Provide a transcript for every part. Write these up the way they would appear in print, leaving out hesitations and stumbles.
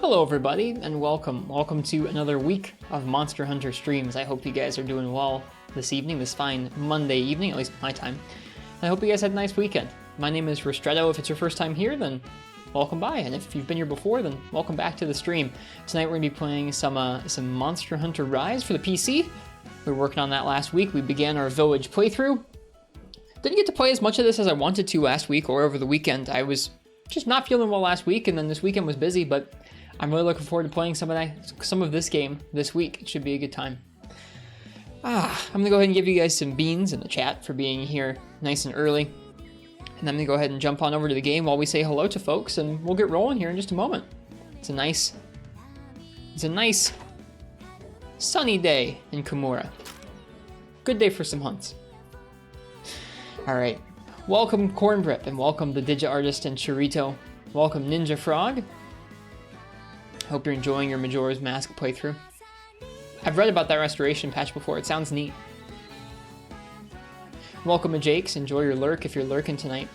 Hello everybody, and welcome to another week of Monster Hunter streams. I hope you guys are doing well this evening, this fine Monday evening, at least my time. I hope you guys had a nice weekend. My name is Ristretto. If it's your first time here, then welcome by, and if you've been here before, then welcome back to the stream. Tonight we're going to be playing some Monster Hunter Rise for the PC. We were working on that last week. We began our village playthrough. Didn't get to play as much of this as I wanted to last week or over the weekend. I was just not feeling well last week, and then this weekend was busy, but I'm really looking forward to playing some of this game this week. It should be a good time. I'm gonna go ahead and give you guys some beans in the chat for being here nice and early. And I'm gonna go ahead and jump on over to the game while we say hello to folks, and we'll get rolling here in just a moment. It's a nice sunny day in Kimura. Good day for some hunts. All right, welcome Cornbrip, and welcome the Digi Artist and Churrito. Welcome Ninja Frog. Hope you're enjoying your Majora's Mask playthrough. I've read about that restoration patch before. It sounds neat. Welcome to Jakes. Enjoy your lurk if you're lurking tonight.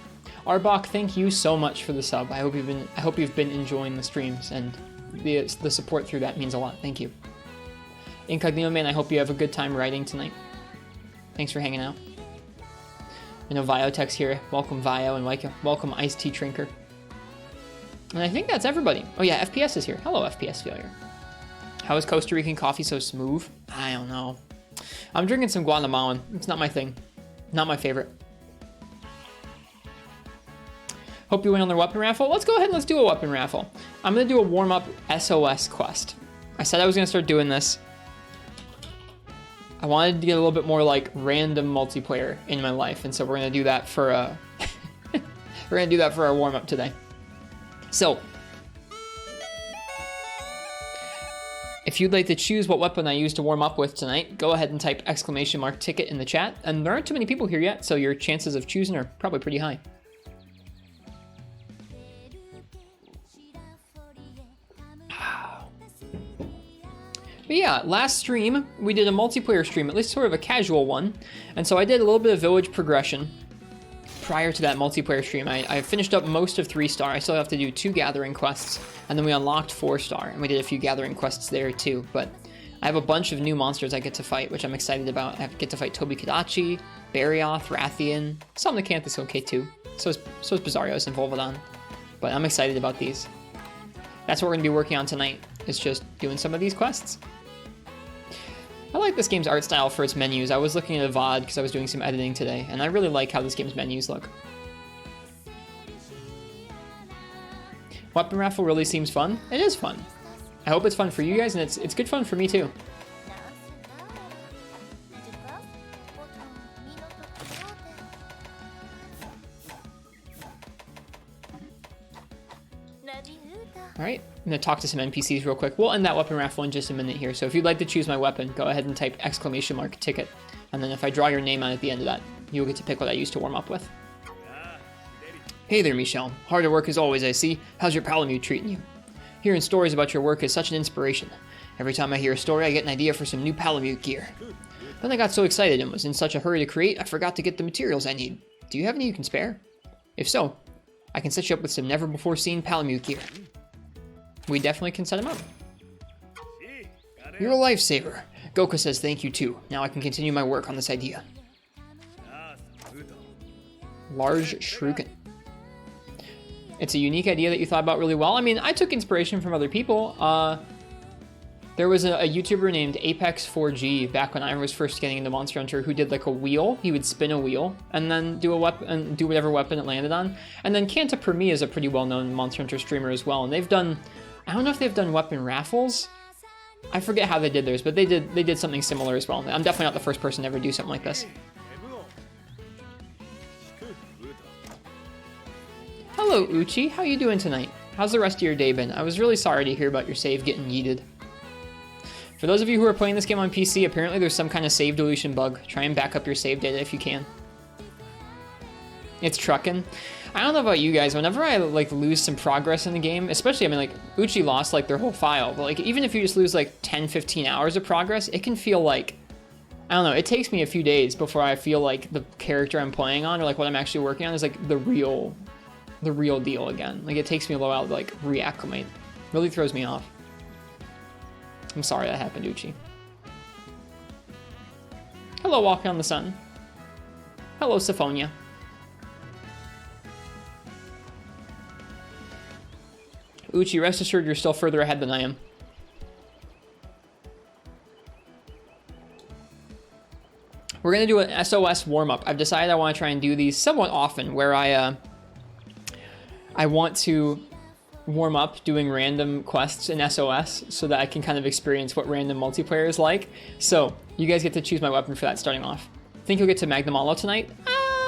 Arbok, thank you so much for the sub. I hope you've been enjoying the streams, and the support through that means a lot. Thank you. Incognito Man, I hope you have a good time writing tonight. Thanks for hanging out. I know Viotech's here. Welcome Vio, and welcome Ice Tea Trinker. And I think that's everybody. Oh yeah, FPS is here. Hello, FPS Failure. How is Costa Rican coffee so smooth? I don't know. I'm drinking some Guatemalan. It's not my thing. Not my favorite. Hope you win on the weapon raffle. Let's go ahead and let's do a weapon raffle. I'm going to do a warm-up SOS quest. I said I was going to start doing this. I wanted to get a little bit more like random multiplayer in my life, and so we're going to do that for we're going to do that for our warm-up today. So, if you'd like to choose what weapon I use to warm up with tonight, go ahead and type !ticket in the chat. And there aren't too many people here yet, so your chances of choosing are probably pretty high. But yeah, last stream, we did a multiplayer stream, at least sort of a casual one. And so I did a little bit of village progression. Prior to that multiplayer stream, I finished up most of 3-star. I still have to do 2 gathering quests, and then we unlocked 4-star, and we did a few gathering quests there too. But I have a bunch of new monsters I get to fight, which I'm excited about. I get to fight Tobi Kadachi, Barioth, Rathian. Somnacanth is okay too. So is Basarios and Volvidon. But I'm excited about these. That's what we're going to be working on tonight, is just doing some of these quests. I like this game's art style for its menus. I was looking at a VOD because I was doing some editing today, and I really like how this game's menus look. Weapon raffle really seems fun. It is fun. I hope it's fun for you guys, and it's good fun for me too. Alright, I'm going to talk to some NPCs real quick. We'll end that weapon raffle in just a minute here, so if you'd like to choose my weapon, go ahead and type !ticket. And then if I draw your name out at the end of that, you'll get to pick what I use to warm up with. Hey there, Michelle. Hard at work as always, I see. How's your Palamute treating you? Hearing stories about your work is such an inspiration. Every time I hear a story, I get an idea for some new Palamute gear. Then I got so excited and was in such a hurry to create, I forgot to get the materials I need. Do you have any you can spare? If so, I can set you up with some never-before-seen Palamute gear. We definitely can set him up. You're a lifesaver. Goku says thank you too. Now I can continue my work on this idea. Large Shuriken. It's a unique idea that you thought about really well. I mean, I took inspiration from other people. There was a YouTuber named Apex4G back when I was first getting into Monster Hunter who did like a wheel. He would spin a wheel and then do a weapon and do whatever weapon it landed on. And then Kanta Per Me is a pretty well-known Monster Hunter streamer as well. And they've done, I don't know if they've done weapon raffles. I forget how they did theirs, but they did something similar as well. I'm definitely not the first person to ever do something like this. Hello, Uchi. How you doing tonight? How's the rest of your day been? I was really sorry to hear about your save getting yeeted. For those of you who are playing this game on PC, apparently there's some kind of save deletion bug. Try and back up your save data if you can. It's trucking. I don't know about you guys, whenever I like lose some progress in the game, especially, I mean, like, Uchi lost like their whole file, but like, even if you just lose like 10, 15 hours of progress, it can feel like, I don't know, it takes me a few days before I feel like the character I'm playing on, or like what I'm actually working on, is like the real the real deal again. Like, it takes me a little while to, like, reacclimate. Really throws me off. I'm sorry that happened, Uchi. Hello, Walking on the Sun. Hello, Syphonia. Uchi, rest assured you're still further ahead than I am. We're going to do an SOS warm-up. I've decided I want to try and do these somewhat often, where I want to warm up doing random quests in SOS so that I can kind of experience what random multiplayer is like. So, you guys get to choose my weapon for that starting off. Think you'll get to Magnum Alo tonight?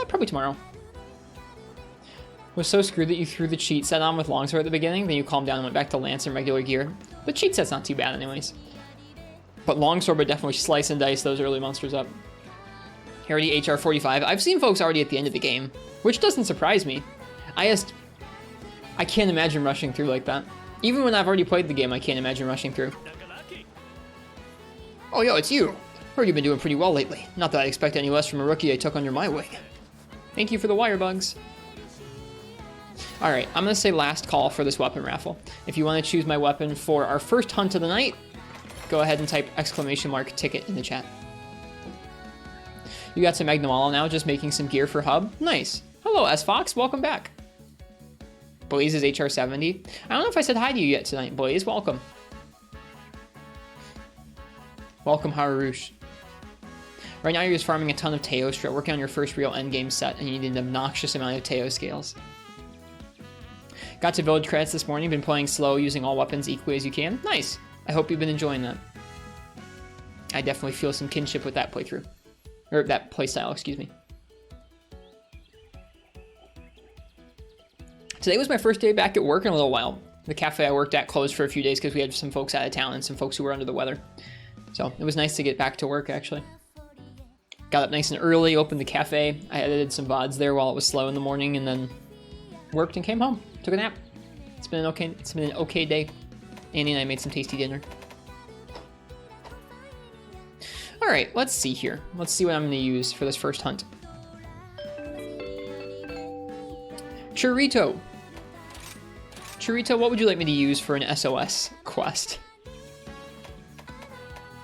Probably tomorrow. Was so screwed that you threw the cheat set on with Longsword at the beginning, then you calmed down and went back to Lance and regular gear. The cheat set's not too bad anyways. But Longsword would definitely slice and dice those early monsters up. Already HR 45. I've seen folks already at the end of the game, which doesn't surprise me. I can't imagine rushing through like that. Even when I've already played the game, I can't imagine rushing through. Oh, yo, it's you. Heard you've been doing pretty well lately. Not that I expect any less from a rookie I took under my wing. Thank you for the Wirebugs. Alright, I'm going to say last call for this weapon raffle. If you want to choose my weapon for our first hunt of the night, go ahead and type !ticket in the chat. You got some Magnum Alo now, just making some gear for Hub. Nice. Hello, S-Fox. Welcome back. Blaze is HR 70. I don't know if I said hi to you yet tonight, Blaze. Welcome. Welcome, Harush. Right now you're just farming a ton of Teo strip, working on your first real endgame set, and you need an obnoxious amount of Teo scales. Got to village credits this morning. Been playing slow, using all weapons equally as you can. Nice. I hope you've been enjoying that. I definitely feel some kinship with that playthrough. Or that playstyle, excuse me. Today was my first day back at work in a little while. The cafe I worked at closed for a few days because we had some folks out of town and some folks who were under the weather. So it was nice to get back to work, actually. Got up nice and early, opened the cafe. I edited some VODs there while it was slow in the morning, and then worked and came home. Took a nap. It's been an okay day. Annie and I made some tasty dinner. All right, let's see here. Let's see what I'm going to use for this first hunt. Churrito. Churrito, what would you like me to use for an SOS quest?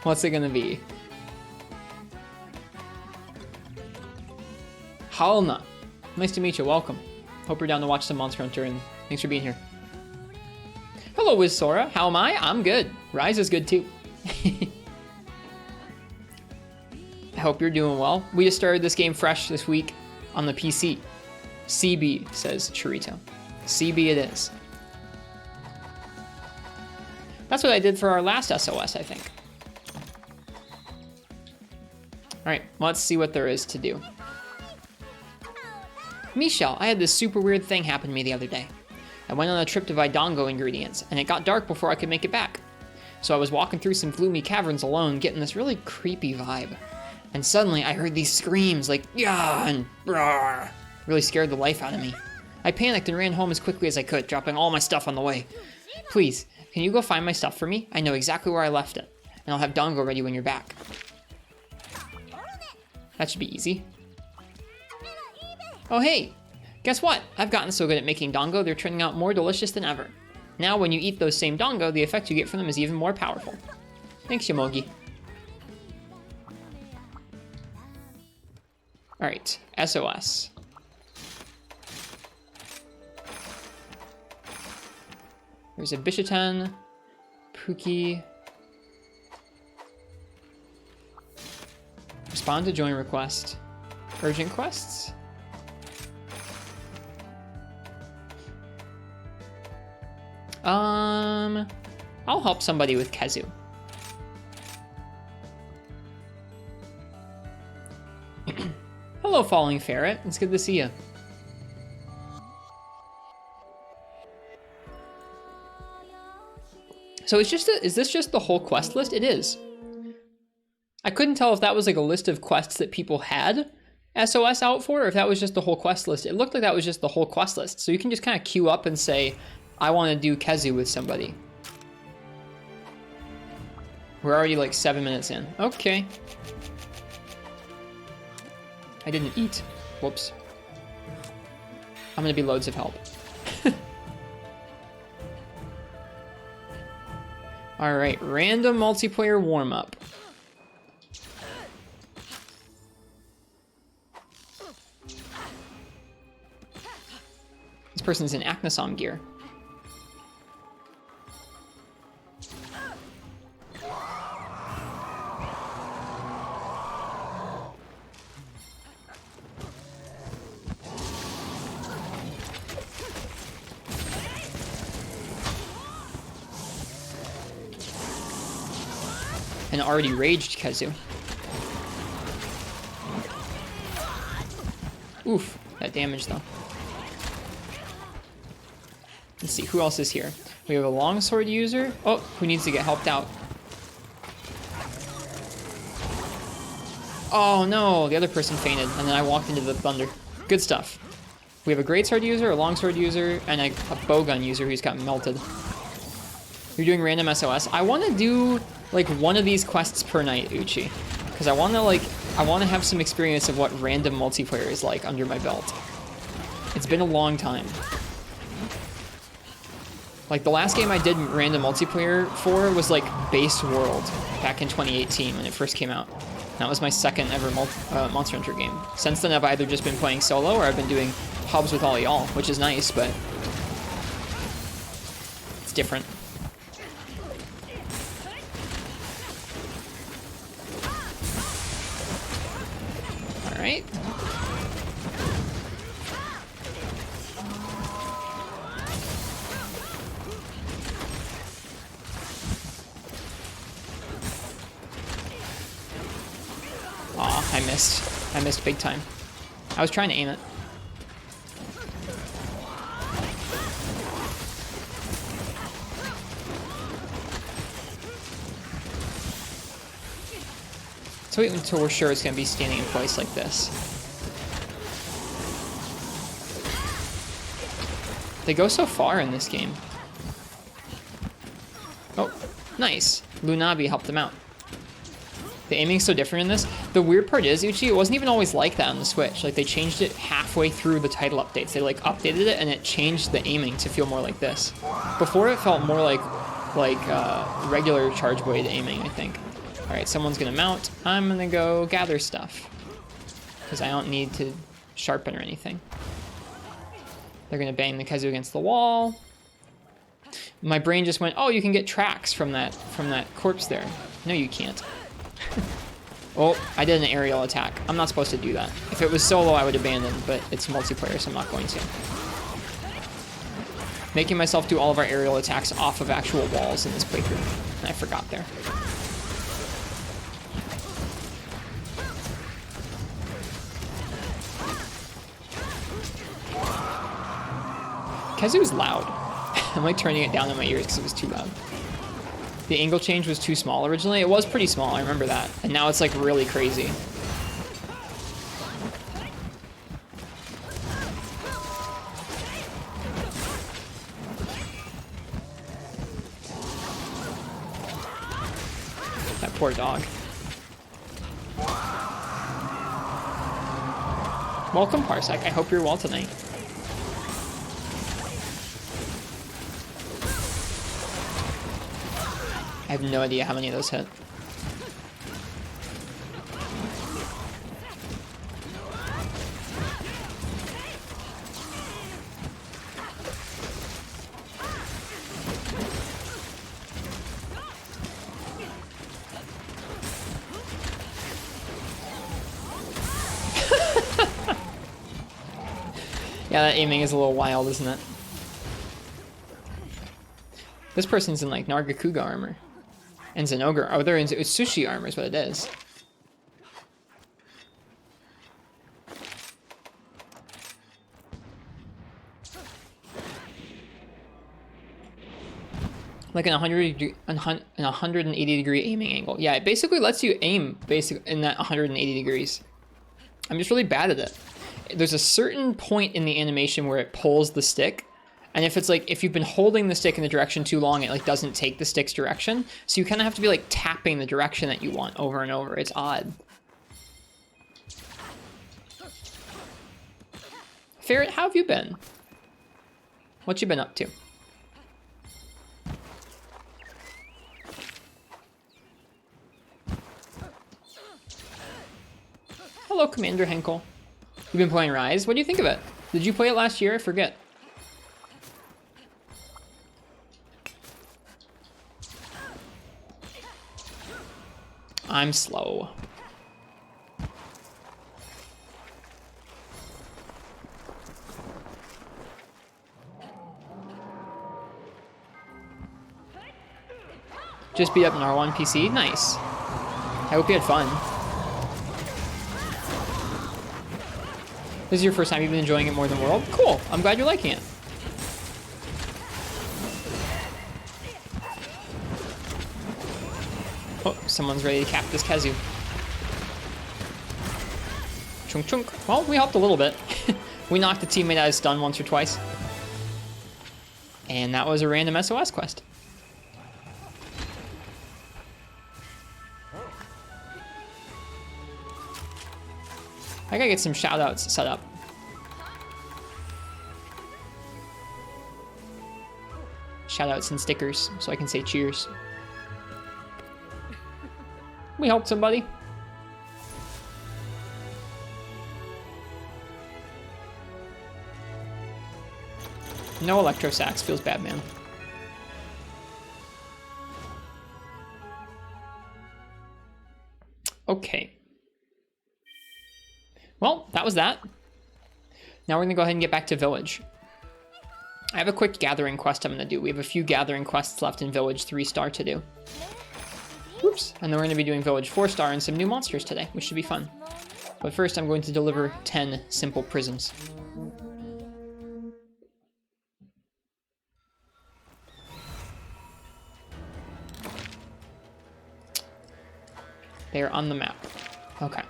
What's it going to be? Halna. Nice to meet you. Welcome. Hope you're down to watch some Monster Hunter, and thanks for being here. Hello, Wizsora. How am I? I'm good. Rise is good, too. I hope you're doing well. We just started this game fresh this week on the PC. CB, says Churrito. CB it is. That's what I did for our last SOS, I think. Alright, let's see what there is to do. Michelle, I had this super weird thing happen to me the other day. I went on a trip to buy Dongo ingredients, and it got dark before I could make it back. So I was walking through some gloomy caverns alone, getting this really creepy vibe. And suddenly I heard these screams like, "Yeah!" and "Rawr!" Really scared the life out of me. I panicked and ran home as quickly as I could, dropping all my stuff on the way. Please, can you go find my stuff for me? I know exactly where I left it, and I'll have Dongo ready when you're back. That should be easy. Oh hey, guess what? I've gotten so good at making Dongo, they're turning out more delicious than ever. Now when you eat those same Dongo, the effect you get from them is even more powerful. Thanks, Yamogi. Alright, SOS. There's a Bishitan, Pookie. Respond to join request. Urgent quests? I'll help somebody with Kezu. Hello, Falling Ferret. It's good to see you. So is this just the whole quest list? It is. I couldn't tell if that was like a list of quests that people had SOS out for, or if that was just the whole quest list. It looked like that was just the whole quest list. So you can just kind of queue up and say, I want to do Kezu with somebody. We're already like 7 minutes in. Okay. I didn't eat. Whoops. I'm gonna be loads of help. All right, random multiplayer warm-up. This person's in Aknasom gear. An already raged Kazu. Oof, that damage though. Let's see, who else is here? We have a longsword user. Oh, who needs to get helped out? Oh no, the other person fainted, and then I walked into the thunder. Good stuff. We have a greatsword user, a longsword user, and a bowgun user who's got melted. You're doing random SOS. I want to do like one of these quests per night, Uchi, because I want to have some experience of what random multiplayer is like under my belt. It's been a long time. Like the last game I did random multiplayer for was like Base World back in 2018 when it first came out. That was my second ever Monster Hunter game. Since then I've either just been playing solo or I've been doing hubs with all y'all, which is nice, but it's different. All right. Aw, I missed. I missed big time. I was trying to aim it. So wait until we're sure it's going to be standing in place like this. They go so far in this game. Oh, nice. Lunabi helped them out. The aiming's so different in this. The weird part is, Uchi, it wasn't even always like that on the Switch. Like, they changed it halfway through the title updates. They, like, updated it, and it changed the aiming to feel more like this. Before, it felt more like regular charge blade aiming, I think. All right, someone's gonna mount. I'm gonna go gather stuff because I don't need to sharpen or anything. They're gonna bang the Kazu against the wall. My brain just went, oh, you can get tracks from that corpse there. No, you can't. Oh, I did an aerial attack. I'm not supposed to do that. If it was solo, I would abandon, but it's multiplayer, so I'm not going to. Making myself do all of our aerial attacks off of actual walls in this playthrough. And I forgot there. Kazu's loud. I'm like turning it down in my ears because it was too loud. The angle change was too small originally. It was pretty small, I remember that. And now it's like really crazy. That poor dog. Welcome, Parsec. I hope you're well tonight. I have no idea how many of those hit. Yeah, that aiming is a little wild, isn't it? This person's in like Nargacuga armor. And Zenogre. Oh, they're in Sushi armor is what it is. Like an 180 degree aiming angle. Yeah, it basically lets you aim in that 180 degrees. I'm just really bad at it. There's a certain point in the animation where it pulls the stick. And if it's like, if you've been holding the stick in the direction too long, it like doesn't take the stick's direction. So you kind of have to be like tapping the direction that you want over and over. It's odd. Ferret, how have you been? What you been up to? Commander Henkel. You've been playing Rise? What do you think of it? Did you play it last year? I forget. I'm slow. Just beat up Narwhal PC? Nice. I hope you had fun. This is your first time you've been enjoying it more than World? Cool. I'm glad you're liking it. Oh, someone's ready to cap this Kazu. Chunk chunk. Well, we helped a little bit. We knocked a teammate out of stun once or twice. And that was a random SOS quest. I gotta get some shoutouts set up. Shoutouts and stickers so I can say cheers. We helped somebody. No electro sax, feels bad, man. Okay. Well, that was that. Now we're gonna go ahead and get back to Village. I have a quick gathering quest I'm gonna do. We have a few gathering quests left in Village 3-star to do. Oops. And then we're gonna be doing Village 4-star and some new monsters today, which should be fun. But first I'm going to deliver 10 simple prisms. They are on the map. Okay.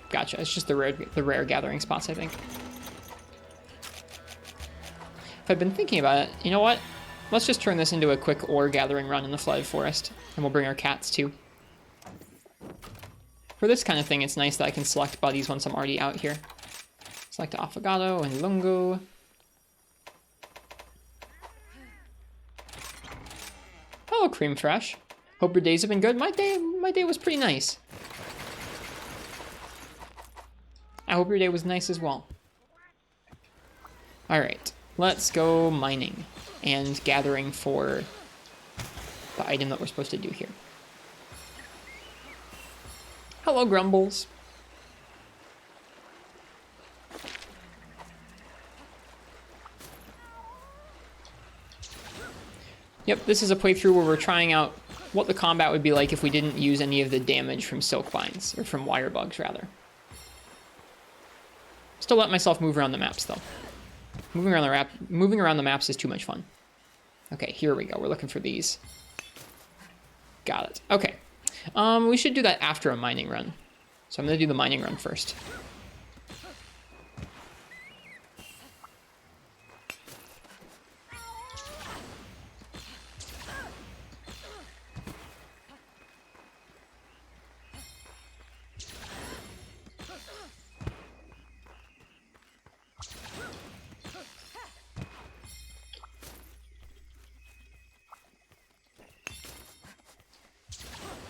Gotcha. It's just the rare gathering spots, I think. If I've been thinking about it, you know what? Let's just turn this into a quick ore gathering run in the flooded forest, and we'll bring our cats too. For this kind of thing, it's nice that I can select buddies once I'm already out here. Select Affogato and Lungo. Hello, Cream Fresh. Hope your days have been good. My day was pretty nice. I hope your day was nice as well. Alright, let's go mining and gathering for the item that we're supposed to do here. Hello, Grumbles. Yep, this is a playthrough where we're trying out what the combat would be like if we didn't use any of the damage from Silkvines, or from Wirebugs, rather. Still let myself move around the maps, though. Moving around the maps is too much fun. Okay, here we go. We're looking for these. Got it. Okay. We should do that after a mining run. So I'm going to do the mining run first.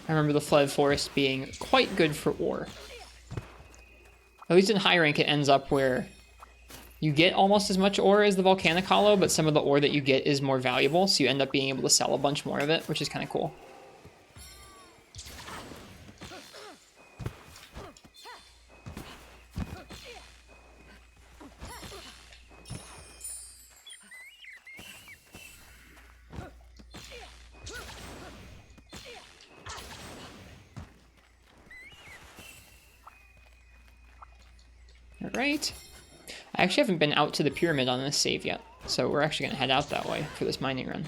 I remember the Flooded Forest being quite good for ore. At least in high rank, it ends up where you get almost as much ore as the Volcanic Hollow, but some of the ore that you get is more valuable, so you end up being able to sell a bunch more of it, which is kind of cool. Alright. I actually haven't been out to the pyramid on this save yet, so we're actually going to head out that way for this mining run.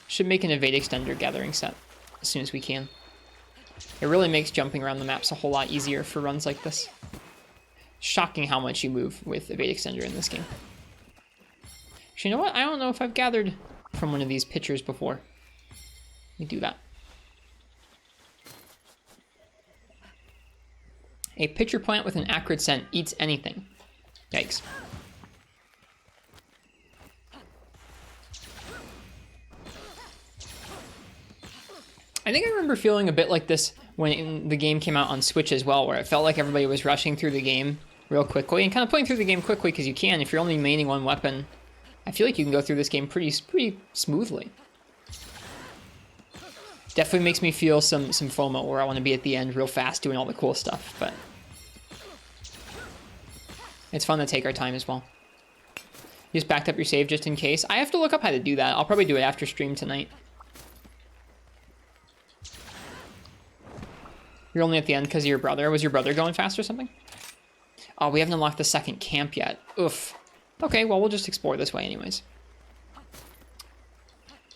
Should make an evade extender gathering set as soon as we can. It really makes jumping around the maps a whole lot easier for runs like this. Shocking how much you move with evade extender in this game. Actually, you know what? I don't know if I've gathered from one of these pitchers before. Let me do that. A pitcher plant with an acrid scent eats anything. Yikes. I think I remember feeling a bit like this when the game came out on Switch as well, where it felt like everybody was rushing through the game real quickly and kind of playing through the game quickly because you can. If you're only maining one weapon, I feel like you can go through this game pretty smoothly. Definitely makes me feel some FOMO where I want to be at the end real fast doing all the cool stuff, but it's fun to take our time as well. You just backed up your save just in case. I have to look up how to do that. I'll probably do it after stream tonight. You're only at the end because of your brother. Was your brother going fast or something? Oh, we haven't unlocked the second camp yet. Oof. Okay, well, we'll just explore this way anyways.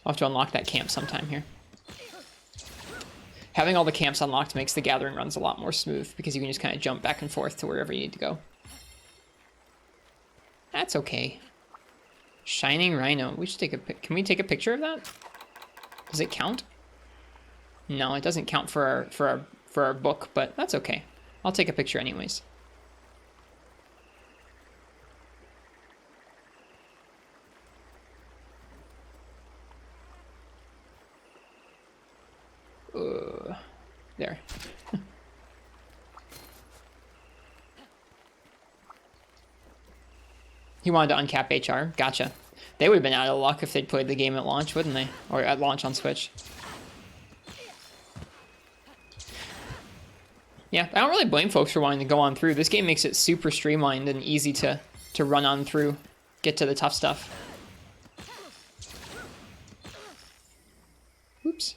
I'll have to unlock that camp sometime here. Having all the camps unlocked makes the gathering runs a lot more smooth because you can just kind of jump back and forth to wherever you need to go. That's okay. Shining Rhino. We should take a pic. Can we take a picture of that? Does it count? No, it doesn't count for our book, but that's okay. I'll take a picture anyways. There. He wanted to uncap HR. Gotcha. They would have been out of luck if they'd played the game at launch, wouldn't they? Or at launch on Switch. Yeah, I don't really blame folks for wanting to go on through. This game makes it super streamlined and easy to run on through, get to the tough stuff. Oops.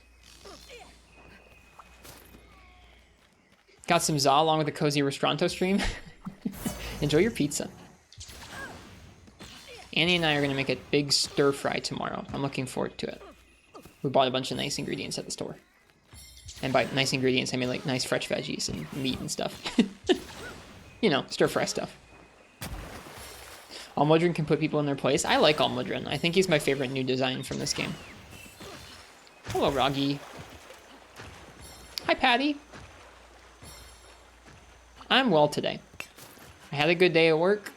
Got some za along with the cozy Ristretto stream. Enjoy your pizza. Annie and I are going to make a big stir fry tomorrow. I'm looking forward to it. We bought a bunch of nice ingredients at the store. And by nice ingredients, I mean like nice fresh veggies and meat and stuff. You know, stir fry stuff. Almudron can put people in their place. I like Almudron. I think he's my favorite new design from this game. Hello, Roggy. Hi, Patty. I'm well today. I had a good day at work.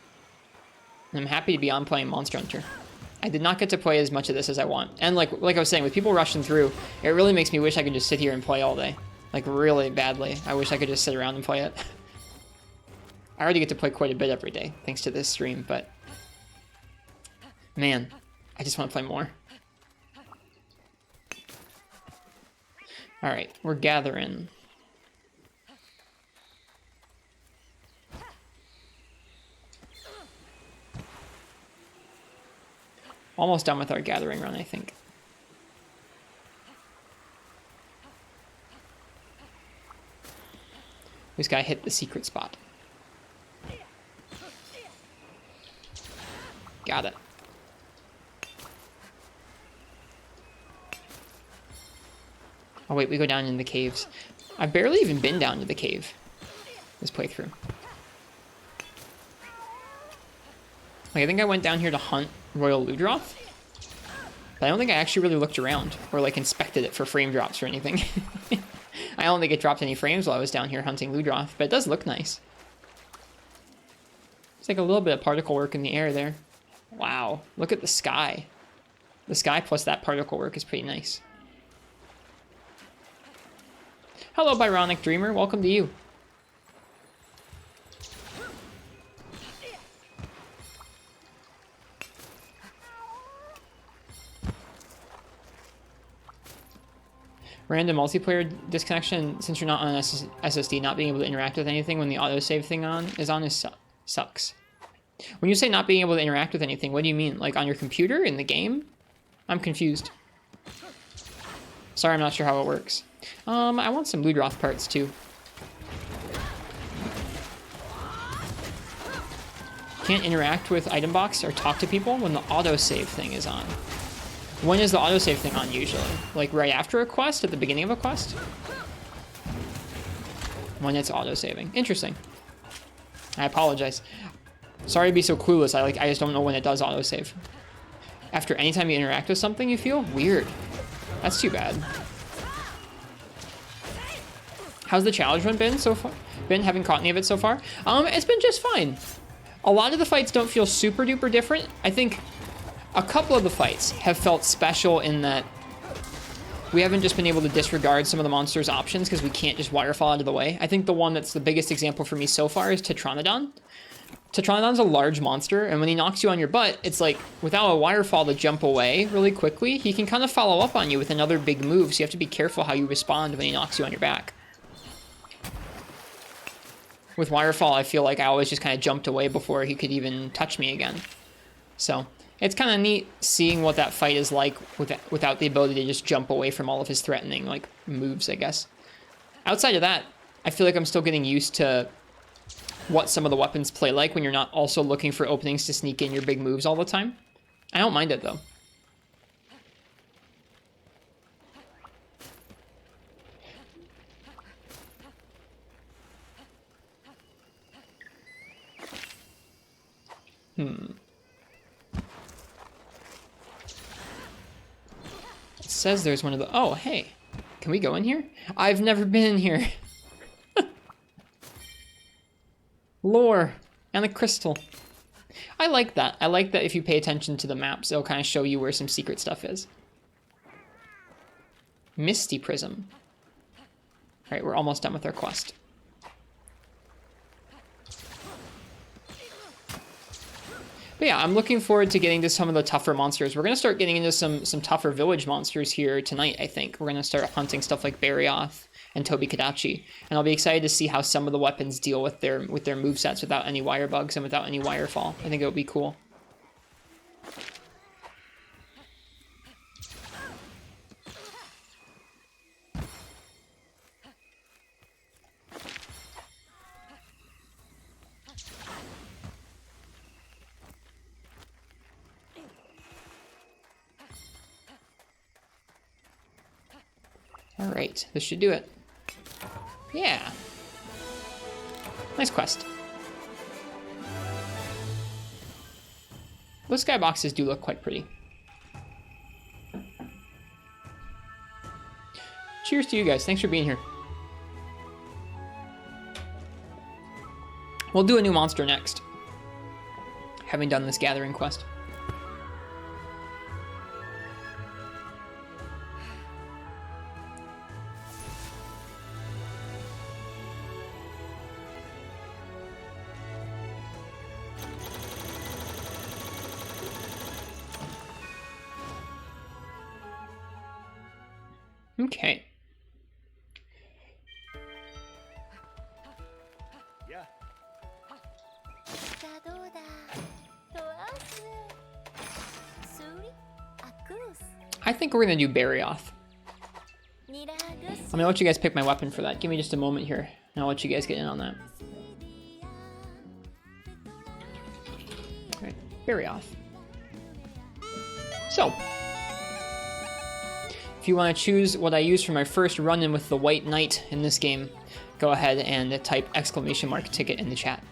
And I'm happy to be on playing Monster Hunter. I did not get to play as much of this as I want. And like I was saying, with people rushing through, it really makes me wish I could just sit here and play all day. Like really badly. I wish I could just sit around and play it. I already get to play quite a bit every day, thanks to this stream, but man, I just want to play more. All right, we're gathering. Almost done with our gathering run, I think. We just gotta hit the secret spot. Got it. Oh wait, we go down in the caves. I've barely even been down to the cave this playthrough. Like, I think I went down here to hunt Royal Ludroth, but I don't think I actually really looked around or like inspected it for frame drops or anything. I don't think it dropped any frames while I was down here hunting Ludroth, but it does look nice. It's like a little bit of particle work in the air there. Wow, look at the sky. The sky plus that particle work is pretty nice. Hello, Byronic Dreamer, welcome to you. Random multiplayer disconnection, since you're not on an SSD, not being able to interact with anything when the autosave thing is on sucks. When you say not being able to interact with anything, what do you mean? Like on your computer, in the game? I'm confused. Sorry, I'm not sure how it works. I want some Ludroth parts too. Can't interact with item box or talk to people when the autosave thing is on. When is the autosave thing on usually? Like right after a quest, at the beginning of a quest? When it's autosaving. Interesting. I apologize. Sorry to be so clueless. I just don't know when it does autosave. After any time you interact with something, you feel weird. That's too bad. How's the challenge run been so far? Haven't caught any of it so far? It's been just fine. A lot of the fights don't feel super duper different. I think a couple of the fights have felt special in that we haven't just been able to disregard some of the monster's options because we can't just Wirefall out of the way. I think the one that's the biggest example for me so far is Tetranadon. Tetranadon's a large monster, and when he knocks you on your butt, it's like, without a Wirefall to jump away really quickly, he can kind of follow up on you with another big move, so you have to be careful how you respond when he knocks you on your back. With Wirefall, I feel like I always just kind of jumped away before he could even touch me again. So, it's kind of neat seeing what that fight is like without the ability to just jump away from all of his threatening, like, moves, I guess. Outside of that, I feel like I'm still getting used to what some of the weapons play like when you're not also looking for openings to sneak in your big moves all the time. I don't mind it, though. It says there's one of the... Oh, hey. Can we go in here? I've never been in here. Lore and a crystal. I like that. I like that if you pay attention to the maps, it'll kind of show you where some secret stuff is. Misty Prism. All right, we're almost done with our quest. But yeah, I'm looking forward to getting to some of the tougher monsters. We're going to start getting into some tougher village monsters here tonight, I think. We're going to start hunting stuff like Barioth and Tobi Kadachi. And I'll be excited to see how some of the weapons deal with their movesets without any Wirebugs and without any Wirefall. I think it'll be cool. All right, this should do it. Yeah. Nice quest. Those skyboxes do look quite pretty. Cheers to you guys. Thanks for being here. We'll do a new monster next, having done this gathering quest. Okay. Yeah. I think we're gonna do Barioth. I'm gonna let you guys pick my weapon for that. Give me just a moment here, and I'll let you guys get in on that. All right, Barioth. So, if you want to choose what I use for my first run-in with the White Knight in this game, go ahead and type !ticket in the chat.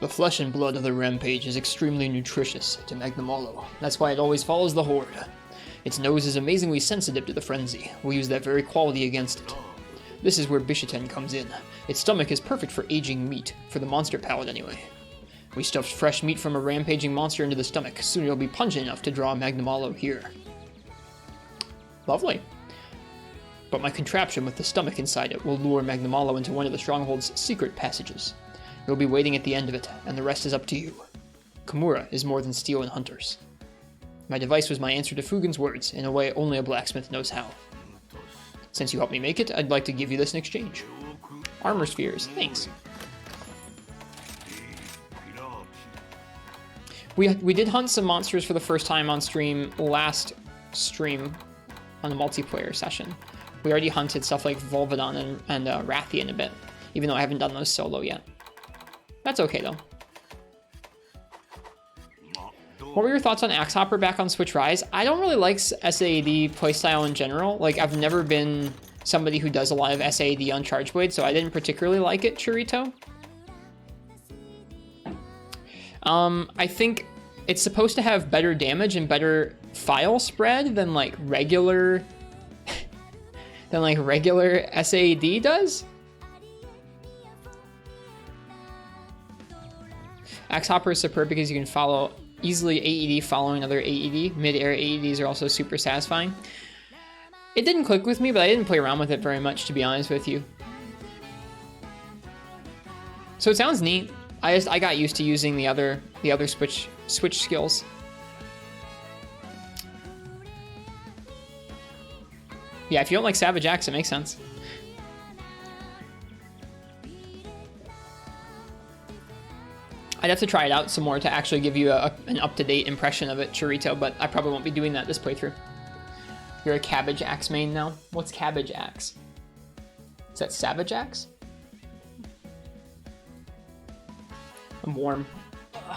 The flesh and blood of the Rampage is extremely nutritious to Magnamalo. That's why it always follows the Horde. Its nose is amazingly sensitive to the frenzy. We'll use that very quality against it. This is where Bisheten comes in. Its stomach is perfect for aging meat, for the monster palate anyway. We stuffed fresh meat from a rampaging monster into the stomach. Soon it'll be pungent enough to draw Magnamalo here. Lovely. But my contraption with the stomach inside it will lure Magnamalo into one of the stronghold's secret passages. You'll be waiting at the end of it, and the rest is up to you. Kimura is more than steel and hunters. My device was my answer to Fugin's words, in a way only a blacksmith knows how. Since you helped me make it, I'd like to give you this in exchange. Armor spheres, thanks. We did hunt some monsters for the first time on stream last stream on the multiplayer session. We already hunted stuff like Volvidon and Rathian a bit, even though I haven't done those solo yet. That's okay though. What were your thoughts on Axe Hopper back on Switch Rise? I don't really like SAD playstyle in general. Like, I've never been somebody who does a lot of SAD on Chargeblade, so I didn't particularly like it, Churito. I think it's supposed to have better damage and better file spread than like regular SAD does. X-Hopper is superb because you can follow easily AED following another AED. Mid-air AEDs are also super satisfying. It didn't click with me, but I didn't play around with it very much, to be honest with you. So it sounds neat. I got used to using the other switch skills. Yeah, if you don't like Savage Axe, it makes sense. I'd have to try it out some more to actually give you an up-to-date impression of it, Churrito, but I probably won't be doing that this playthrough. You're a Cabbage Axe main now? What's Cabbage Axe? Is that Savage Axe? I'm warm. Ugh.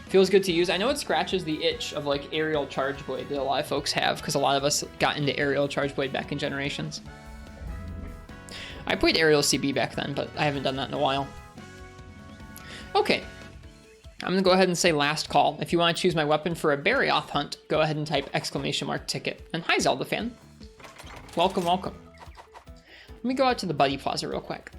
Feels good to use. I know it scratches the itch of like aerial charge blade that a lot of folks have, because a lot of us got into aerial charge blade back in Generations. I played aerial CB back then, but I haven't done that in a while. Okay. I'm gonna go ahead and say last call. If you want to choose my weapon for a Barioth hunt, go ahead and type !ticket. And hi, Zelda fan. Welcome, welcome. Let me go out to the Buddy Plaza real quick.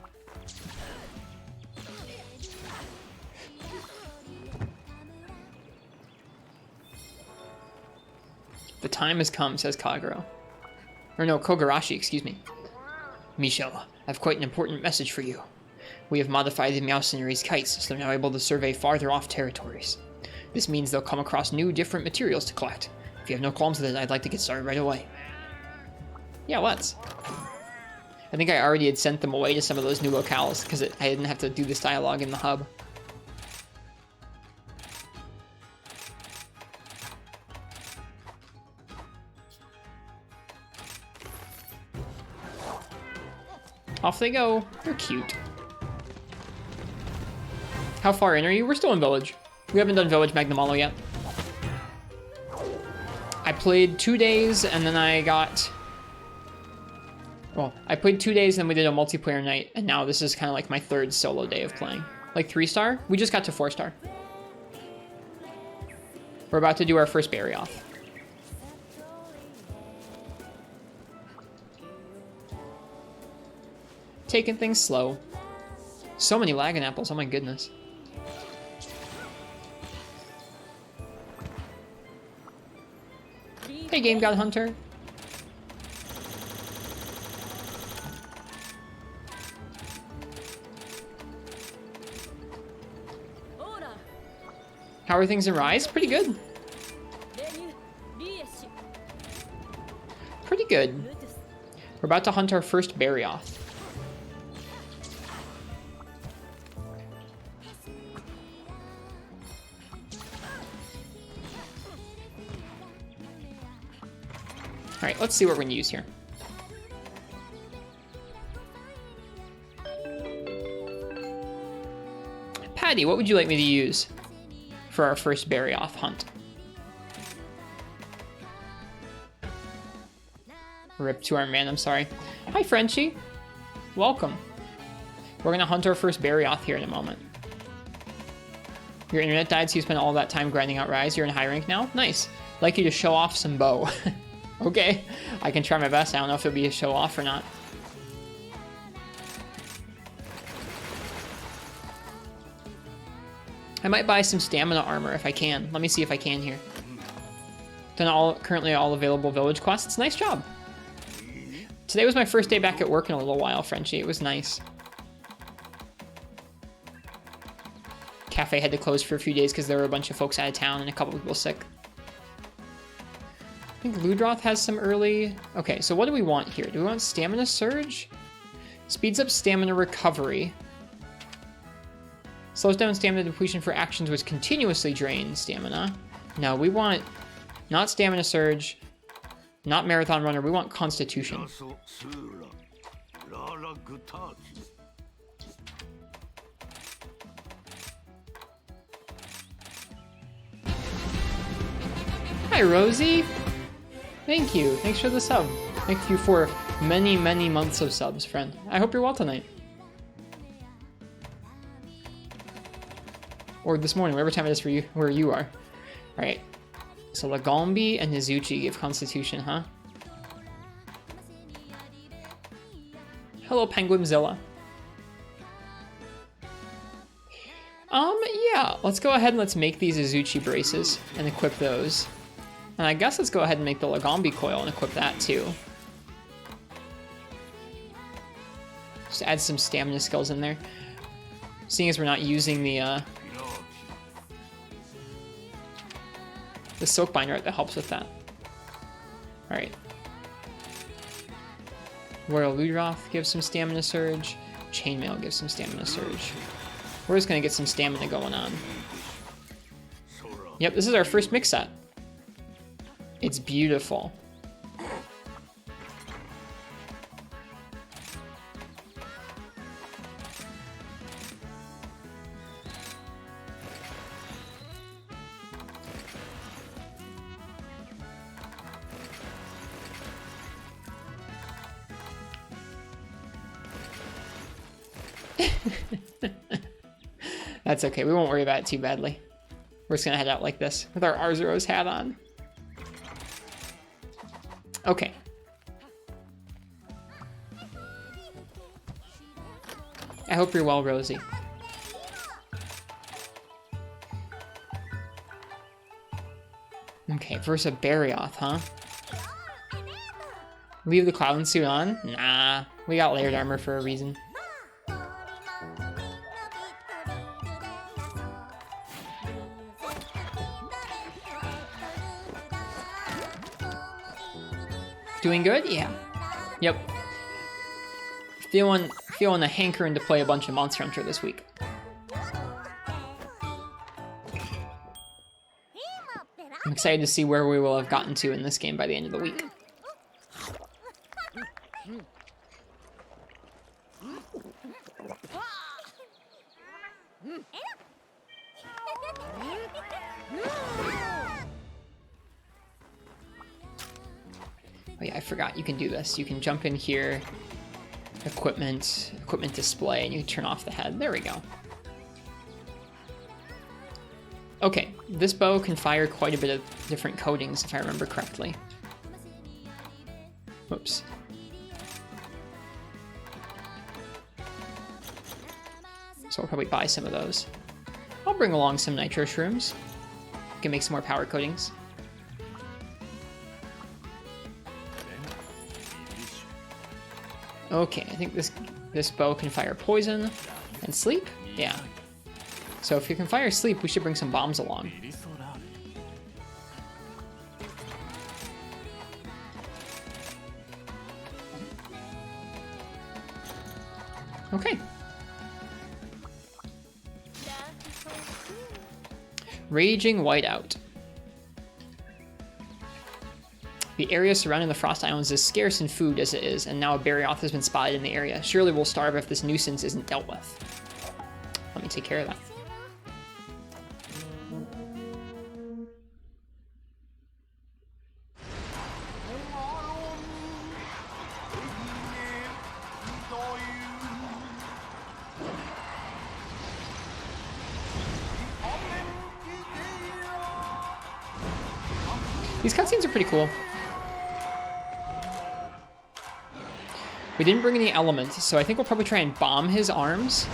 The time has come, says Kagero. Or no, Kogarashi, excuse me. Michel, I have quite an important message for you. We have modified the Meowcenary's kites, so they're now able to survey farther off territories. This means they'll come across new, different materials to collect. If you have no qualms with it, I'd like to get started right away. Yeah, let's. I think I already had sent them away to some of those new locales, because I didn't have to do this dialogue in the hub. Off they go. They're cute. How far in are you? We're still in Village. We haven't done Village Magnamalo yet. I played 2 days and then I got... Well, I played 2 days and then we did a multiplayer night, and now this is kind of like my third solo day of playing. Like 3-star? We just got to 4-star. We're about to do our first Barioth. Taking things slow. So many lagging apples, oh my goodness. Hey, Game God Hunter. How are things in Rise? Pretty good. Pretty good. We're about to hunt our first Barioth. Alright, let's see what we're going to use here. Patty, what would you like me to use for our first Barioth hunt? Rip to our man, I'm sorry. Hi, Frenchie. Welcome. We're going to hunt our first Barioth here in a moment. Your internet died, so you spent all that time grinding out Rise. You're in high rank now? Nice. I'd like you to show off some bow. Okay, I can try my best. I don't know if it'll be a show off or not. I might buy some stamina armor if I can. Let me see if I can here. Done currently all available village quests. Nice job. Today was my first day back at work in a little while, Frenchie. It was nice. Cafe had to close for a few days because there were a bunch of folks out of town and a couple people sick. I think Ludroth has some early... Okay, so what do we want here? Do we want Stamina Surge? Speeds up stamina recovery. Slows down stamina depletion for actions which continuously drain stamina. No, we want not Stamina Surge, not Marathon Runner. We want Constitution. Hi, Rosie. Thank you. Thanks for the sub. Thank you for many, many months of subs, friend. I hope you're well tonight. Or this morning, whatever time it is for you, where you are. Alright. So Lagombi and Nizuchi give Constitution, huh? Hello, Penguinzilla. Yeah, let's go ahead and let's make these Azuchi braces and equip those. And I guess let's go ahead and make the Lagombi coil and equip that too. Just add some stamina skills in there. Seeing as we're not using the silk binder that helps with that. Alright. Royal Ludroth gives some stamina surge. Chainmail gives some stamina surge. We're just gonna get some stamina going on. Yep, this is our first mix set. It's beautiful. That's okay, we won't worry about it too badly. We're just gonna head out like this, with our Arzuros hat on. Okay. I hope you're well, Rosie. Okay, versus a Barioth, huh? Leave the Cloudland suit on? Nah, we got layered armor for a reason. Doing good? Yeah. Yep. Feeling a hankering to play a bunch of Monster Hunter this week. I'm excited to see where we will have gotten to in this game by the end of the week. Oh yeah, I forgot you can do this. You can jump in here, equipment display, and you turn off the head. There we go. Okay, this bow can fire quite a bit of different coatings if I remember correctly. Whoops. So I'll probably buy some of those. I'll bring along some nitro shrooms. Can make some more power coatings. Okay, I think this bow can fire poison and sleep. Yeah. So if you can fire sleep, we should bring some bombs along. Okay. Raging Whiteout. The area surrounding the Frost Islands is scarce in food as it is, and now a Barioth has been spotted in the area. Surely we'll starve if this nuisance isn't dealt with. Let me take care of that. These cutscenes are pretty cool. We didn't bring any elements, so I think we'll probably try and bomb his arms.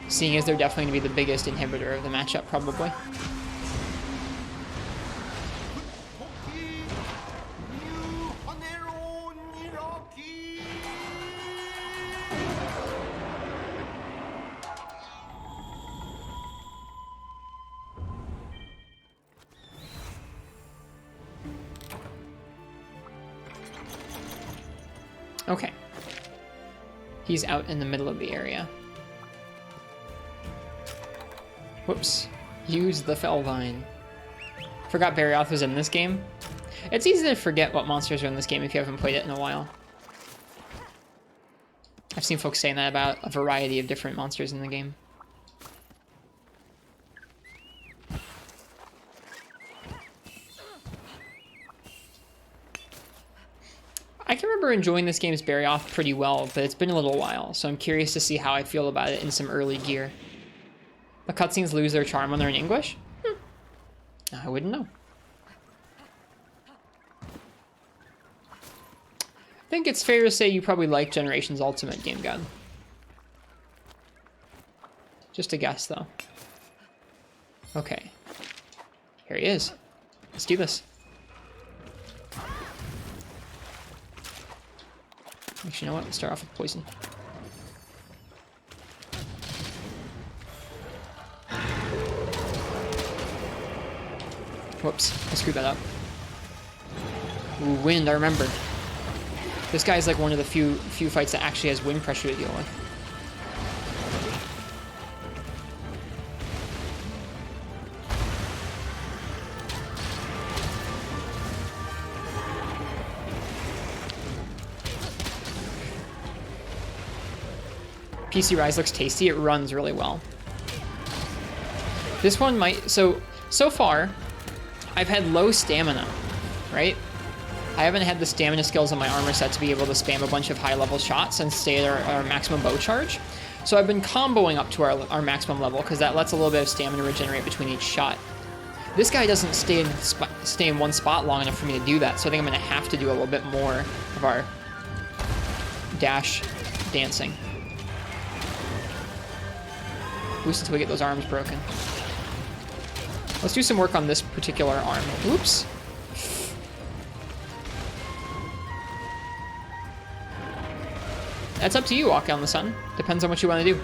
Seeing as they're definitely going to be the biggest inhibitor of the matchup, probably. Okay. He's out in the middle of the area. Whoops. Use the Fellvine. Forgot Barioth was in this game. It's easy to forget what monsters are in this game if you haven't played it in a while. I've seen folks saying that about a variety of different monsters in the game. I can remember enjoying this game's Barioth pretty well, but it's been a little while, so I'm curious to see how I feel about it in some early gear. The cutscenes lose their charm when they're in English? I wouldn't know. I think it's fair to say you probably like Generations Ultimate, Game God. Just a guess, though. Okay. Here he is. Let's do this. Actually, you know what? Let's start off with poison. Whoops. I screwed that up. Ooh, wind, I remember. This guy's like one of the few fights that actually has wind pressure to deal with. PC Rise looks tasty. It runs really well. This one might... So far, I've had low stamina, right? I haven't had the stamina skills on my armor set to be able to spam a bunch of high-level shots and stay at our maximum bow charge. So I've been comboing up to our maximum level, because that lets a little bit of stamina regenerate between each shot. This guy doesn't stay in one spot long enough for me to do that, so I think I'm going to have to do a little bit more of our dash dancing. Boost until we get those arms broken. Let's do some work on this particular arm. Oops. That's up to you, Walk on the Sun. Depends on what you want to do.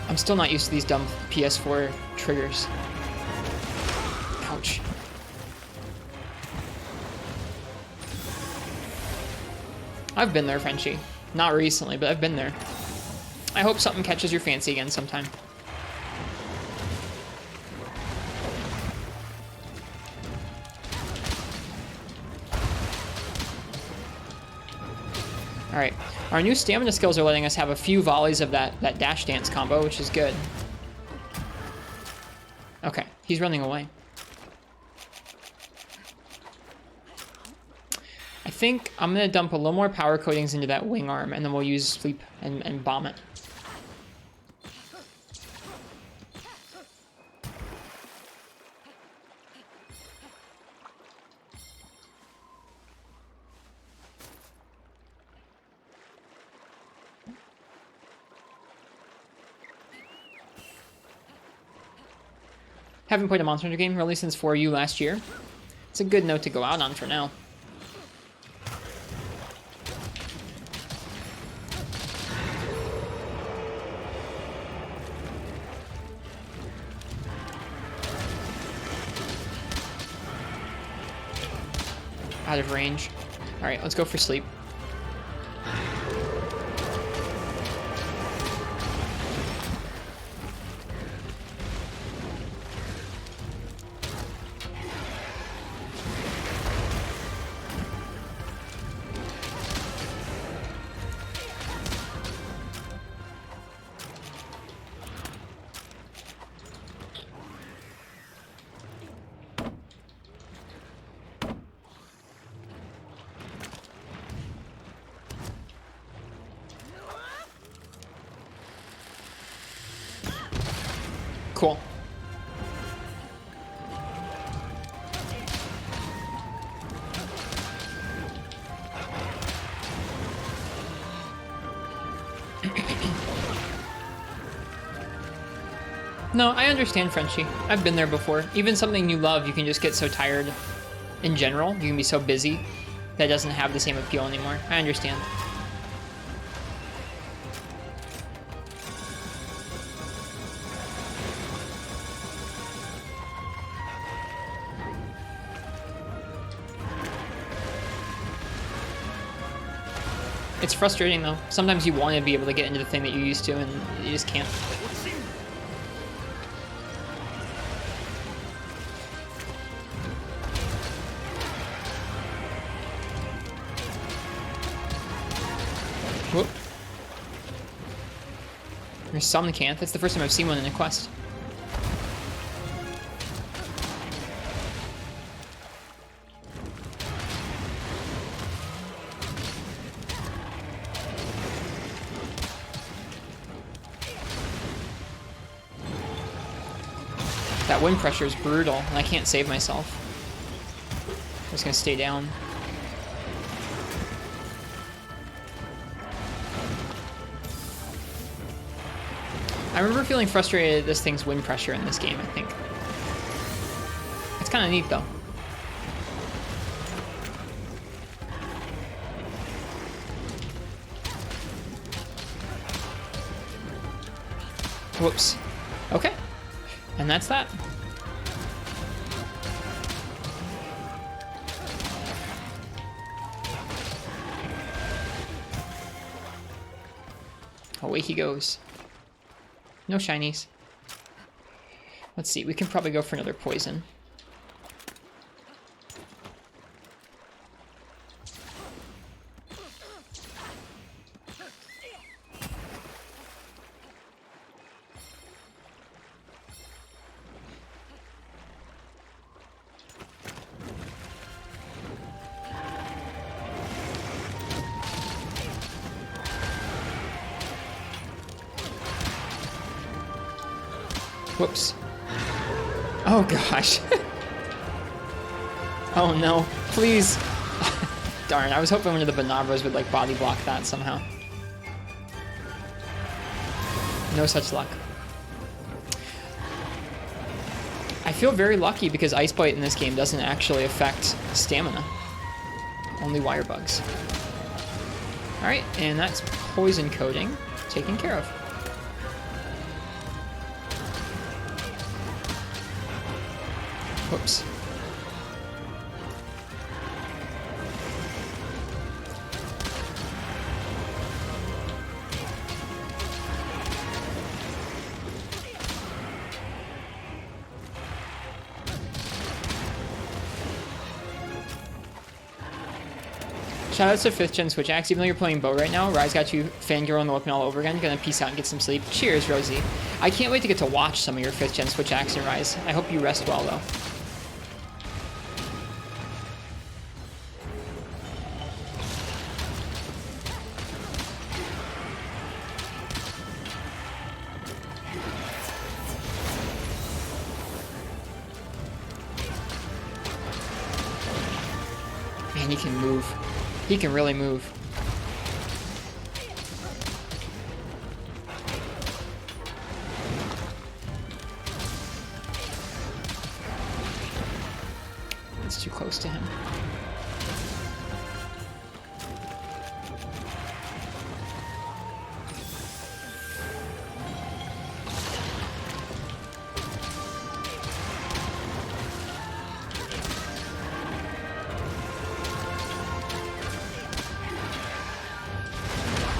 I'm still not used to these dumb PS4 triggers. Ouch. I've been there, Frenchie. Not recently, but I've been there. I hope something catches your fancy again sometime. Alright. Our new stamina skills are letting us have a few volleys of that dash dance combo, which is good. Okay, he's running away. I think I'm going to dump a little more power coatings into that wing arm, and then we'll use sleep and bomb it. Haven't played a Monster Hunter game really since 4U last year. It's a good note to go out on for now. Out of range. Alright, let's go for sleep. Cool. No, I understand, Frenchie. I've been there before. Even something you love, you can just get so tired in general. You can be so busy that it doesn't have the same appeal anymore. I understand. It's frustrating, though. Sometimes you want to be able to get into the thing that you're used to, and you just can't. Whoop. There's Somnacanth. That's the first time I've seen one in a quest. That wind pressure is brutal, and I can't save myself. I'm just gonna stay down. I remember feeling frustrated at this thing's wind pressure in this game, I think. It's kind of neat, though. Whoops. Okay. And that's that. Away he goes. No shinies. Let's see, we can probably go for another poison. Whoops. Oh gosh. Oh no, please. Darn, I was hoping one of the Bonabras would like body block that somehow. No such luck. I feel very lucky because Ice Bite in this game doesn't actually affect stamina. Only Wirebugs. Alright, and that's poison coating taken care of. Whoops. Shoutouts to 5th gen Switch Axe. Even though you're playing Bow right now, Rise got you fangirling the weapon all over again. Gonna peace out and get some sleep. Cheers, Rosie. I can't wait to get to watch some of your 5th gen Switch Axe and Rise. I hope you rest well, though. Man, he can move. He can really move. It's too close to him.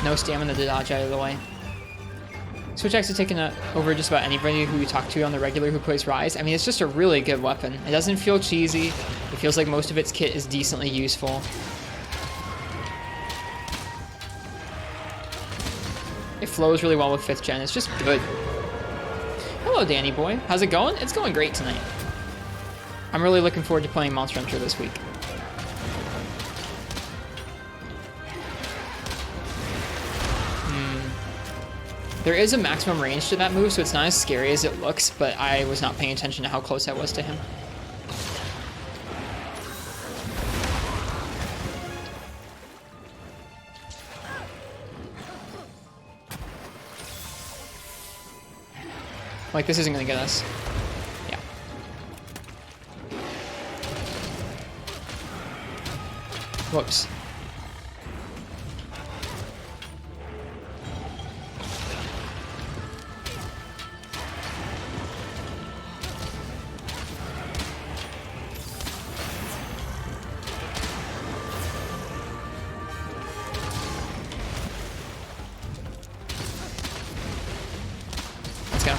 No stamina to dodge out of the way. Switch Axe has taken over just about anybody who you talk to on the regular who plays Rise. I mean, it's just a really good weapon. It doesn't feel cheesy. It feels like most of its kit is decently useful. It flows really well with 5th gen. It's just good. Hello, Danny boy. How's it going? It's going great tonight. I'm really looking forward to playing Monster Hunter this week. There is a maximum range to that move, so it's not as scary as it looks, but I was not paying attention to how close I was to him. Like, this isn't gonna get us. Yeah. Whoops.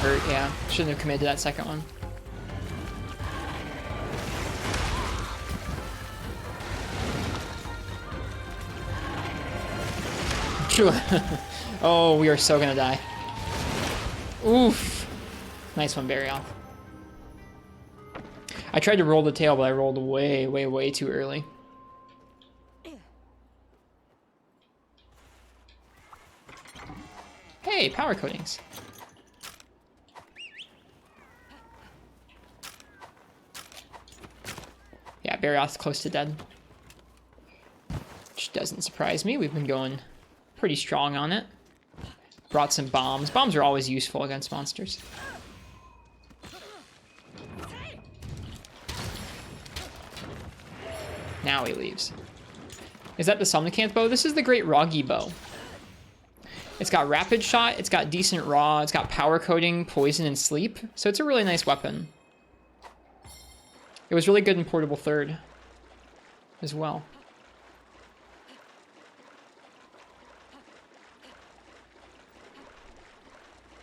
Hurt, yeah. Shouldn't have committed to that second one. Oh, we are so gonna die. Oof. Nice one, Barioth. I tried to roll the tail, but I rolled way, way, way too early. Hey, power coatings. Barioth's close to dead. Which doesn't surprise me. We've been going pretty strong on it. Brought some bombs. Bombs are always useful against monsters. Now he leaves. Is that the Somnacanth bow? This is the Great Roggy bow. It's got rapid shot, it's got decent raw, it's got power coating, poison, and sleep. So it's a really nice weapon. It was really good in Portable Third as well.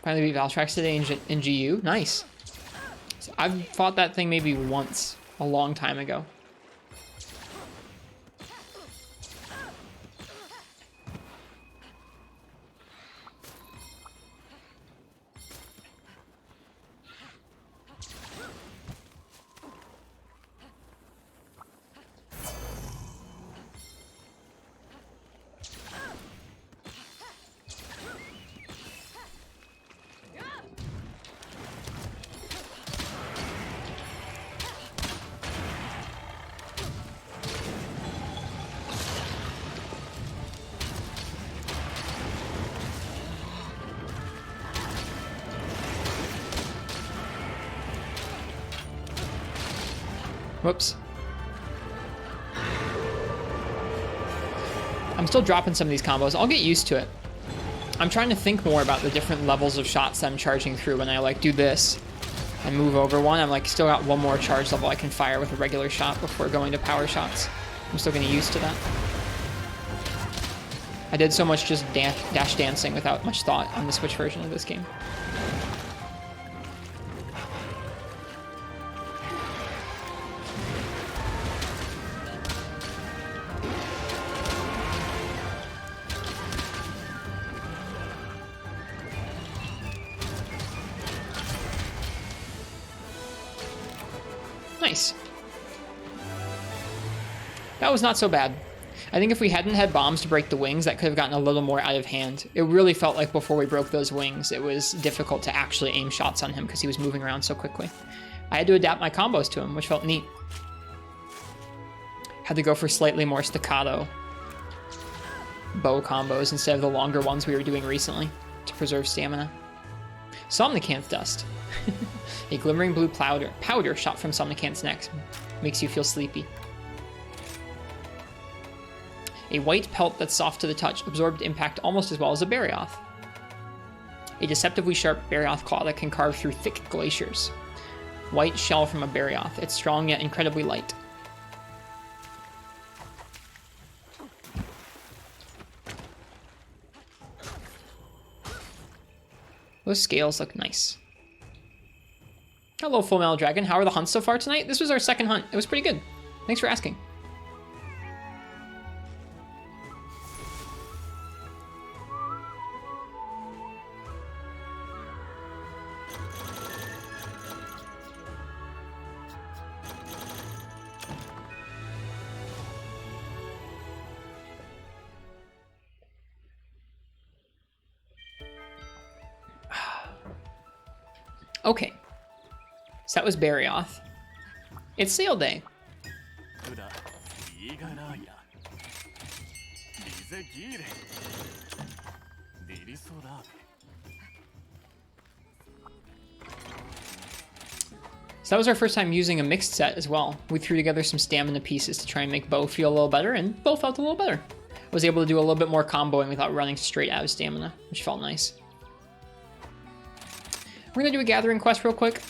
Finally beat Valtrax today in GU. Nice. So I've fought that thing maybe once a long time ago. Whoops. I'm still dropping some of these combos. I'll get used to it. I'm trying to think more about the different levels of shots that I'm charging through. When I like do this and move over one, I'm like still got one more charge level I can fire with a regular shot before going to power shots. I'm still getting used to that. I did so much just dash dancing without much thought on the Switch version of this game. Nice. That was not so bad. I think if we hadn't had bombs to break the wings, that could have gotten a little more out of hand. It really felt like before we broke those wings, it was difficult to actually aim shots on him because he was moving around so quickly. I had to adapt my combos to him, which felt neat. Had to go for slightly more staccato bow combos instead of the longer ones we were doing recently to preserve stamina. Somnacanth dust. A glimmering blue powder shot from Somnacanth's neck. Makes you feel sleepy. A white pelt that's soft to the touch, absorbed impact almost as well as a Barioth. A deceptively sharp Barioth claw that can carve through thick glaciers. White shell from a Barioth. It's strong yet incredibly light. Those scales look nice. Hello, Full Metal Dragon. How are the hunts so far tonight? This was our second hunt. It was pretty good. Thanks for asking. Okay. So that was Barioth. It's sale day. So that was our first time using a mixed set as well. We threw together some stamina pieces to try and make Bo feel a little better, and Bo felt a little better. I was able to do a little bit more comboing without running straight out of stamina, which felt nice. We're gonna do a gathering quest real quick.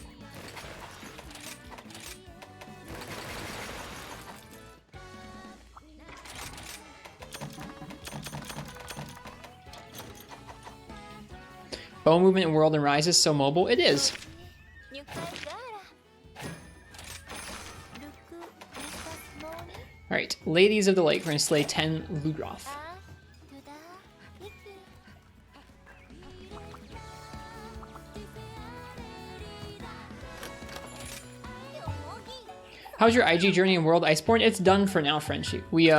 Bow movement in World and Rise is so mobile. It is. Alright, Ladies of the Lake. We're gonna slay 10 Ludroth. How's your IG journey in World Iceborne? It's done for now, friendship. We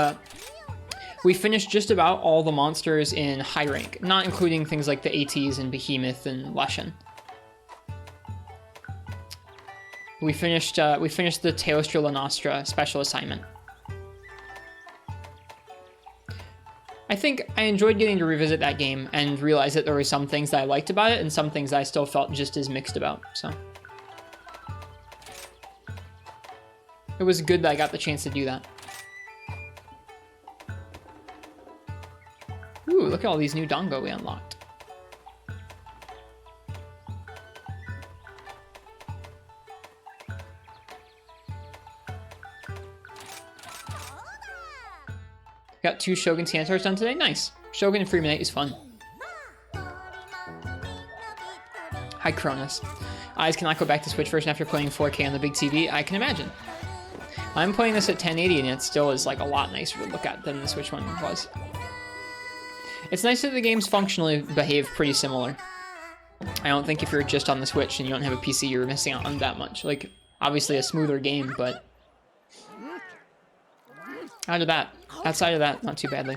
finished just about all the monsters in high rank, not including things like the ATs and Behemoth and Lushan. We finished the Teostra La Nostra special assignment. I think I enjoyed getting to revisit that game and realize that there were some things that I liked about it and some things that I still felt just as mixed about, so. It was good that I got the chance to do that. Ooh, look at all these new Dongo we unlocked. Got 2 Shogun Centaurs done today. Nice. Shogun and Freemanite is fun. Hi, Cronus. Eyes cannot go back to Switch version after playing 4K on the big TV. I can imagine. I'm playing this at 1080 and it still is like a lot nicer to look at than the Switch one was. It's nice that the games functionally behave pretty similar. I don't think if you're just on the Switch and you don't have a PC, you're missing out on that much. Like, obviously a smoother game, but outside of that, not too badly.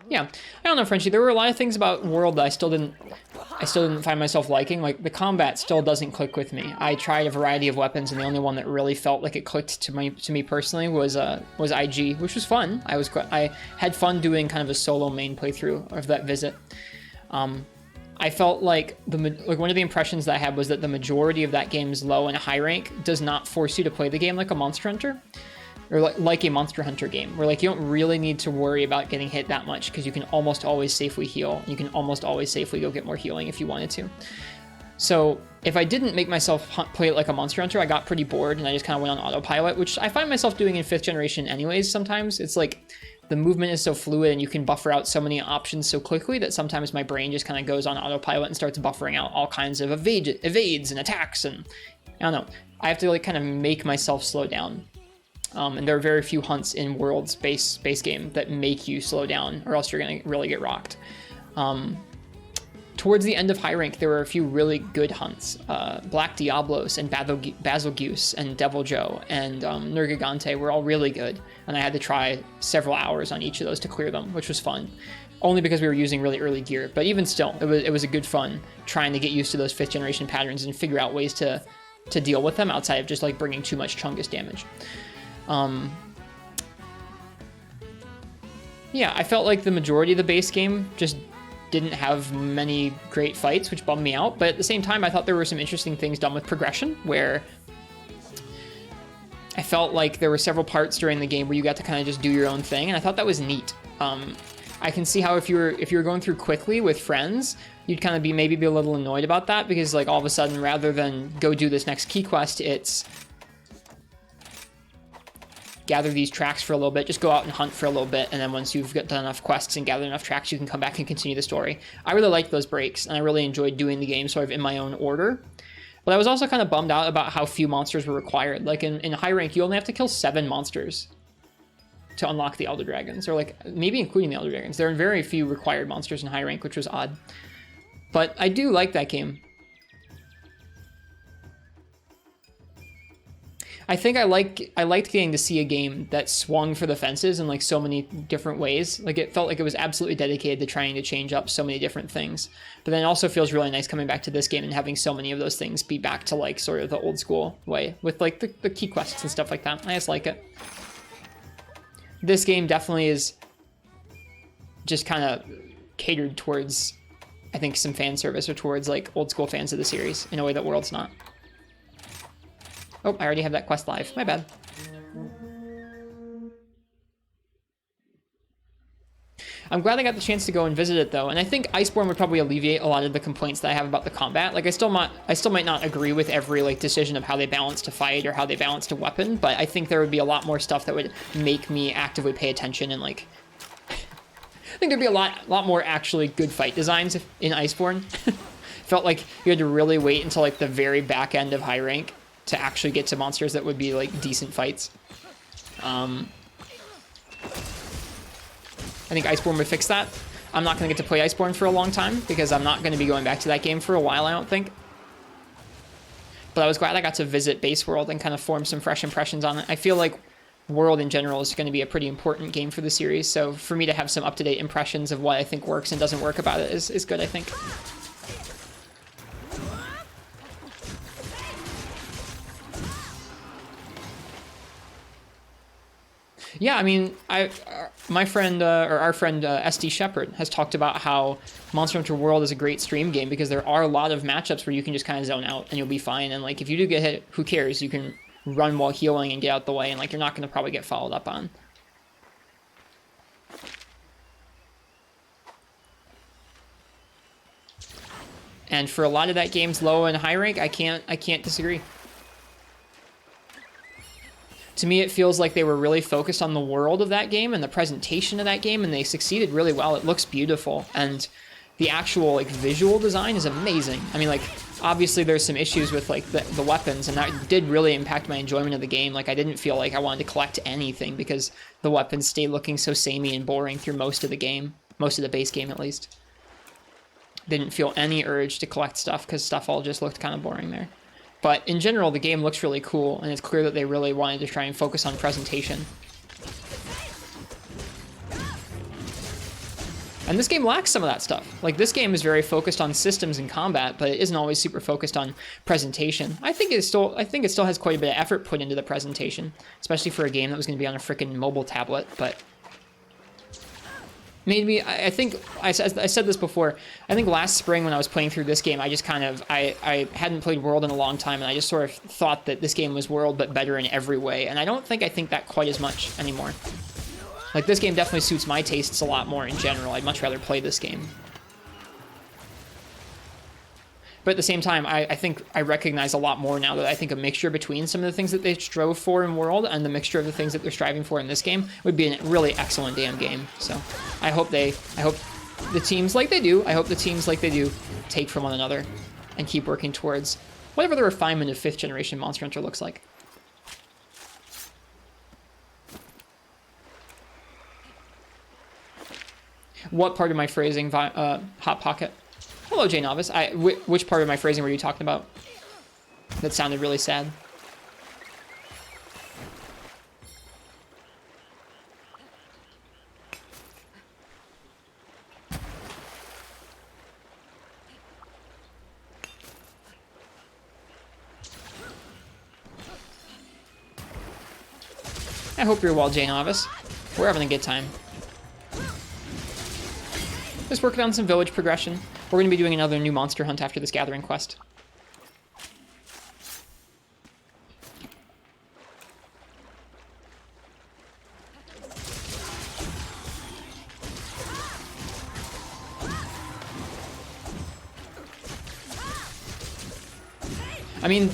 Yeah, I don't know, Frenchie. There were a lot of things about World that I still didn't find myself liking. Like, the combat still doesn't click with me. I tried a variety of weapons, and the only one that really felt like it clicked to me personally was IG, which was fun. I had fun doing kind of a solo main playthrough of that visit. I felt like one of the impressions that I had was that the majority of that game's low and high rank does not force you to play the game like a Monster Hunter. Or like a Monster Hunter game, where like you don't really need to worry about getting hit that much because you can almost always safely heal. You can almost always safely go get more healing if you wanted to. So if I didn't make myself play it like a Monster Hunter, I got pretty bored and I just kind of went on autopilot, which I find myself doing in 5th generation anyways sometimes. It's like the movement is so fluid and you can buffer out so many options so quickly that sometimes my brain just kind of goes on autopilot and starts buffering out all kinds of evades and attacks, and I don't know. I have to like kind of make myself slow down. And there are very few hunts in World's base game that make you slow down, or else you're going to really get rocked. Towards the end of high rank, there were a few really good hunts. Black Diablos and Basilgeuse and Devil Joe and Nergigante were all really good, and I had to try several hours on each of those to clear them, which was fun. Only because we were using really early gear, but even still, it was a good fun trying to get used to those 5th generation patterns and figure out ways to deal with them outside of just like bringing too much Chungus damage. Yeah, I felt like the majority of the base game just didn't have many great fights, which bummed me out. But at the same time, I thought there were some interesting things done with progression, where I felt like there were several parts during the game where you got to kind of just do your own thing, and I thought that was neat. I can see how if you were going through quickly with friends, you'd kind of maybe be a little annoyed about that, because like all of a sudden, rather than go do this next key quest, it's gather these tracks for a little bit, just go out and hunt for a little bit, and then once you've done enough quests and gathered enough tracks, you can come back and continue the story. I really liked those breaks, and I really enjoyed doing the game sort of in my own order. But I was also kind of bummed out about how few monsters were required. Like in high rank, you only have to kill 7 monsters to unlock the Elder Dragons, or like maybe including the Elder Dragons. There are very few required monsters in high rank, which was odd. But I do like that game. I think I liked getting to see a game that swung for the fences in like so many different ways. Like it felt like it was absolutely dedicated to trying to change up so many different things. But then it also feels really nice coming back to this game and having so many of those things be back to like sort of the old school way with like the key quests and stuff like that. I just like it. This game definitely is just kind of catered towards, I think, some fan service or towards like old school fans of the series in a way that World's not. Oh, I already have that quest live. My bad. I'm glad I got the chance to go and visit it though, and I think Iceborne would probably alleviate a lot of the complaints that I have about the combat. Like I still might not agree with every like decision of how they balance to fight or how they balance to weapon, but I think there would be a lot more stuff that would make me actively pay attention and like I think there'd be a lot more actually good fight designs in Iceborne. Felt like you had to really wait until like the very back end of high rank to actually get to monsters that would be like decent fights. I think Iceborne would fix that. I'm not going to get to play Iceborne for a long time because I'm not going to be going back to that game for a while, I don't think. But I was glad I got to visit Base World and kind of form some fresh impressions on it. I feel like World in general is going to be a pretty important game for the series, so for me to have some up-to-date impressions of what I think works and doesn't work about it is good, I think. Yeah, I mean, my friend, or our friend SD Shepherd has talked about how Monster Hunter World is a great stream game because there are a lot of matchups where you can just kind of zone out and you'll be fine. And like, if you do get hit, who cares? You can run while healing and get out the way, and like, you're not going to probably get followed up on. And for a lot of that game's low and high rank, I can't disagree. To me, it feels like they were really focused on the world of that game and the presentation of that game, and they succeeded really well. It looks beautiful, and the actual like visual design is amazing. I mean, like, obviously there's some issues with like the weapons, and that did really impact my enjoyment of the game. Like, I didn't feel like I wanted to collect anything because the weapons stayed looking so samey and boring through most of the game, most of the base game at least. Didn't feel any urge to collect stuff because stuff all just looked kind of boring there. But in general, the game looks really cool, and it's clear that they really wanted to try and focus on presentation. And this game lacks some of that stuff. Like, this game is very focused on systems and combat, but it isn't always super focused on presentation. I think it still has quite a bit of effort put into the presentation, especially for a game that was going to be on a freaking mobile tablet, but maybe, I think, I said this before, I think last spring when I was playing through this game, I just kind of, I hadn't played World in a long time, and I just sort of thought that this game was World, but better in every way, and I don't think I think that quite as much anymore. Like, this game definitely suits my tastes a lot more in general. I'd much rather play this game. But at the same time, I think I recognize a lot more now that I think a mixture between some of the things that they strove for in World and the mixture of the things that they're striving for in this game would be a really excellent damn game. So I hope the teams like they do take from one another and keep working towards whatever the refinement of 5th generation Monster Hunter looks like. What part of my phrasing, Hot Pocket? Hello, J Novice. Which part of my phrasing were you talking about? That sounded really sad. I hope you're well, J Novice. We're having a good time. Just working on some village progression. We're going to be doing another new monster hunt after this gathering quest. I mean,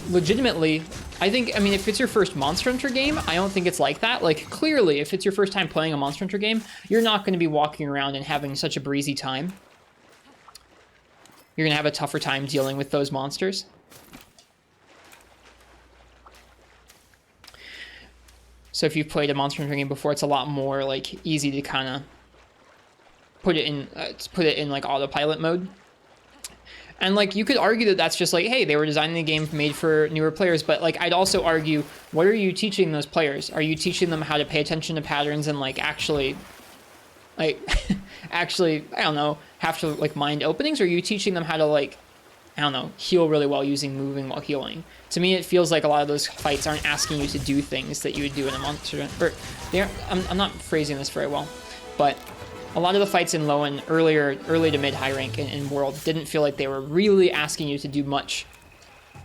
legitimately, I mean, if it's your first Monster Hunter game, I don't think it's like that. Like, clearly, if it's your first time playing a Monster Hunter game, you're not going to be walking around and having such a breezy time. You're going to have a tougher time dealing with those monsters. So if you've played a Monster Hunter game before, it's a lot more, like, easy to kind of put it in, like, autopilot mode. And, like, you could argue that that's just like, hey, they were designing the game made for newer players. But, like, I'd also argue, what are you teaching those players? Are you teaching them how to pay attention to patterns and, like, actually, I don't know, have to, like, mind openings? Or are you teaching them how to, like, I don't know, heal really well using moving while healing? To me, it feels like a lot of those fights aren't asking you to do things that you would do in a Monster Hunter. I'm not phrasing this very well, but a lot of the fights in low and early to mid high rank in World didn't feel like they were really asking you to do much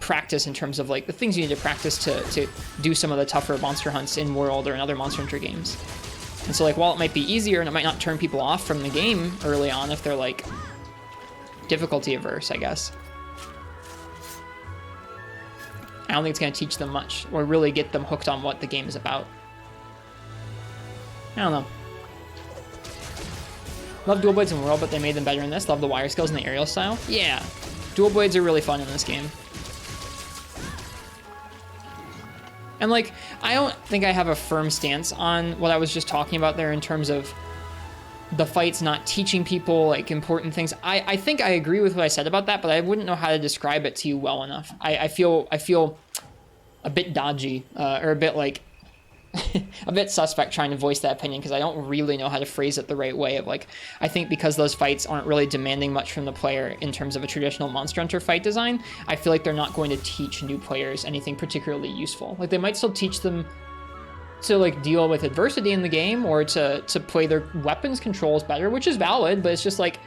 practice in terms of like the things you need to practice to do some of the tougher monster hunts in World or in other Monster Hunter games. And so like while it might be easier and it might not turn people off from the game early on if they're like difficulty averse, I guess, I don't think it's going to teach them much or really get them hooked on what the game is about. I don't know. Love dual blades in World, but they made them better in this. Love the wire skills and the aerial style. Yeah, dual blades are really fun in this game. And like, I don't think I have a firm stance on what I was just talking about there in terms of the fights not teaching people like important things. I think I agree with what I said about that, but I wouldn't know how to describe it to you well enough. I feel a bit dodgy or a bit like a bit suspect trying to voice that opinion because I don't really know how to phrase it the right way. Of like, I think because those fights aren't really demanding much from the player in terms of a traditional Monster Hunter fight design, I feel like they're not going to teach new players anything particularly useful. Like they might still teach them to like deal with adversity in the game or to play their weapons controls better, which is valid, but it's just like,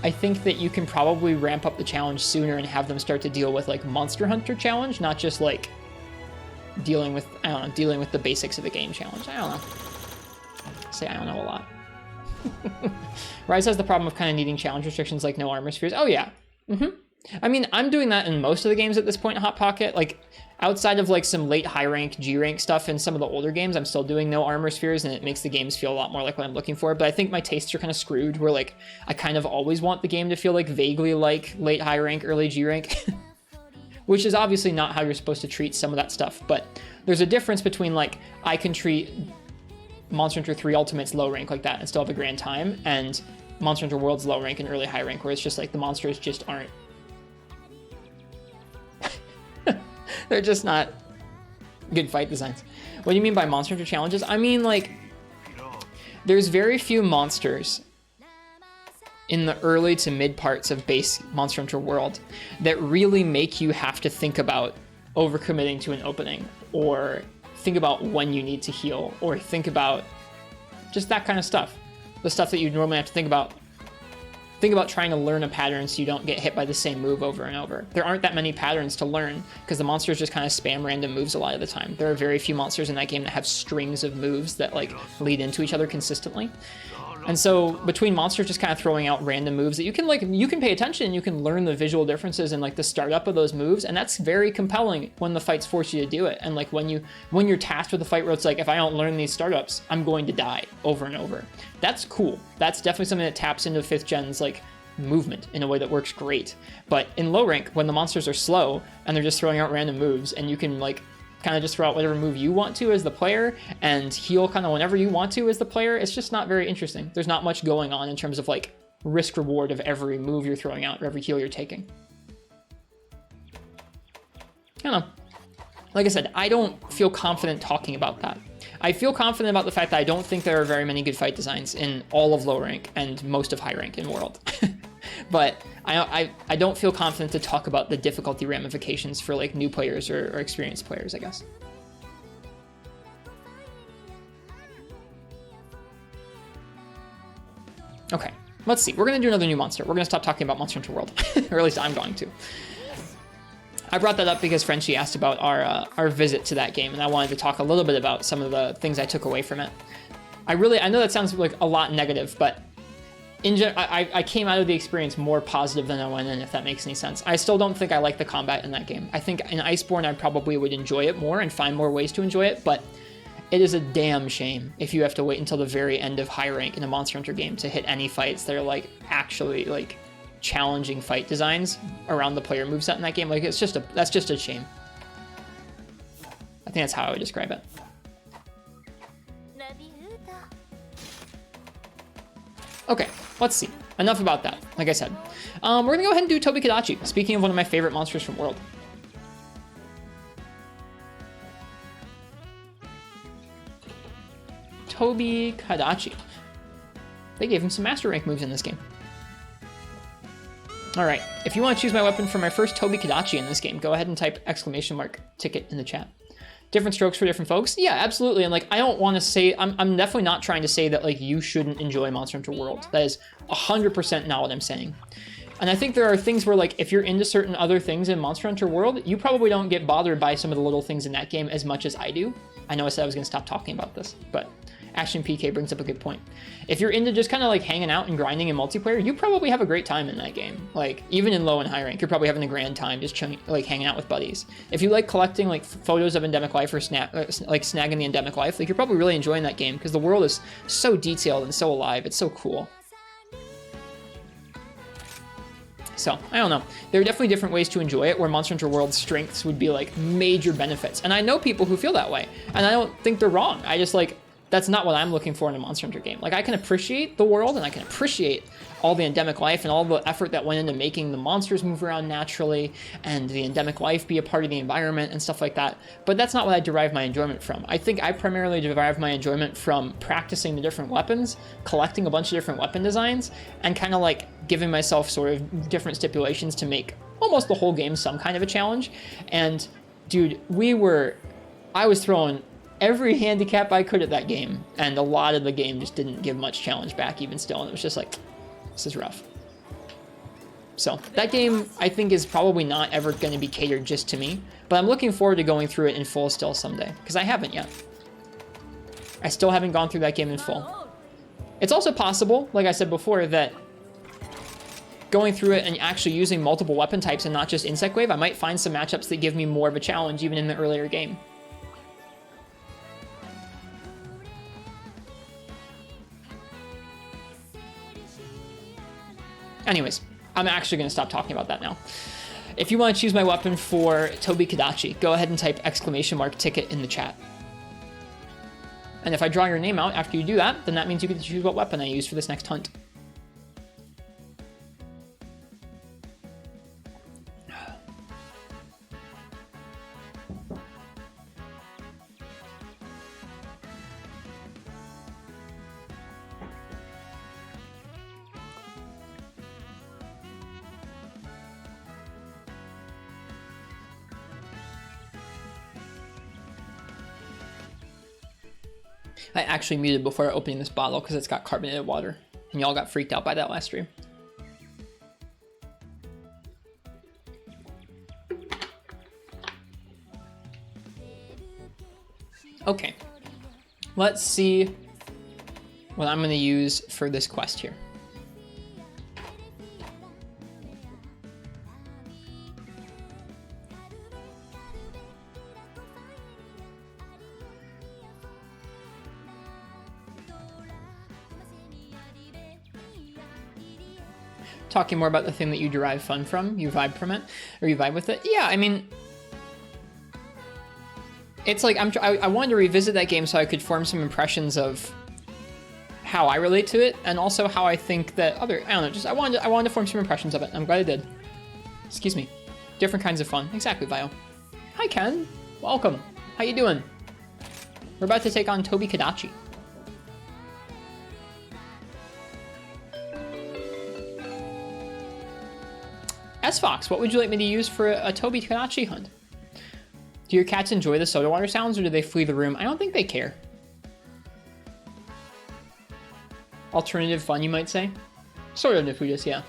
I think that you can probably ramp up the challenge sooner and have them start to deal with like Monster Hunter challenge, not just like dealing with, I don't know, dealing with the basics of the game challenge. I don't know. Say I don't know a lot. Rise has the problem of kind of needing challenge restrictions like no armor spheres. Oh yeah. I mean, I'm doing that in most of the games at this point in Hot Pocket. Like, outside of like some late high rank, G rank stuff in some of the older games, I'm still doing no armor spheres, and it makes the games feel a lot more like what I'm looking for. But I think my tastes are kind of screwed, where like I kind of always want the game to feel like vaguely like late high rank, early G rank, which is obviously not how you're supposed to treat some of that stuff. But there's a difference between like I can treat Monster Hunter 3 Ultimate's low rank like that and still have a grand time, and Monster Hunter World's low rank and early high rank, where it's just like the monsters just aren't. They're just not good fight designs. What do you mean by Monster Hunter challenges? I mean, like, there's very few monsters in the early to mid parts of base Monster Hunter World that really make you have to think about overcommitting to an opening, or think about when you need to heal, or think about just that kind of stuff. The stuff that you normally have to think about. Think about trying to learn a pattern so you don't get hit by the same move over and over. There aren't that many patterns to learn because the monsters just kind of spam random moves a lot of the time. There are very few monsters in that game that have strings of moves that like lead into each other consistently. And so between monsters just kind of throwing out random moves that you can pay attention, you can learn the visual differences in like the startup of those moves, and that's very compelling when the fights force you to do it. And like when you're tasked with a fight where it's like, if I don't learn these startups, I'm going to die over and over. That's cool. That's definitely something that taps into 5th gen's like movement in a way that works great. But in low rank, when the monsters are slow and they're just throwing out random moves, and you can like kind of just throw out whatever move you want to as the player and heal kind of whenever you want to as the player, it's just not very interesting. There's not much going on in terms of like risk reward of every move you're throwing out or every heal you're taking. I don't know. Like I said, I don't feel confident talking about that. I feel confident about the fact that I don't think there are very many good fight designs in all of low rank and most of high rank in World. But I don't feel confident to talk about the difficulty ramifications for like new players or experienced players, I guess. Okay, let's see. We're going to do another new monster. We're going to stop talking about Monster Hunter World, or at least I'm going to. I brought that up because Frenchie asked about our visit to that game, and I wanted to talk a little bit about some of the things I took away from it. I know that sounds like a lot negative, but I came out of the experience more positive than I went in, if that makes any sense. I still don't think I like the combat in that game. I think in Iceborne I probably would enjoy it more and find more ways to enjoy it, but it is a damn shame if you have to wait until the very end of high rank in a Monster Hunter game to hit any fights that are like actually like challenging fight designs around the player moveset in that game. Like that's just a shame. I think that's how I would describe it. Okay, let's see. Enough about that. Like I said, we're gonna go ahead and do Tobi Kadachi. Speaking of one of my favorite monsters from World. Tobi Kadachi. They gave him some master rank moves in this game. All right, if you want to choose my weapon for my first Tobi Kadachi in this game, go ahead and type !ticket in the chat. Different strokes for different folks. Yeah, absolutely. And like, I don't want to say, I'm definitely not trying to say that like you shouldn't enjoy Monster Hunter World. That is 100% not what I'm saying. And I think there are things where like, if you're into certain other things in Monster Hunter World, you probably don't get bothered by some of the little things in that game as much as I do. I know I said I was going to stop talking about this, but Action PK brings up a good point. If you're into just kind of like hanging out and grinding in multiplayer, you probably have a great time in that game. Like even in low and high rank, you're probably having a grand time just like hanging out with buddies. If you like collecting like photos of endemic life or like snagging the endemic life, like you're probably really enjoying that game because the world is so detailed and so alive. It's so cool. So, I don't know. There are definitely different ways to enjoy it where Monster Hunter World's strengths would be like major benefits. And I know people who feel that way. And I don't think they're wrong. I just like, that's not what I'm looking for in a Monster Hunter game. Like I can appreciate the world and I can appreciate all the endemic life and all the effort that went into making the monsters move around naturally and the endemic life be a part of the environment and stuff like that. But that's not what I derive my enjoyment from. I think I primarily derive my enjoyment from practicing the different weapons, collecting a bunch of different weapon designs, and kind of like giving myself sort of different stipulations to make almost the whole game some kind of a challenge. And dude, I was throwing every handicap I could at that game, and a lot of the game just didn't give much challenge back even still, and it was just like, this is rough. So that game, I think, is probably not ever going to be catered just to me, but I'm looking forward to going through it in full still someday, because I haven't yet. I still haven't gone through that game in full. It's also possible, like I said before, that going through it and actually using multiple weapon types and not just Insect Wave, I might find some matchups that give me more of a challenge even in the earlier game. Anyways, I'm actually going to stop talking about that now. If you want to choose my weapon for Tobi Kadachi, go ahead and type !ticket in the chat. And if I draw your name out after you do that, then that means you get to choose what weapon I use for this next hunt. I actually muted before opening this bottle because it's got carbonated water, and y'all got freaked out by that last stream. Okay, let's see what I'm going to use for this quest here. Talking more about the thing that you derive fun from, you vibe from it, or you vibe with it. Yeah, I mean, it's like I wanted to revisit that game so I could form some impressions of how I relate to it, and also how I think that I don't know, just I wanted to form some impressions of it. I'm glad I did. Excuse me. Different kinds of fun. Exactly, Vio. Hi, Ken. Welcome. How you doing? We're about to take on Tobi Kadachi. S-Fox, what would you like me to use for a Tobi Kadachi hunt? Do your cats enjoy the soda water sounds, or do they flee the room? I don't think they care. Alternative fun, you might say? Sort of Nefudis, yeah.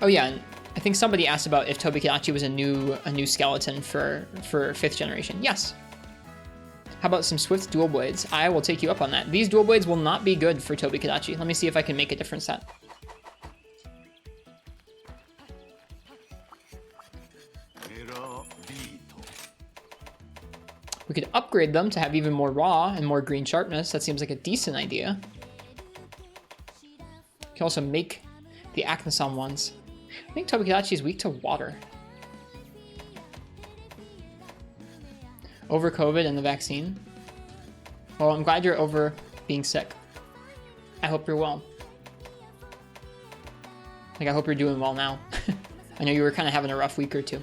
Oh yeah, and I think somebody asked about if Tobi Kadachi was a new skeleton for 5th generation. Yes. How about some Swift dual blades? I will take you up on that. These dual blades will not be good for Tobi Kadachi. Let me see if I can make a different set. We could upgrade them to have even more raw and more green sharpness. That seems like a decent idea. We can also make the Acnesom ones. I think Tobi Kadachi is weak to water. Over COVID and the vaccine. Well, I'm glad you're over being sick. I hope you're well. Like, I hope you're doing well now. I know you were kind of having a rough week or two.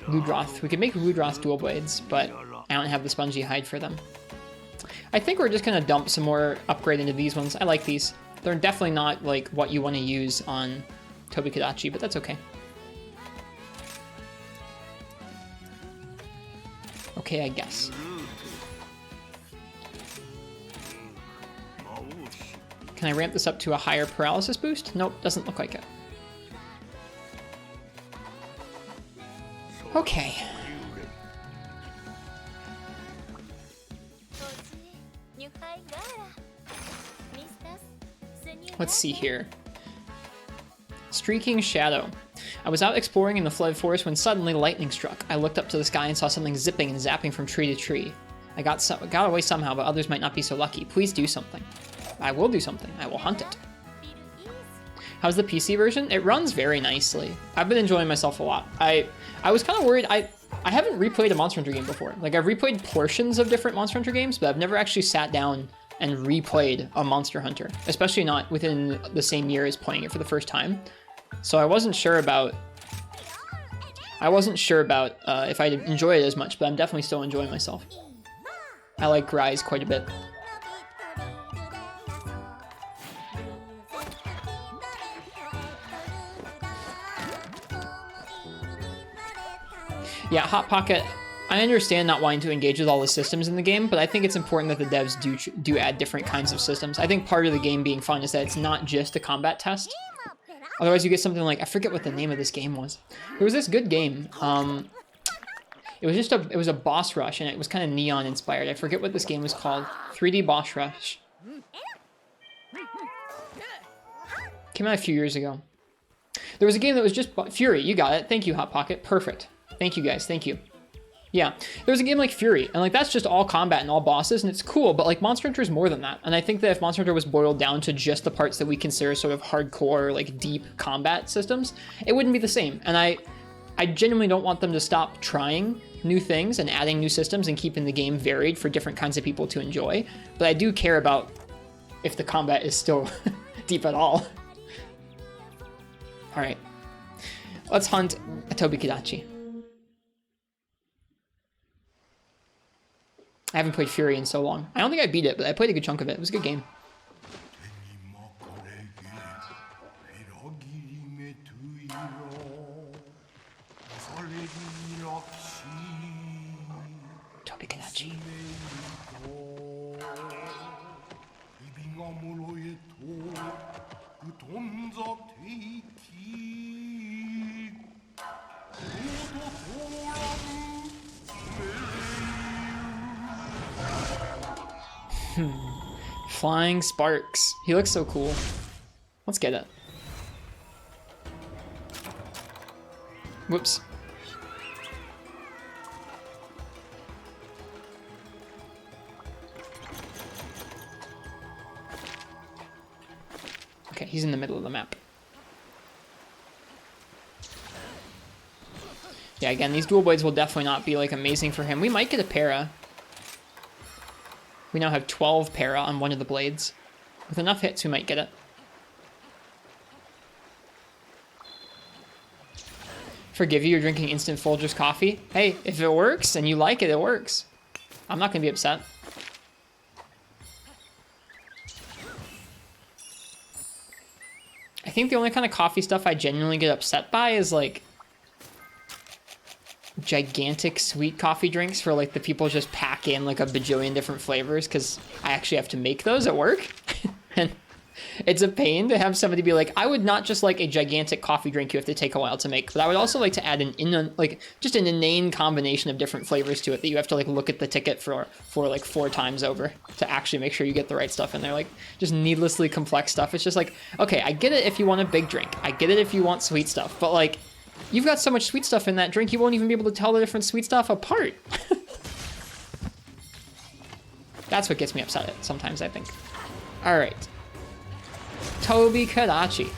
Ludroth. We could make Ludroth dual blades, but I don't have the spongy hide for them. I think we're just going to dump some more upgrade into these ones. I like these. They're definitely not like what you want to use on Tobi Kadachi, but that's okay. Okay, I guess. Can I ramp this up to a higher paralysis boost? Nope, doesn't look like it. Okay. Let's see here. Streaking Shadow. I was out exploring in the flooded forest when suddenly lightning struck. I looked up to the sky and saw something zipping and zapping from tree to tree. I got away somehow, but others might not be so lucky. Please do something. I will do something. I will hunt it. How's the PC version? It runs very nicely. I've been enjoying myself a lot. I was kind of worried. I haven't replayed a Monster Hunter game before. Like, I've replayed portions of different Monster Hunter games, but I've never actually sat down and replayed a Monster Hunter, especially not within the same year as playing it for the first time. So I wasn't sure about if I'd enjoy it as much, but I'm definitely still enjoying myself. I like Rise quite a bit. Yeah, Hot Pocket, I understand not wanting to engage with all the systems in the game, but I think it's important that the devs do add different kinds of systems. I think part of the game being fun is that it's not just a combat test. Otherwise you get something like, I forget what the name of this game was. There was this good game. It was a boss rush, and it was kind of neon inspired. I forget what this game was called. 3D boss rush. Came out a few years ago. There was a game that was just Fury. You got it. Thank you, Hot Pocket. Perfect. Thank you, guys. Thank you. Yeah, there was a game like Fury, and like that's just all combat and all bosses, and it's cool, but like Monster Hunter is more than that. And I think that if Monster Hunter was boiled down to just the parts that we consider sort of hardcore, like deep combat systems, it wouldn't be the same. And I genuinely don't want them to stop trying new things and adding new systems and keeping the game varied for different kinds of people to enjoy. But I do care about if the combat is still deep at all. All right, let's hunt a Tobi Kadachi. I haven't played Fury in so long. I don't think I beat it, but I played a good chunk of it. It was a good game. Tobi Kadachi. Flying Sparks. He looks so cool. Let's get it. Whoops. Okay, he's in the middle of the map. Yeah, again, these dual blades will definitely not be like amazing for him. We might get a para. We now have 12 para on one of the blades. With enough hits, we might get it. Forgive you, you're drinking instant Folgers coffee. Hey, if it works and you like it, it works. I'm not gonna be upset. I think the only kind of coffee stuff I genuinely get upset by is like gigantic sweet coffee drinks for like the people just pack in like a bajillion different flavors, because I actually have to make those at work. And it's a pain to have somebody be like, I would not just like a gigantic coffee drink you have to take a while to make, but I would also like to add just an inane combination of different flavors to it that you have to like look at the ticket for like 4 times over to actually make sure you get the right stuff in there. Like just needlessly complex stuff. It's just like, okay, I get it if you want a big drink. I get it if you want sweet stuff, but like you've got so much sweet stuff in that drink, you won't even be able to tell the different sweet stuff apart. That's what gets me upset sometimes, I think. All right. Tobi Kadachi.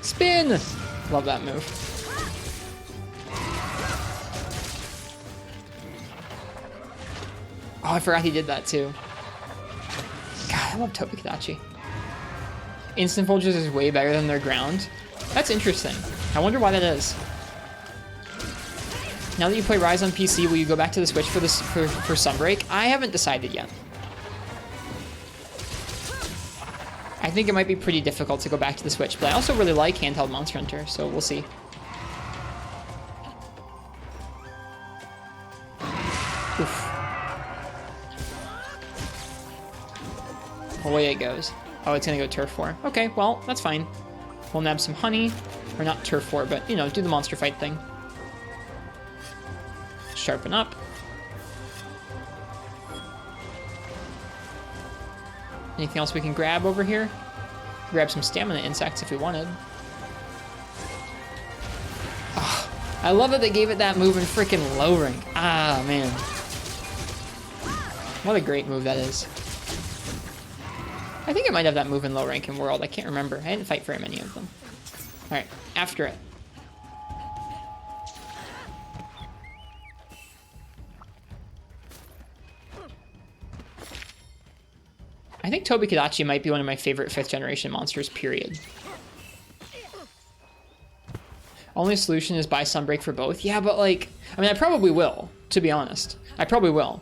Spin! Love that move. Oh, I forgot he did that too. God, I love Tobi Kadachi. Instant Folgers is way better than their ground. That's interesting. I wonder why that is. Now that you play Rise on PC, will you go back to the Switch for Sunbreak? I haven't decided yet. I think it might be pretty difficult to go back to the Switch, but I also really like handheld Monster Hunter, so we'll see. Oof. Away it goes. Oh, it's gonna go Turf War. Okay, well, that's fine. We'll nab some honey. Or not Turf War, but, you know, do the monster fight thing. Sharpen up. Anything else we can grab over here? Grab some stamina insects if we wanted. Oh, I love that they gave it that move in freaking low rank. Ah, man. What a great move that is. I think it might have that move in low rank in World. I can't remember. I didn't fight very many of them. All right, after it. I think Tobi Kadachi might be one of my favorite 5th generation monsters, period. Only solution is buy Sunbreak for both. Yeah, but like, I mean, I probably will, to be honest. I probably will.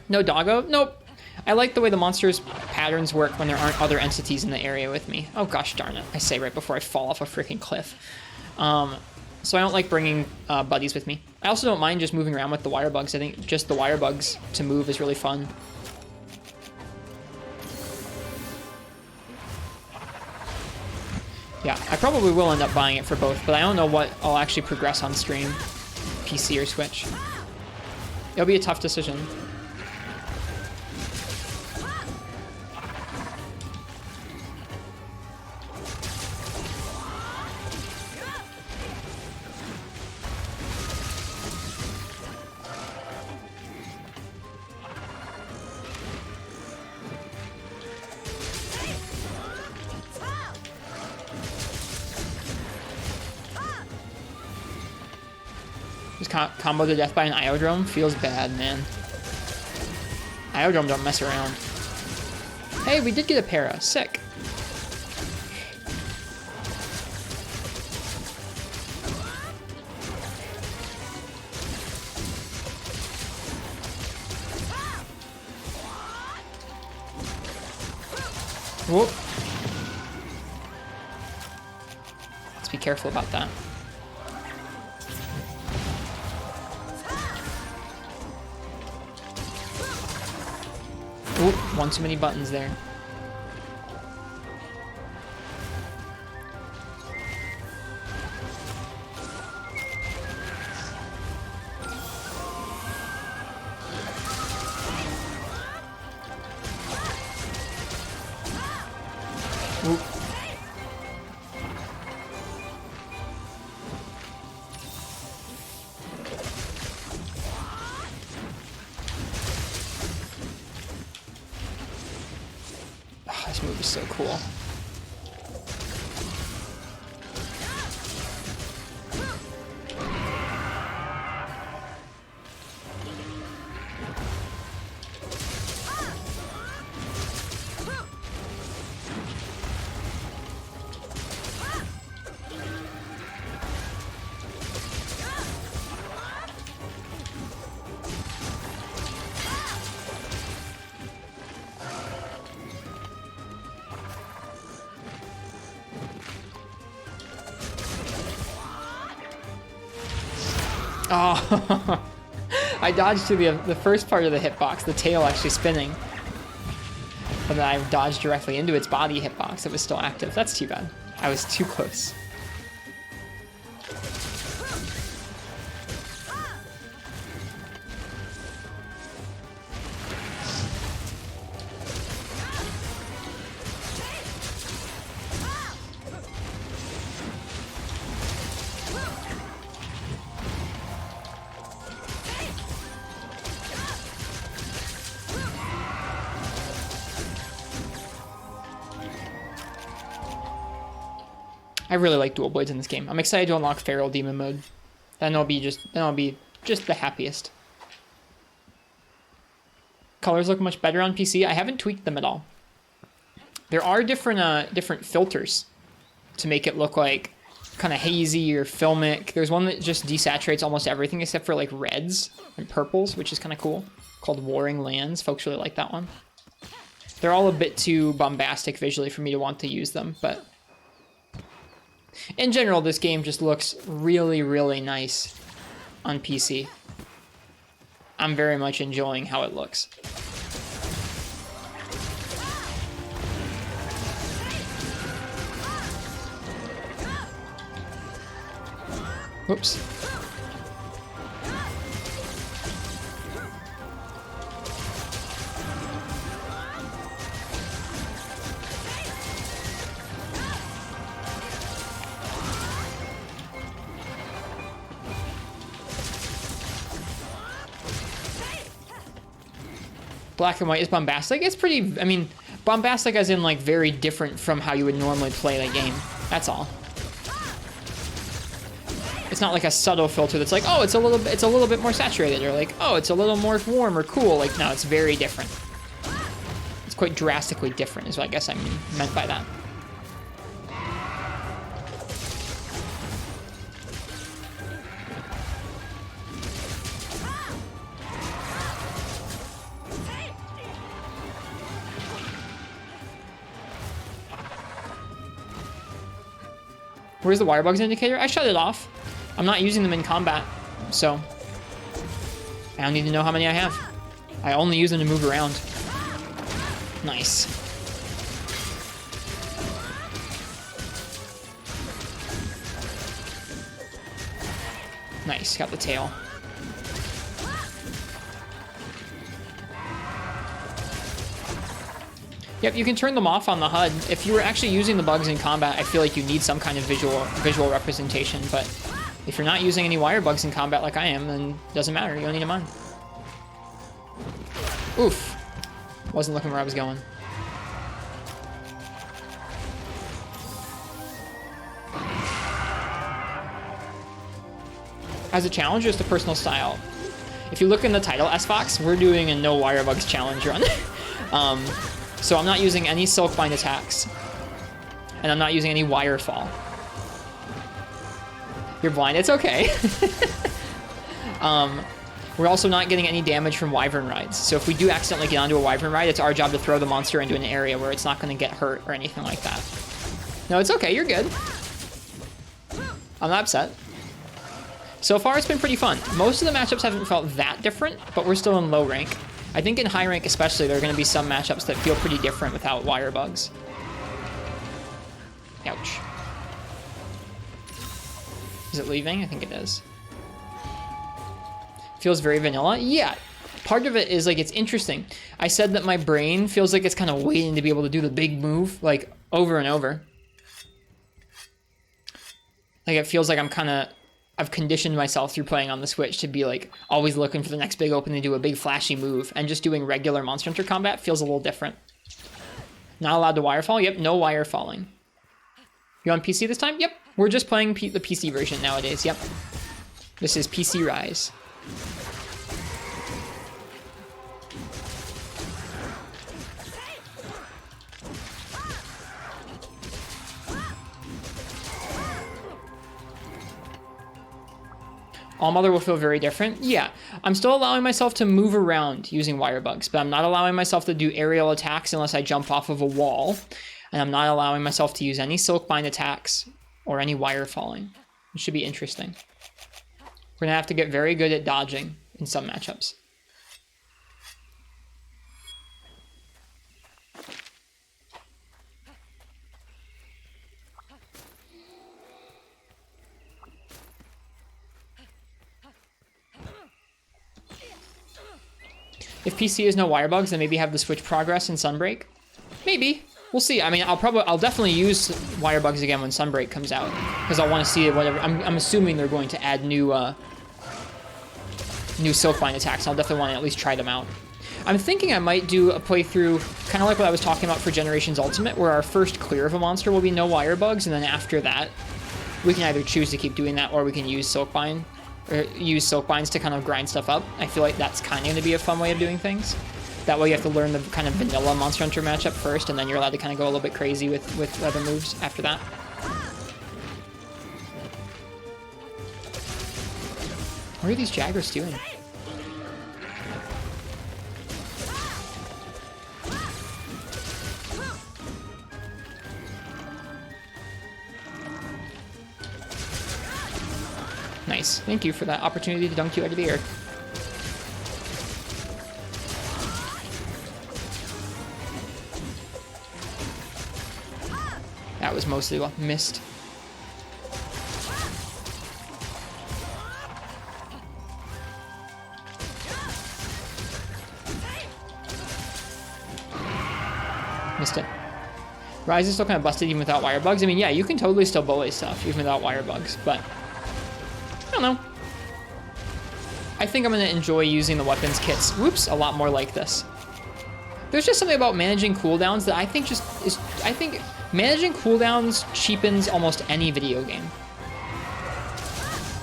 No doggo? Nope. I like the way the monster's patterns work when there aren't other entities in the area with me. Oh gosh darn it. I say right before I fall off a freaking cliff. So I don't like bringing buddies with me. I also don't mind just moving around with the Wirebugs. I think just the Wirebugs to move is really fun. Yeah, I probably will end up buying it for both, but I don't know what I'll actually progress on stream, PC or Switch. It'll be a tough decision. Combo to death by an Iodrome feels bad, man. Iodrome don't mess around. Hey, we did get a para. Sick. Whoop. Let's be careful about that. Oop, one too many buttons there. Oop. This move is so cool. Oh, I dodged to the first part of the hitbox, the tail actually spinning. But then I dodged directly into its body hitbox. It was still active. That's too bad. I was too close. I really like dual blades in this game. I'm excited to unlock Feral Demon mode. Then I'll be just the happiest. Colors look much better on PC. I haven't tweaked them at all. There are different filters to make it look like kind of hazy or filmic. There's one that just desaturates almost everything except for like reds and purples, which is kind of cool. Called Warring Lands. Folks really like that one. They're all a bit too bombastic visually for me to want to use them, but in general, this game just looks really, really nice on PC. I'm very much enjoying how it looks. Whoops. Black and white is bombastic. It's pretty, I mean, bombastic as in like very different from how you would normally play the game. That's all. It's not like a subtle filter that's like, oh, it's a little bit more saturated, or like, oh, it's a little more warm or cool. Like, no, it's very different. It's quite drastically different is what I guess I meant by that. Where's the Wirebugs indicator? I shut it off. I'm not using them in combat, so I don't need to know how many I have. I only use them to move around. Nice. Nice, got the tail. Yep, you can turn them off on the HUD. If you were actually using the bugs in combat, I feel like you need some kind of visual representation, but if you're not using any Wirebugs in combat like I am, then it doesn't matter, you don't need them on. Oof. Wasn't looking where I was going. As a challenge, just a personal style. If you look in the title, S-Fox, we're doing a no Wirebugs challenge run. So I'm not using any Silkbind attacks. And I'm not using any Wirefall. You're blind, it's okay. We're also not getting any damage from Wyvern rides. So if we do accidentally get onto a Wyvern ride, it's our job to throw the monster into an area where it's not going to get hurt or anything like that. No, it's okay, you're good. I'm not upset. So far, it's been pretty fun. Most of the matchups haven't felt that different, but we're still in low rank. I think in high rank especially, there are going to be some matchups that feel pretty different without Wirebugs. Ouch. Is it leaving? I think it is. Feels very vanilla? Yeah. Part of it is, like, it's interesting. I said that my brain feels like it's kind of waiting to be able to do the big move, like, over and over. Like, it feels like I've conditioned myself through playing on the Switch to be, like, always looking for the next big opening to do a big flashy move, and just doing regular Monster Hunter combat feels a little different. Not allowed to wirefall? Yep, no wirefalling. You on PC this time? Yep. We're just playing the PC version nowadays, yep. This is PC Rise. All-Mother will feel very different. Yeah, I'm still allowing myself to move around using Wirebugs, but I'm not allowing myself to do aerial attacks unless I jump off of a wall, and I'm not allowing myself to use any Silkbind attacks or any wire falling. It should be interesting. We're gonna have to get very good at dodging in some matchups. If PC is no Wirebugs, then maybe have the Switch progress in Sunbreak? Maybe. We'll see. I mean, I'll definitely use Wirebugs again when Sunbreak comes out, because I'll want to see whatever. I'm assuming they're going to add new Silkbind attacks. I'll definitely want to at least try them out. I'm thinking I might do a playthrough, kind of like what I was talking about for Generations Ultimate, where our first clear of a monster will be no Wirebugs, and then after that, we can either choose to keep doing that, or we can use Silkbind. Or use Silkbinds to kind of grind stuff up. I feel like that's kind of going to be a fun way of doing things. That way you have to learn the kind of vanilla Monster Hunter matchup first, and then you're allowed to kind of go a little bit crazy with other moves after that. What are these Jaggers doing? Nice. Thank you for that opportunity to dunk you out of the air. That was mostly missed. Missed it. Rise is still kind of busted even without Wirebugs. I mean, yeah, you can totally still bully stuff even without Wirebugs, but I don't know. I think I'm going to enjoy using the weapons kits, whoops, a lot more like this. There's just something about managing cooldowns that I think I think managing cooldowns cheapens almost any video game.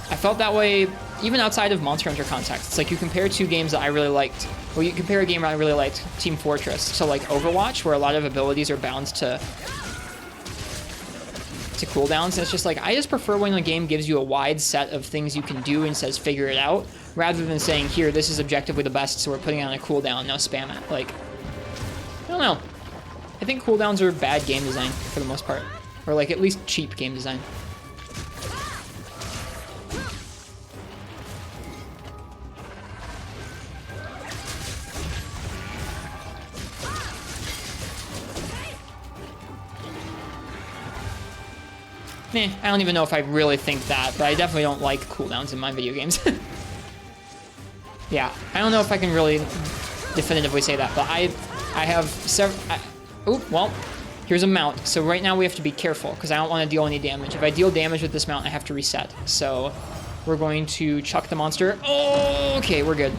I felt that way even outside of Monster Hunter context. It's like you compare two games that I really liked. Well, you compare a game I really liked, Team Fortress, to like Overwatch, where a lot of abilities are bound to cooldowns, and it's just like, I just prefer when a game gives you a wide set of things you can do and says figure it out, rather than saying, here, this is objectively the best, so we're putting it on a cooldown, now spam it. Like, I don't know. I think cooldowns are bad game design for the most part, or like at least cheap game design. I don't even know if I really think that, but I definitely don't like cooldowns in my video games. Yeah, I don't know if I can really definitively say that, but I have several... Oh, well, here's a mount. So right now we have to be careful, because I don't want to deal any damage. If I deal damage with this mount, I have to reset. So we're going to chuck the monster. Oh, okay, we're good.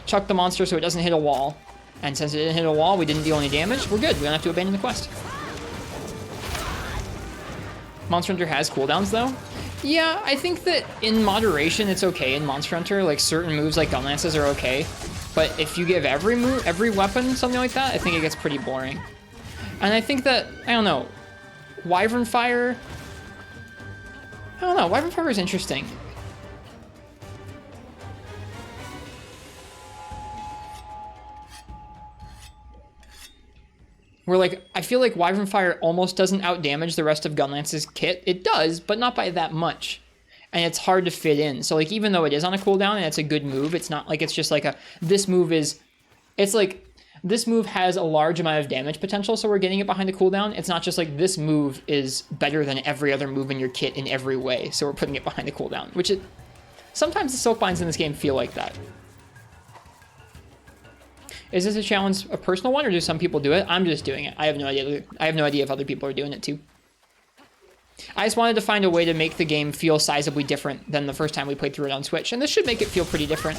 Chuck the monster so it doesn't hit a wall. And since it didn't hit a wall, we didn't deal any damage. We're good. We don't have to abandon the quest. Monster Hunter has cooldowns, though. Yeah, I think that in moderation, it's okay in Monster Hunter. Like, certain moves like gun lances are okay. But if you give every weapon something like that, I think it gets pretty boring. And I think that, I don't know, Wyvern Fire... I don't know, Wyvern Fire is interesting. Where, like, I feel like Wyvern Fire almost doesn't outdamage the rest of Gunlance's kit. It does, but not by that much. And it's hard to fit in. So, like, even though it is on a cooldown and it's a good move, it's not like it's just like a... This move is... It's like... This move has a large amount of damage potential, so we're getting it behind the cooldown. It's not just like this move is better than every other move in your kit in every way, so we're putting it behind the cooldown. Which it... Sometimes the Silkbinds in this game feel like that. Is this a challenge, a personal one, or do some people do it? I'm just doing it. I have no idea. I have no idea if other people are doing it too. I just wanted to find a way to make the game feel sizably different than the first time we played through it on Switch, and this should make it feel pretty different.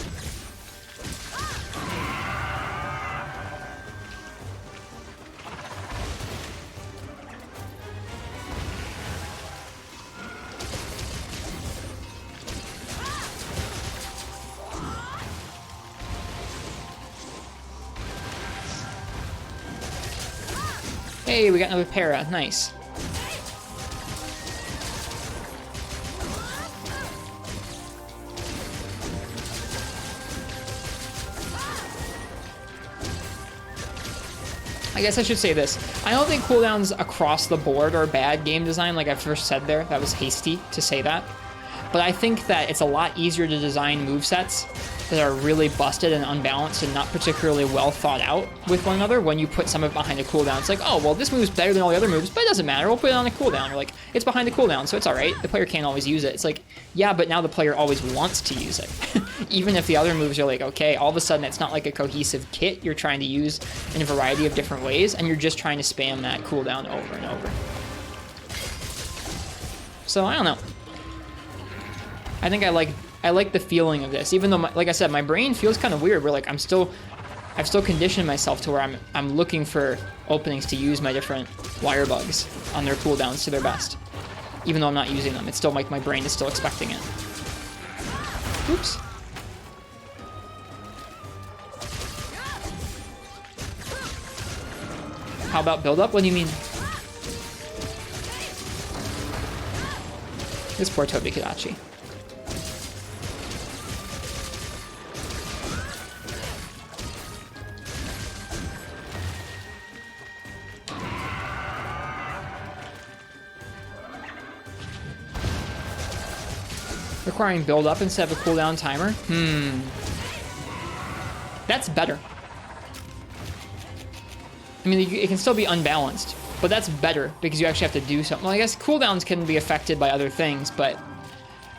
Hey, we got another para. Nice. I guess I should say this. I don't think cooldowns across the board are bad game design, like I first said there. That was hasty to say that. But I think that it's a lot easier to design movesets that are really busted and unbalanced and not particularly well thought out with one another when you put some of it behind a cooldown. It's like, oh, well, this move's better than all the other moves, but it doesn't matter. We'll put it on a cooldown. Or like, it's behind the cooldown, so it's all right. The player can't always use it. It's like, yeah, but now the player always wants to use it. Even if the other moves are like, okay, all of a sudden it's not like a cohesive kit you're trying to use in a variety of different ways, and you're just trying to spam that cooldown over and over. So, I don't know. I think I like the feeling of this, even though, like I said, my brain feels kind of weird. Where like I've still conditioned myself to where I'm looking for openings to use my different Wirebugs on their cooldowns to their best, even though I'm not using them. It's still like my brain is still expecting it. Oops. How about build up? What do you mean? This poor Tobi Kadachi. Requiring build up instead of a cooldown timer? That's better. I mean, it can still be unbalanced, but that's better because you actually have to do something. Well, I guess cooldowns can be affected by other things, but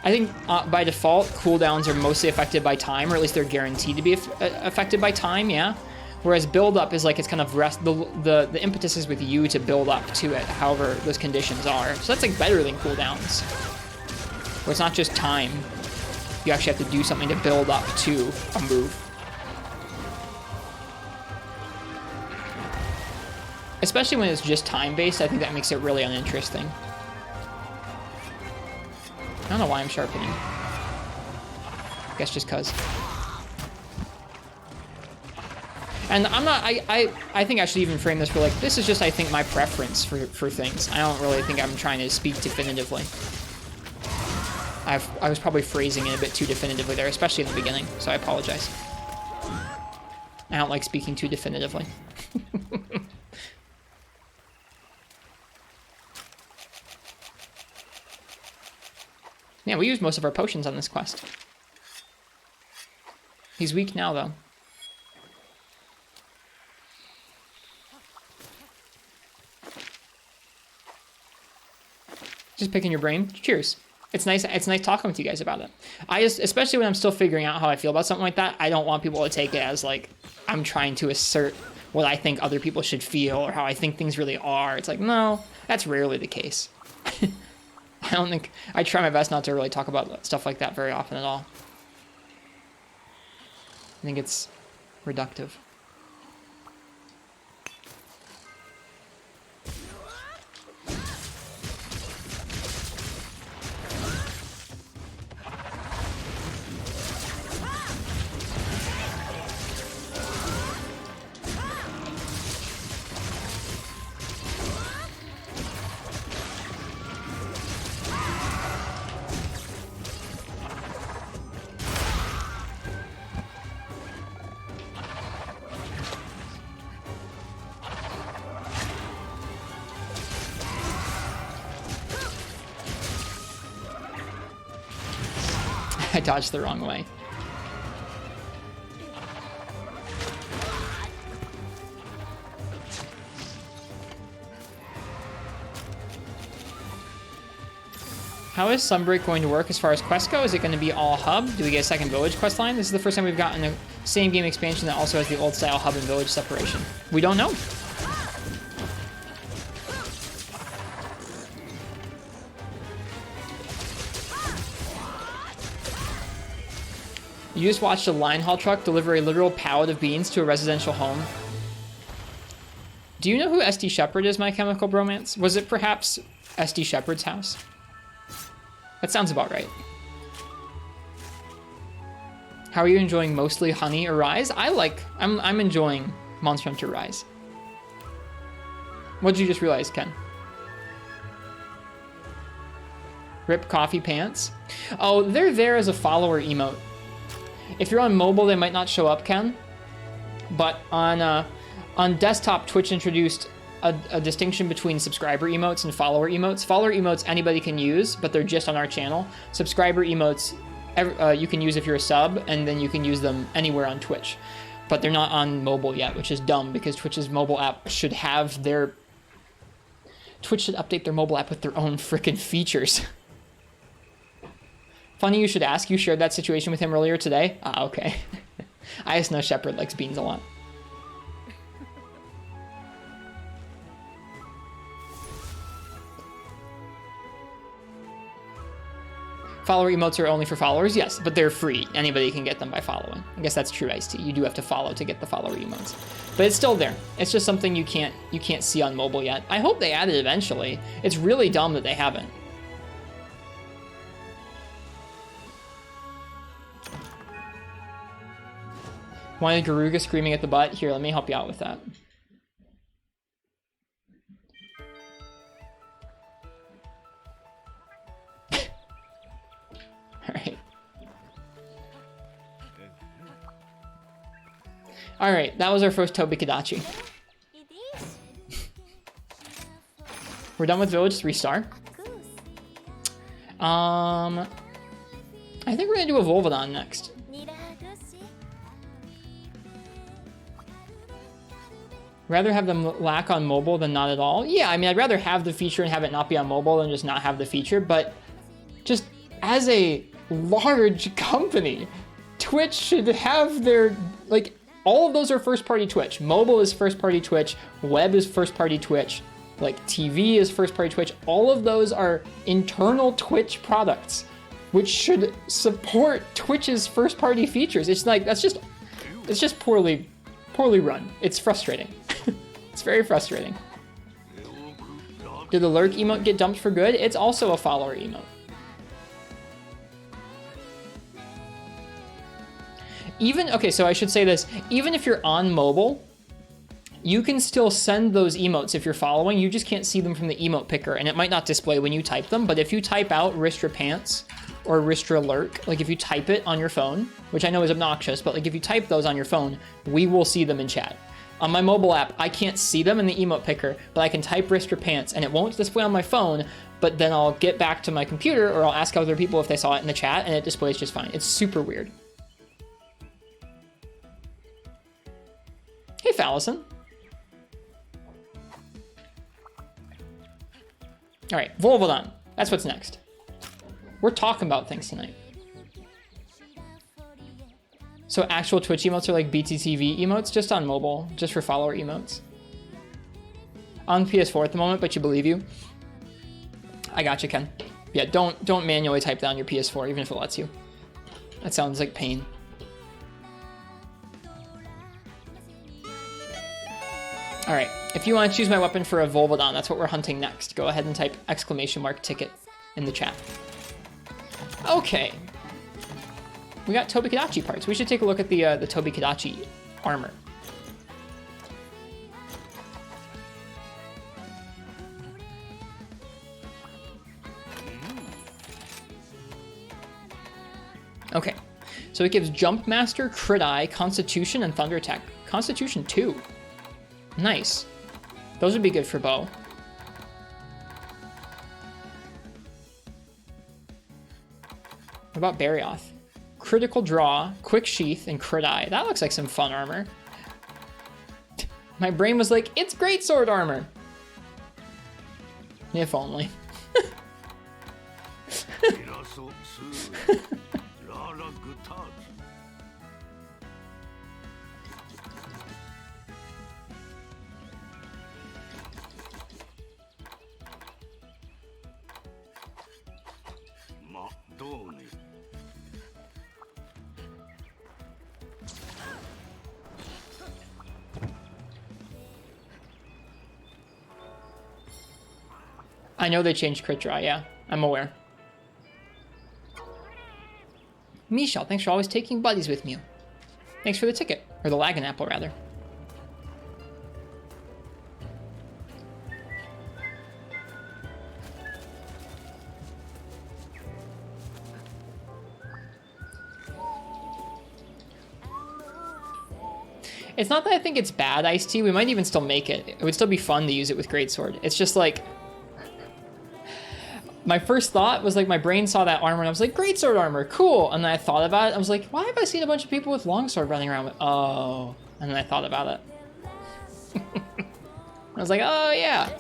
I think by default, cooldowns are mostly affected by time, or at least they're guaranteed to be affected by time, yeah? Whereas build up is like it's kind of the impetus is with you to build up to it, however those conditions are. So that's like better than cooldowns. Where it's not just time. You actually have to do something to build up to a move. Especially when it's just time-based, I think that makes it really uninteresting. I don't know why I'm sharpening. I guess just cause. And I'm not, I think I should even frame this for like, this is just, I think, my preference for things. I don't really think I'm trying to speak definitively. I was probably phrasing it a bit too definitively there, especially in the beginning, so I apologize. I don't like speaking too definitively. Yeah, we used most of our potions on this quest. He's weak now, though. Just picking your brain. Cheers. It's nice talking with you guys about it. Especially when I'm still figuring out how I feel about something like that, I don't want people to take it as like I'm trying to assert what I think other people should feel or how I think things really are. It's like, no, that's rarely the case. I try my best not to really talk about stuff like that very often at all. I think it's reductive. I dodged the wrong way. How is Sunbreak going to work as far as quest go? Is it going to be all hub? Do we get a second village quest line? This is the first time we've gotten a same game expansion that also has the old style hub and village separation. We don't know. You just watched a line haul truck deliver a literal pallet of beans to a residential home. Do you know who SD Shepherd is, My Chemical Bromance? Was it perhaps SD Shepherd's house? That sounds about right. How are you enjoying mostly Honey or Rise? I'm enjoying Monster Hunter Rise. What did you just realize, Ken? Rip Coffee Pants? Oh, they're there as a follower emote. If you're on mobile, they might not show up, Ken. But on desktop, Twitch introduced a distinction between subscriber emotes and follower emotes. Follower emotes anybody can use, but they're just on our channel. Subscriber emotes you can use if you're a sub, and then you can use them anywhere on Twitch. But they're not on mobile yet, which is dumb because Twitch's mobile app should have their... Twitch should update their mobile app with their own frickin' features. Funny you should ask. You shared that situation with him earlier today? Ah, okay. I just know Shepard likes beans a lot. Follower emotes are only for followers? Yes, but they're free. Anybody can get them by following. I guess that's true, Ice-T. You do have to follow to get the follower emotes. But it's still there. It's just something you can't see on mobile yet. I hope they add it eventually. It's really dumb that they haven't. Wanted Garuga screaming at the butt? Here, let me help you out with that. Alright. Alright, that was our first Tobi Kadachi. We're done with Village 3-star. I think we're gonna do a Volvidon next. Rather have them lack on mobile than not at all? Yeah, I mean, I'd rather have the feature and have it not be on mobile than just not have the feature, but just as a large company, Twitch should have their, like, all of those are first-party Twitch. Mobile is first-party Twitch, web is first-party Twitch, like, TV is first-party Twitch. All of those are internal Twitch products, which should support Twitch's first-party features. It's like, it's just poorly run. It's frustrating. It's very frustrating. Did the lurk emote get dumped for good? It's also a follower emote. Okay, so I should say this. Even if you're on mobile, you can still send those emotes if you're following. You just can't see them from the emote picker, and it might not display when you type them, but if you type out Ristra Pants or Ristra Lurk, like if you type it on your phone, which I know is obnoxious, but like if you type those on your phone, we will see them in chat. On my mobile app, I can't see them in the emote picker, but I can type Ristra Pants and it won't display on my phone, but then I'll get back to my computer or I'll ask other people if they saw it in the chat and it displays just fine. It's super weird. Hey, Fallison. All right, Volvidon. That's what's next. We're talking about things tonight. So actual Twitch emotes are like BTTV emotes, just on mobile, just for follower emotes. On PS4 at the moment, but you believe you. I got you, Ken. Yeah, don't manually type down your PS4, even if it lets you. That sounds like pain. All right, if you want to choose my weapon for a Volvidon, that's what we're hunting next. Go ahead and type !ticket in the chat. Okay. We got Tobi Kadachi parts. We should take a look at the Tobi Kadachi armor. Okay, so it gives Jump Master, Crit Eye, Constitution, and Thunder Attack. Constitution 2. Nice. Those would be good for bow. What about Barioth? Critical Draw, Quick Sheath, and Crit Eye. That looks like some fun armor. My brain was like, it's greatsword armor. If only. I know they changed crit draw, yeah. I'm aware. Michelle, thanks for always taking buddies with me. Thanks for the ticket. Or the Lagan apple, rather. It's not that I think it's bad iced tea. We might even still make it. It would still be fun to use it with greatsword. It's just like... My first thought was like my brain saw that armor and I was like, greatsword armor, cool. And then I thought about it. I was like, why have I seen a bunch of people with longsword running around with... Oh. And then I thought about it. I was like, oh yeah.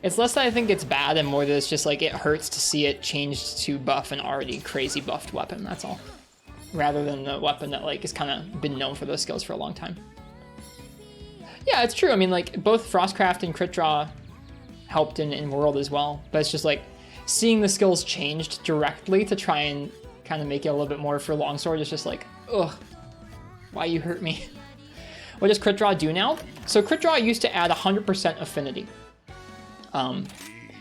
It's less that I think it's bad and more that it's just like it hurts to see it changed to buff an already crazy buffed weapon, that's all. Rather than a weapon that like has kind of been known for those skills for a long time. Yeah, it's true. I mean, like both Frostcraft and Crit Draw helped in World as well, but it's just like seeing the skills changed directly to try and kind of make it a little bit more for Longsword is just like, ugh, why you hurt me? What does Crit Draw do now? So Crit Draw used to add 100% affinity.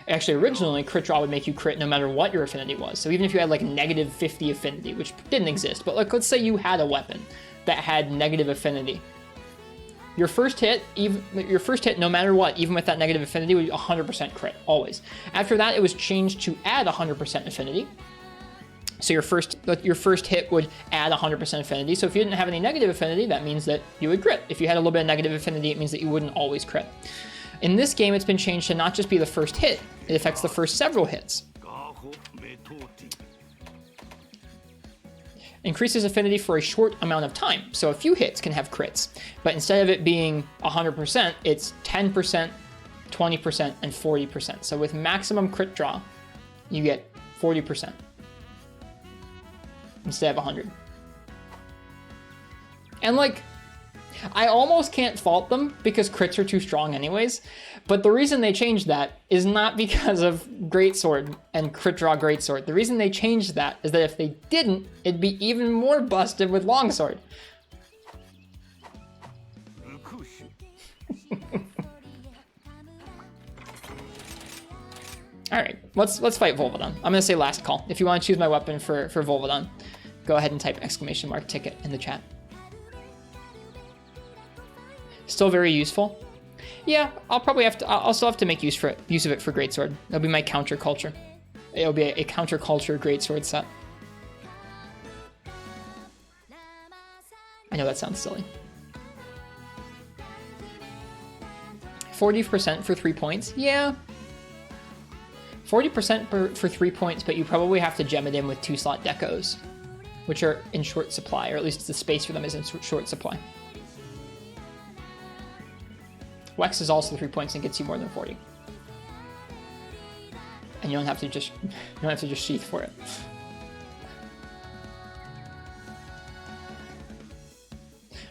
Actually, originally, Crit Draw would make you crit no matter what your affinity was. So even if you had like negative 50 affinity, which didn't exist, but like let's say you had a weapon that had negative affinity. Your first hit, no matter what, even with that negative affinity, would be 100% crit, always. After that, it was changed to add 100% affinity. So your first hit would add 100% affinity. So if you didn't have any negative affinity, that means that you would crit. If you had a little bit of negative affinity, it means that you wouldn't always crit. In this game, it's been changed to not just be the first hit, it affects the first several hits. Increases affinity for a short amount of time, so a few hits can have crits. But instead of it being 100%, it's 10%, 20%, and 40%. So with maximum crit draw, you get 40% instead of 100. And like, I almost can't fault them because crits are too strong anyways, but the reason they changed that is not because of Greatsword and Crit Draw Greatsword. The reason they changed that is that if they didn't, it'd be even more busted with Longsword. Alright, let's fight Volvidon. I'm gonna say last call. If you want to choose my weapon for Volvidon, go ahead and type !ticket in the chat. Still very useful. Yeah, I'll still have to make use of it for Greatsword. It'll be my counterculture. It'll be a counterculture Greatsword set. I know that sounds silly. 40% for 3 points? Yeah. 40% for 3 points, but you probably have to gem it in with 2-slot decos. which are in short supply, or at least the space for them is in short supply. Wex is also 3 points and gets you more than 40. And you don't have to just sheath for it.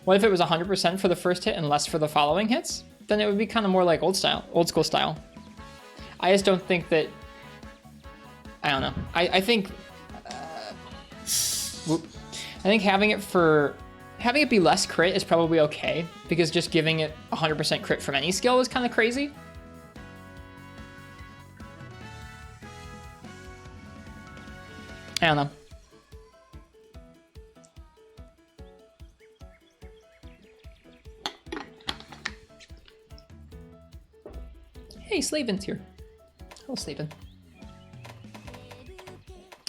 What if it was 100% for the first hit and less for the following hits? Then it would be kind of more like old school style. I just don't think that. I don't know. I think having it be less crit is probably okay, because just giving it 100% crit from any skill is kind of crazy. I don't know. Hey, Slaven's here. Hello, Slaven.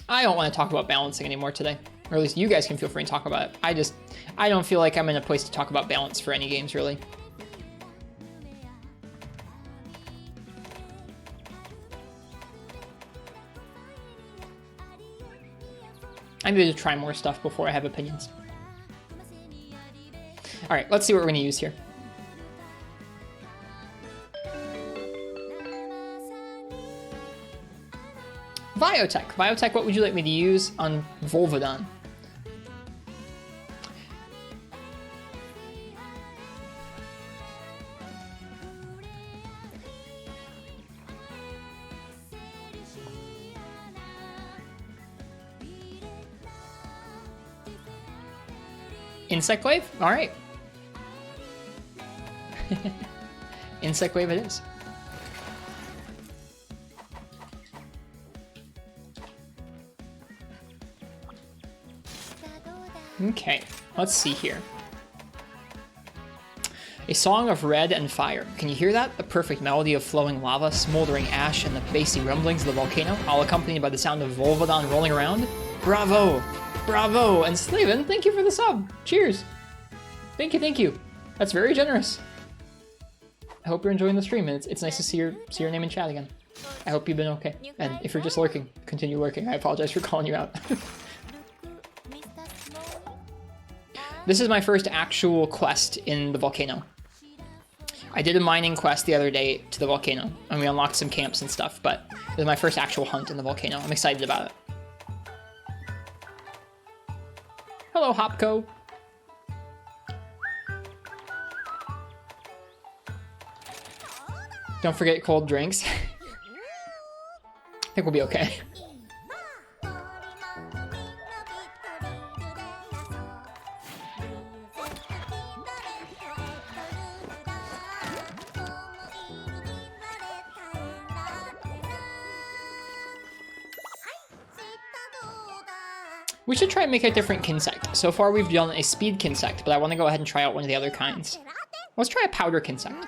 I don't want to talk about balancing anymore today. Or at least you guys can feel free to talk about it. I don't feel like I'm in a place to talk about balance for any games, really. I need to try more stuff before I have opinions. All right, let's see what we're going to use here. Biotech. Biotech, what would you like me to use on Volvidon? Insect Glaive? All right. Insect Glaive it is. Okay, let's see here. A song of red and fire. Can you hear that? The perfect melody of flowing lava, smoldering ash, and the bassy rumblings of the volcano, all accompanied by the sound of Volvidon rolling around. Bravo! Bravo! And Slaven, thank you for the sub. Cheers. Thank you. That's very generous. I hope you're enjoying the stream, and it's nice to see your name in chat again. I hope you've been okay. And if you're just lurking, continue lurking. I apologize for calling you out. This is my first actual quest in the volcano. I did a mining quest the other day to the volcano, and we unlocked some camps and stuff, but it was my first actual hunt in the volcano. I'm excited about it. Hello, Hopco. Don't forget cold drinks. I think we'll be okay. We should try and make a different Kinsect. So far we've done a speed Kinsect, but I want to go ahead and try out one of the other kinds. Let's try a powder Kinsect.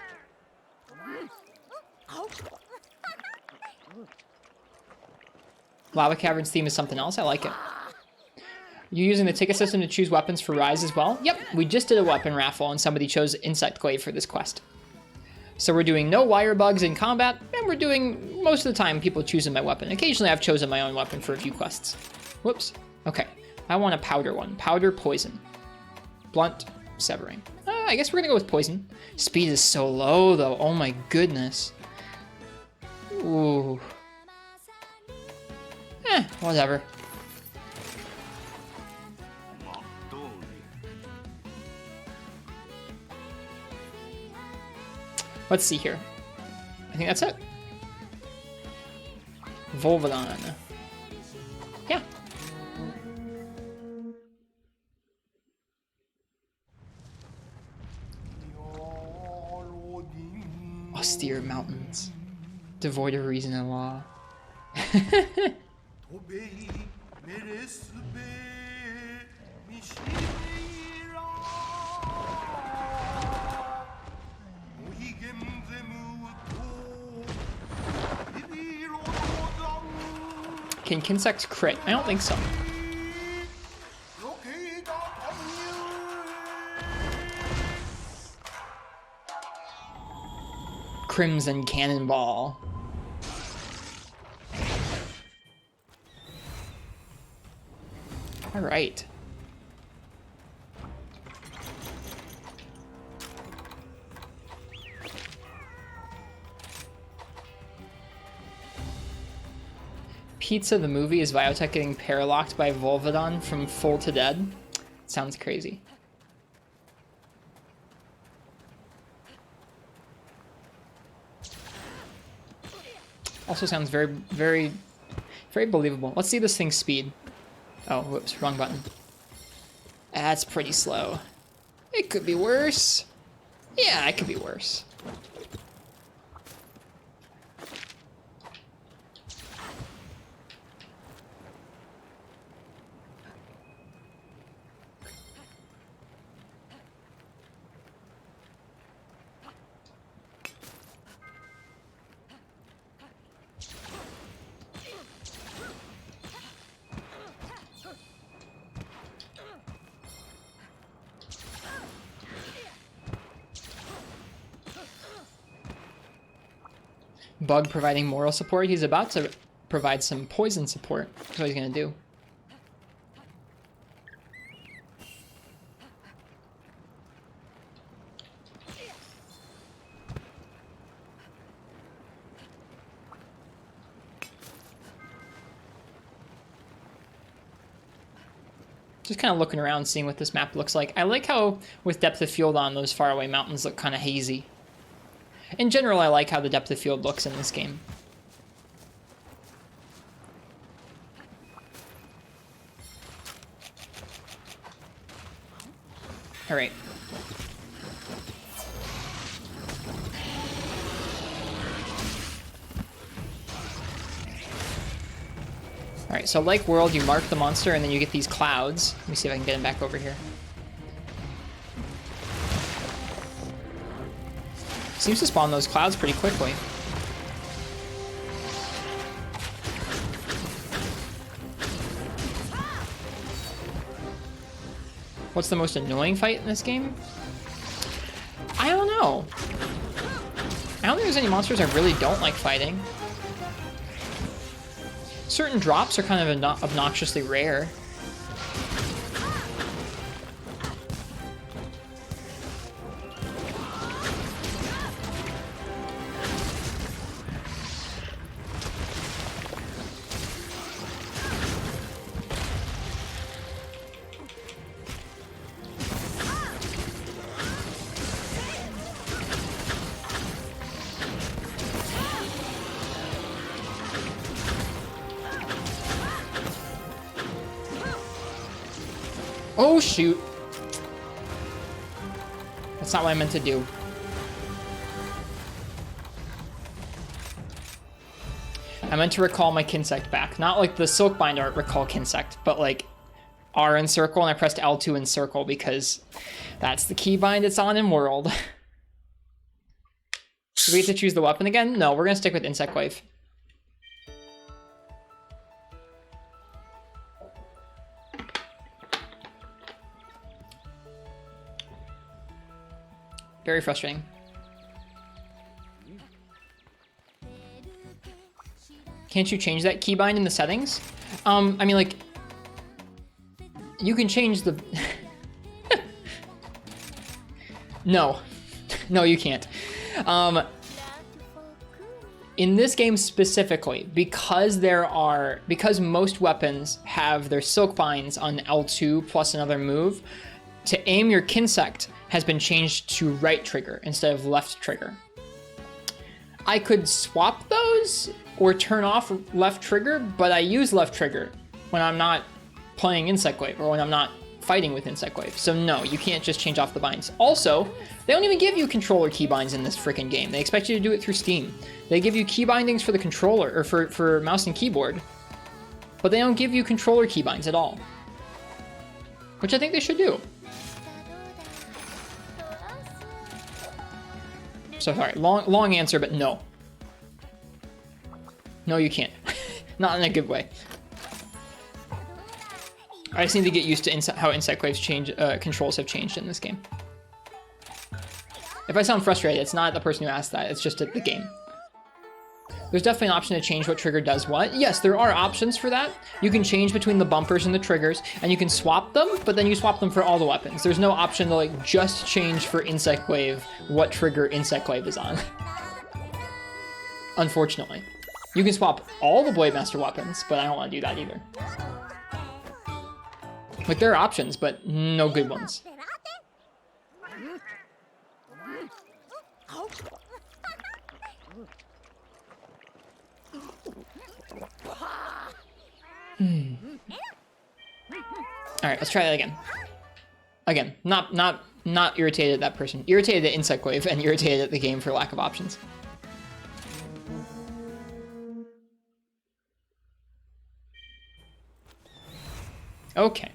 Lava Cavern's theme is something else. I like it. You're using the ticket system to choose weapons for Rise as well? Yep, we just did a weapon raffle and somebody chose Insect Glaive for this quest. So we're doing no Wirebugs in combat, and we're doing, most of the time, people choosing my weapon. Occasionally I've chosen my own weapon for a few quests. Whoops. Okay, I want a powder one. Powder, poison. Blunt, severing. I guess we're gonna go with poison. Speed is so low though, oh my goodness. Ooh. Whatever. Let's see here. I think that's it. Volvidon. Yeah. Austere mountains, devoid of reason and law. Can Kinsect crit? I don't think so. Crimson Cannonball. All right. Pizza the movie is Biotech getting paralocked by Volvidon from Full to Dead. Sounds crazy. Also sounds very, very, very believable. Let's see this thing's speed. Oh, whoops, wrong button. That's pretty slow. It could be worse. Yeah, it could be worse. Bug providing moral support. He's about to provide some poison support. That's what he's gonna do. Just kind of looking around, seeing what this map looks like. I like how, with depth of field on, those faraway mountains look kind of hazy. In general, I like how the depth of field looks in this game. All right. All right, so like World, you mark the monster and then you get these clouds. Let me see if I can get him back over here. Seems to spawn those clouds pretty quickly. What's the most annoying fight in this game? I don't know. I don't think there's any monsters I really don't like fighting. Certain drops are kind of obnoxiously rare. Oh, shoot. That's not what I meant to do. I meant to recall my Kinsect back. Not like the Silkbind art recall Kinsect, but like R in circle, and I pressed L2 in circle because that's the keybind it's on in World. Do we get to choose the weapon again? No, we're going to stick with Insect Glaive. Very frustrating. Can't you change that keybind in the settings? I mean, like, you can change the... No. No, you can't. In this game specifically, because most weapons have their silk binds on L2 plus another move, to aim your Kinsect has been changed to right trigger instead of left trigger. I could swap those or turn off left trigger, but I use left trigger when I'm not playing Insect Glaive or when I'm not fighting with Insect Glaive. So no, you can't just change off the binds. Also, they don't even give you controller keybinds in this freaking game. They expect you to do it through Steam. They give you key bindings for the controller, or for mouse and keyboard, but they don't give you controller keybinds at all. Which I think they should do. So sorry, long answer, but no. No, you can't. Not in a good way. I just need to get used to how Insect Glaive's controls have changed in this game. If I sound frustrated, it's not the person who asked that, it's just the game. There's definitely an option to change what trigger does what. Yes, there are options for that. You can change between the bumpers and the triggers, and you can swap them, but then you swap them for all the weapons. There's no option to like just change for Insect Glaive what trigger Insect Glaive is on. Unfortunately. You can swap all the Blade Master weapons, but I don't want to do that either. Like, there are options, but no good ones. Alright, let's try that again. Again, not irritated at that person. Irritated at Insect Glaive and irritated at the game for lack of options. Okay.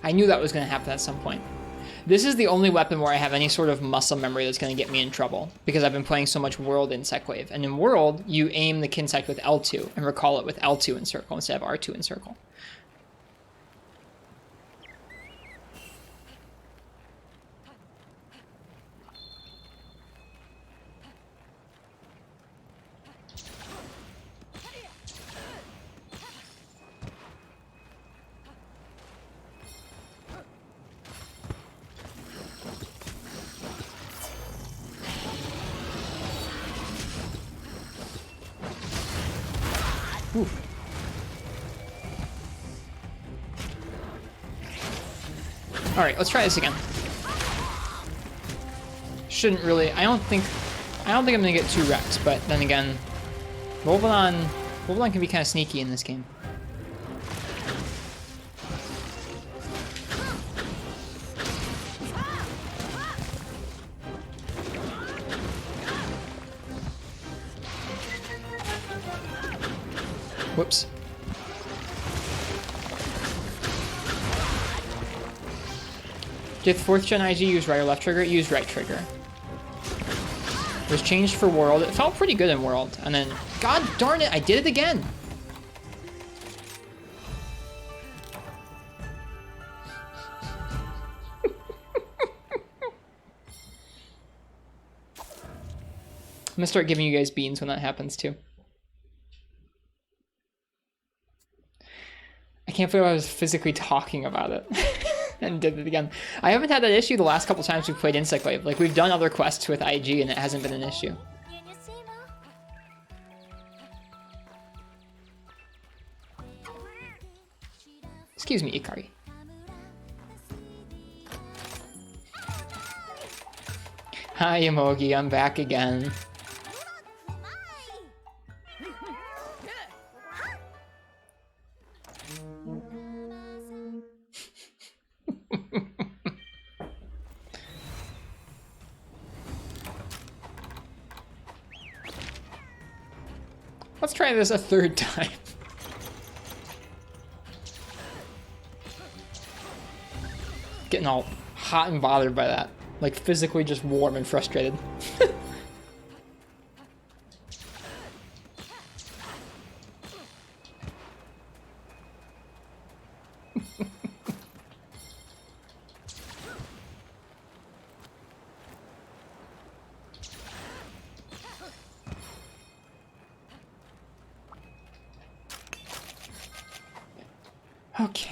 I knew that was going to happen at some point. This is the only weapon where I have any sort of muscle memory that's going to get me in trouble, because I've been playing so much World Insect Glaive. And in World, you aim the Kinsect with L2 and recall it with L2 in circle instead of R2 in circle. Ooh. All right, let's try this again. Shouldn't really. I don't think I'm gonna get 2 wrecks, but then again, Volvidon can be kind of sneaky in this game. Whoops. Did 4th gen IG use right or left trigger? It used right trigger. It was changed for World. It felt pretty good in World. And then, god darn it, I did it again. I'm gonna start giving you guys beans when that happens too. I can't believe I was physically talking about it and did it again. I haven't had that issue the last couple times we've played Insect Glaive. Like, we've done other quests with IG and it hasn't been an issue. Excuse me, Ikari. Hi, Emogi, I'm back again. Let's try this a 3rd time. Getting all hot and bothered by that. Like, physically just warm and frustrated. Okay.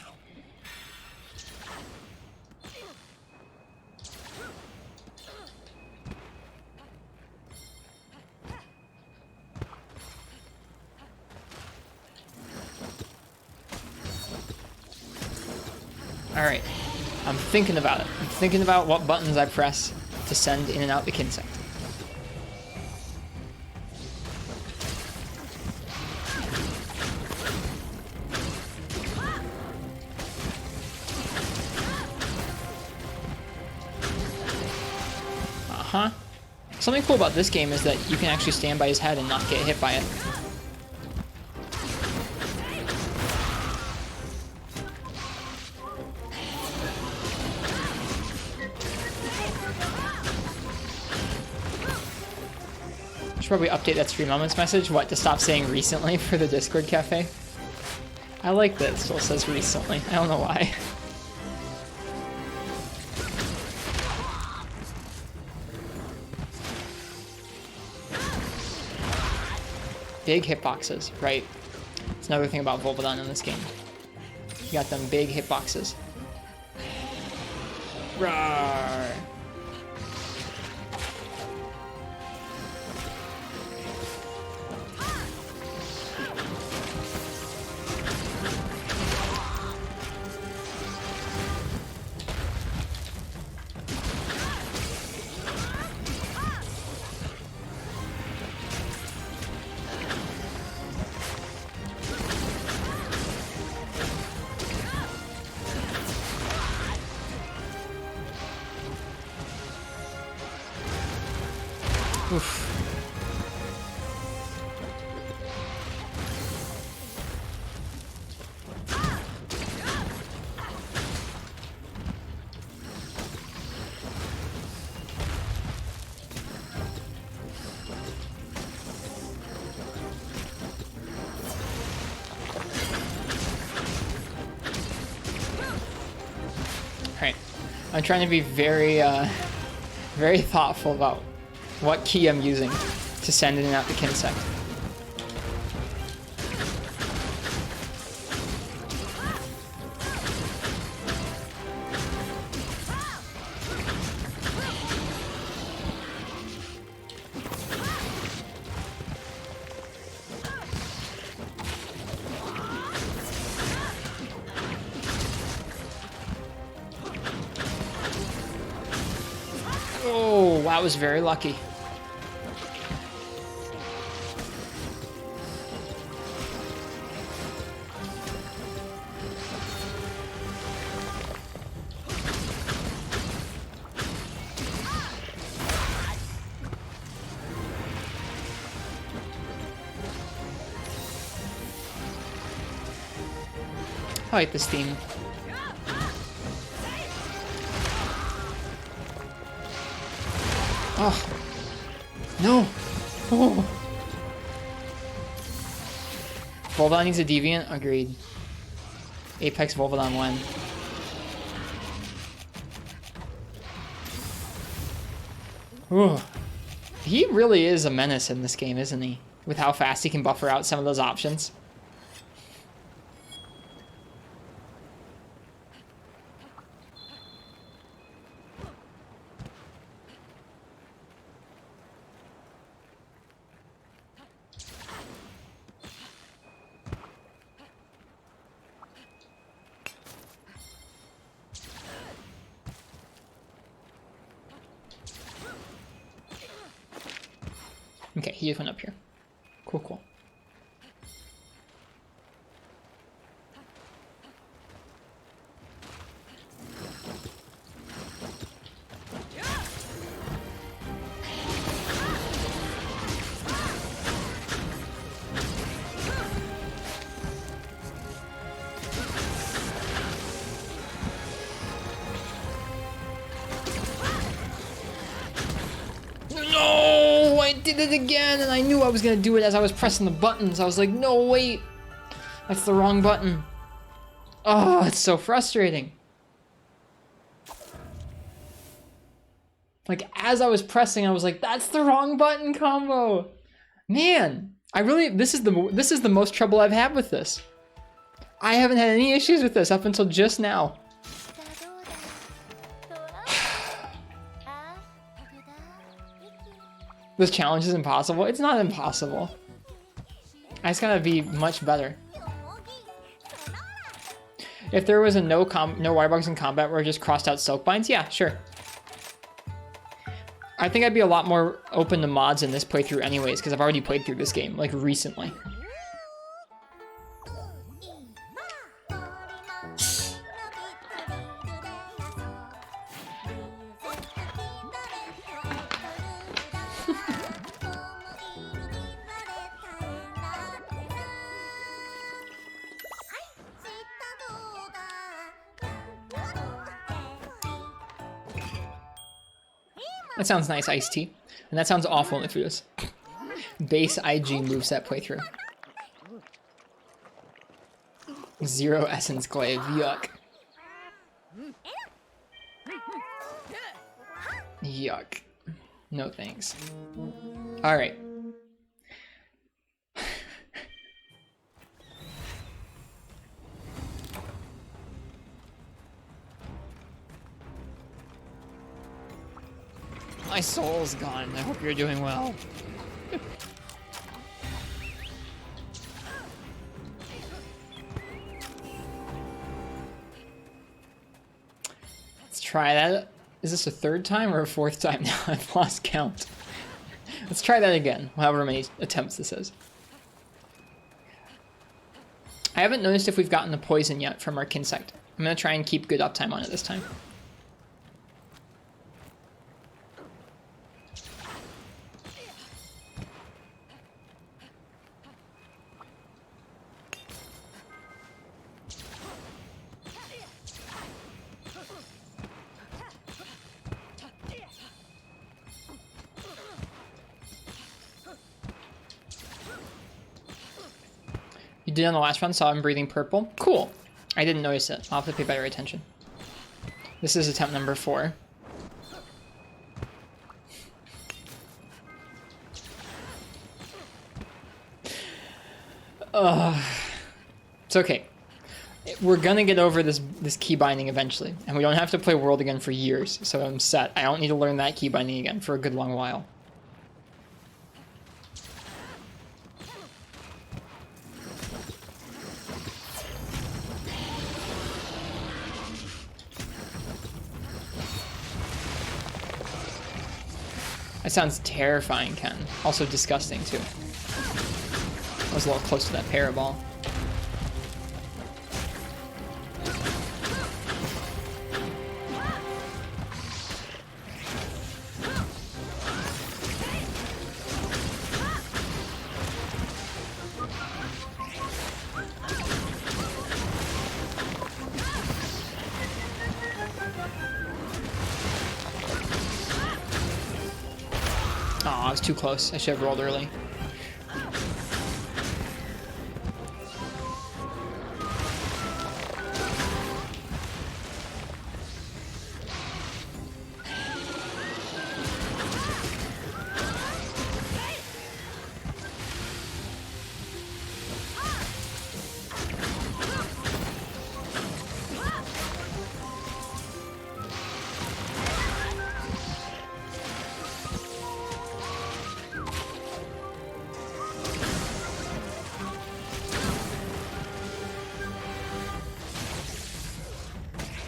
All right. I'm thinking about it. I'm thinking about what buttons I press to send in and out the Kinsect. Uh-huh. Something cool about this game is that you can actually stand by his head and not get hit by it. Should probably update that stream moments message. What, to stop saying recently for the Discord cafe? I like that it still says recently. I don't know why. Big hitboxes, right. It's another thing about Volvidon in this game. You got them big hitboxes. Roar! Oof. Alright. I'm trying to be very, very thoughtful about what key I'm using to send in and out the Kinsect. Oh, that was very lucky. I like this theme. Oh. No. Oh. Volvidon needs a deviant? Agreed. Apex Volvidon when? Ooh. He really is a menace in this game, isn't he? With how fast he can buffer out some of those options. Okay, he just went up here. Cool, cool. I did it again, and I knew I was gonna do it as I was pressing the buttons. I was like, no, wait. That's the wrong button. Oh, it's so frustrating. Like, as I was pressing, I was like, that's the wrong button combo. Man, this is the most trouble I've had with this. I haven't had any issues with this up until just now. This challenge is impossible. It's not impossible. I just gotta be much better. If there was a no Wirebugs in combat where I just crossed out Silkbinds, yeah, sure. I think I'd be a lot more open to mods in this playthrough anyways, because I've already played through this game, like, recently. That sounds nice, iced tea. And that sounds awful if it is. Base IG moveset playthrough. 0 essence glaive. Yuck. Yuck. No thanks. Alright. My soul's gone. I hope you're doing well. Let's try that. Is this a third time or a fourth time now? I've lost count. Let's try that again, however many attempts this is. I haven't noticed if we've gotten the poison yet from our Kinsect. I'm going to try and keep good uptime on it this time. You did on the last run, saw him breathing purple. Cool. I didn't notice it. I'll have to pay better attention. This is attempt number 4. It's okay. We're gonna get over this key binding eventually, and we don't have to play World again for years, so I'm set. I don't need to learn that key binding again for a good long while. That sounds terrifying, Ken. Also disgusting, too. I was a little close to that paraball. I was too close. I should have rolled early.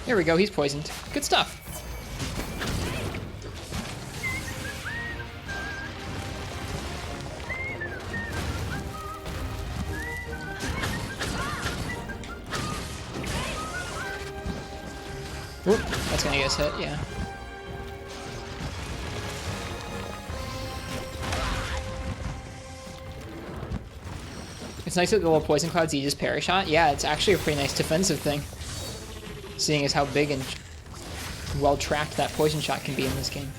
There we go, he's poisoned. Good stuff. Oop, that's gonna get us hit, yeah. It's nice that the little poison clouds you just parry shot. Yeah, it's actually a pretty nice defensive thing. Seeing as how big and well tracked that poison shot can be in this game.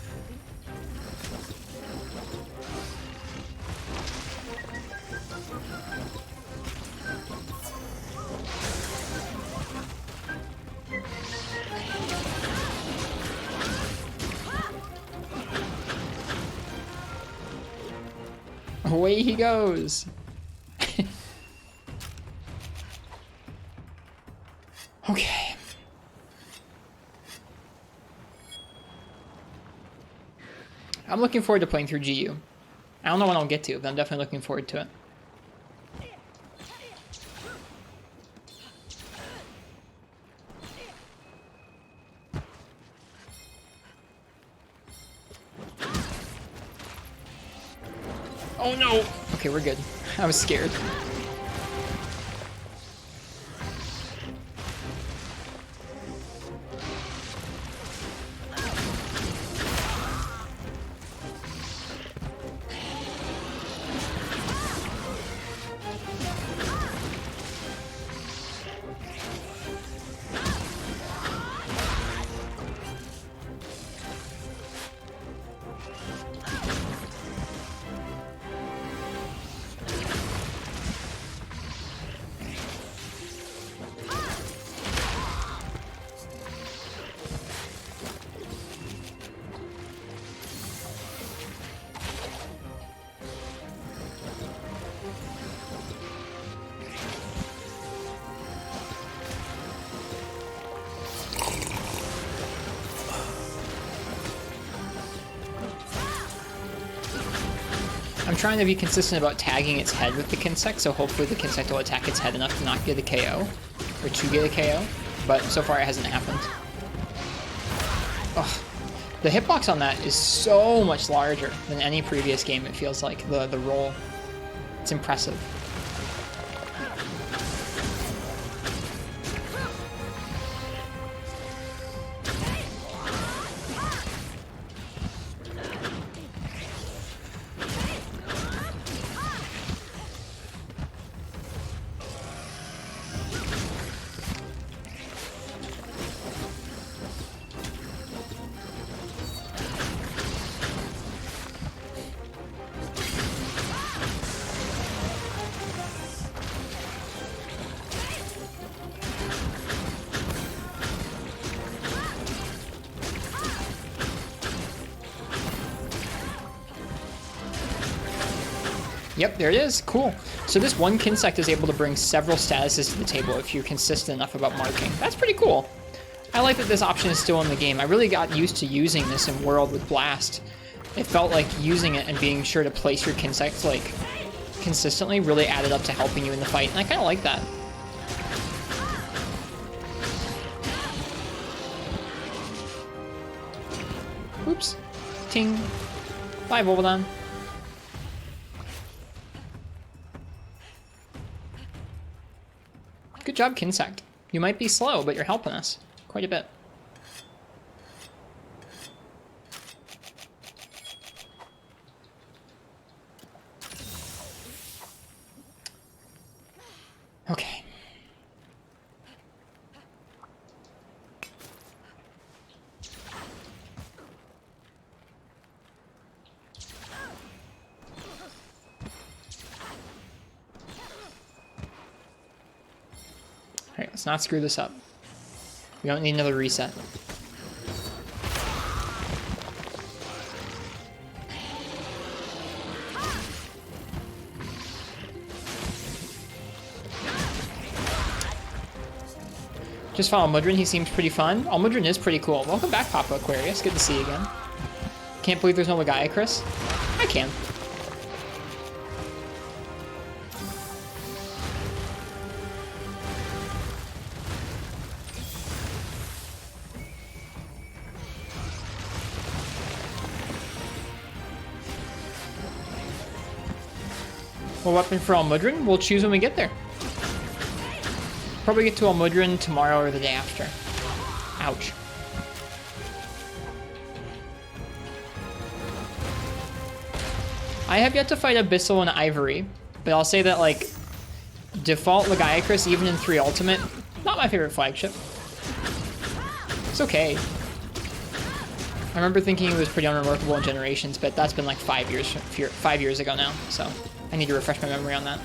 Away he goes. Okay. I'm looking forward to playing through GU. I don't know when I'll get to, but I'm definitely looking forward to it. Oh no! Okay, we're good. I was scared. trying to be consistent about tagging its head with the Kinsect, so hopefully the Kinsect will attack its head enough to not get a KO, or to get a KO, but so far it hasn't happened. Ugh. The hitbox on that is so much larger than any previous game, it feels like, the roll. It's impressive. Yep, there it is. Cool. So this one Kinsect is able to bring several statuses to the table if you're consistent enough about marking. That's pretty cool. I like that this option is still in the game. I really got used to using this in World with Blast. It felt like using it and being sure to place your Kinsects like consistently really added up to helping you in the fight, and I kind of like that. Oops. Ting. Bye, Volvidon. Good job, Kinsect. You might be slow, but you're helping us quite a bit. Okay. Alright, let's not screw this up. We don't need another reset. Just follow Mudrin, he seems pretty fun. Oh, Mudrin is pretty cool. Welcome back, Papa Aquarius. Good to see you again. Can't believe there's no Legaia, Chris. I can. What weapon for Almudron? We'll choose when we get there. Probably get to Almudron tomorrow or the day after. Ouch. I have yet to fight Abyssal and Ivory, but I'll say that, like, default Legaicrus, even in 3 Ultimate, not my favorite flagship. It's okay. I remember thinking it was pretty unremarkable in Generations, but that's been like 5 years ago now, so I need to refresh my memory on that.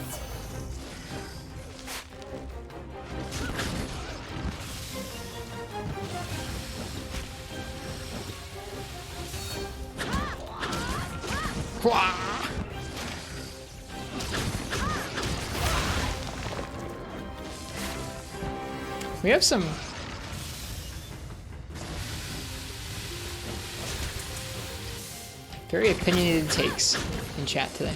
We have some very opinionated takes in chat today.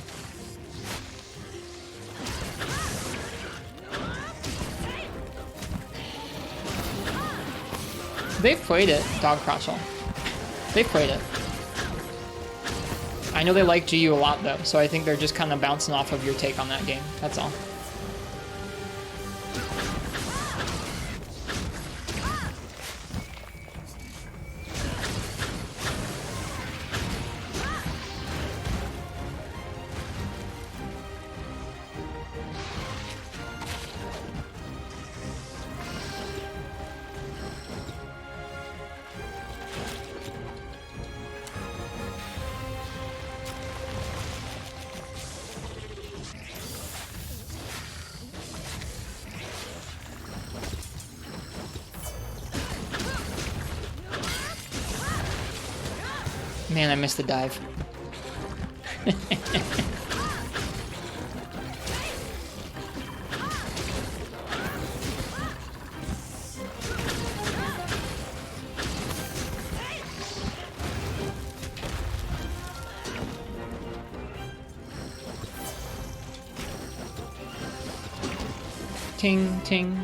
They've played it, Dog Crotchel. They've played it. I know they like GU a lot though, so I think they're just kind of bouncing off of your take on that game. That's all. Man, I missed the dive. Ting, ting.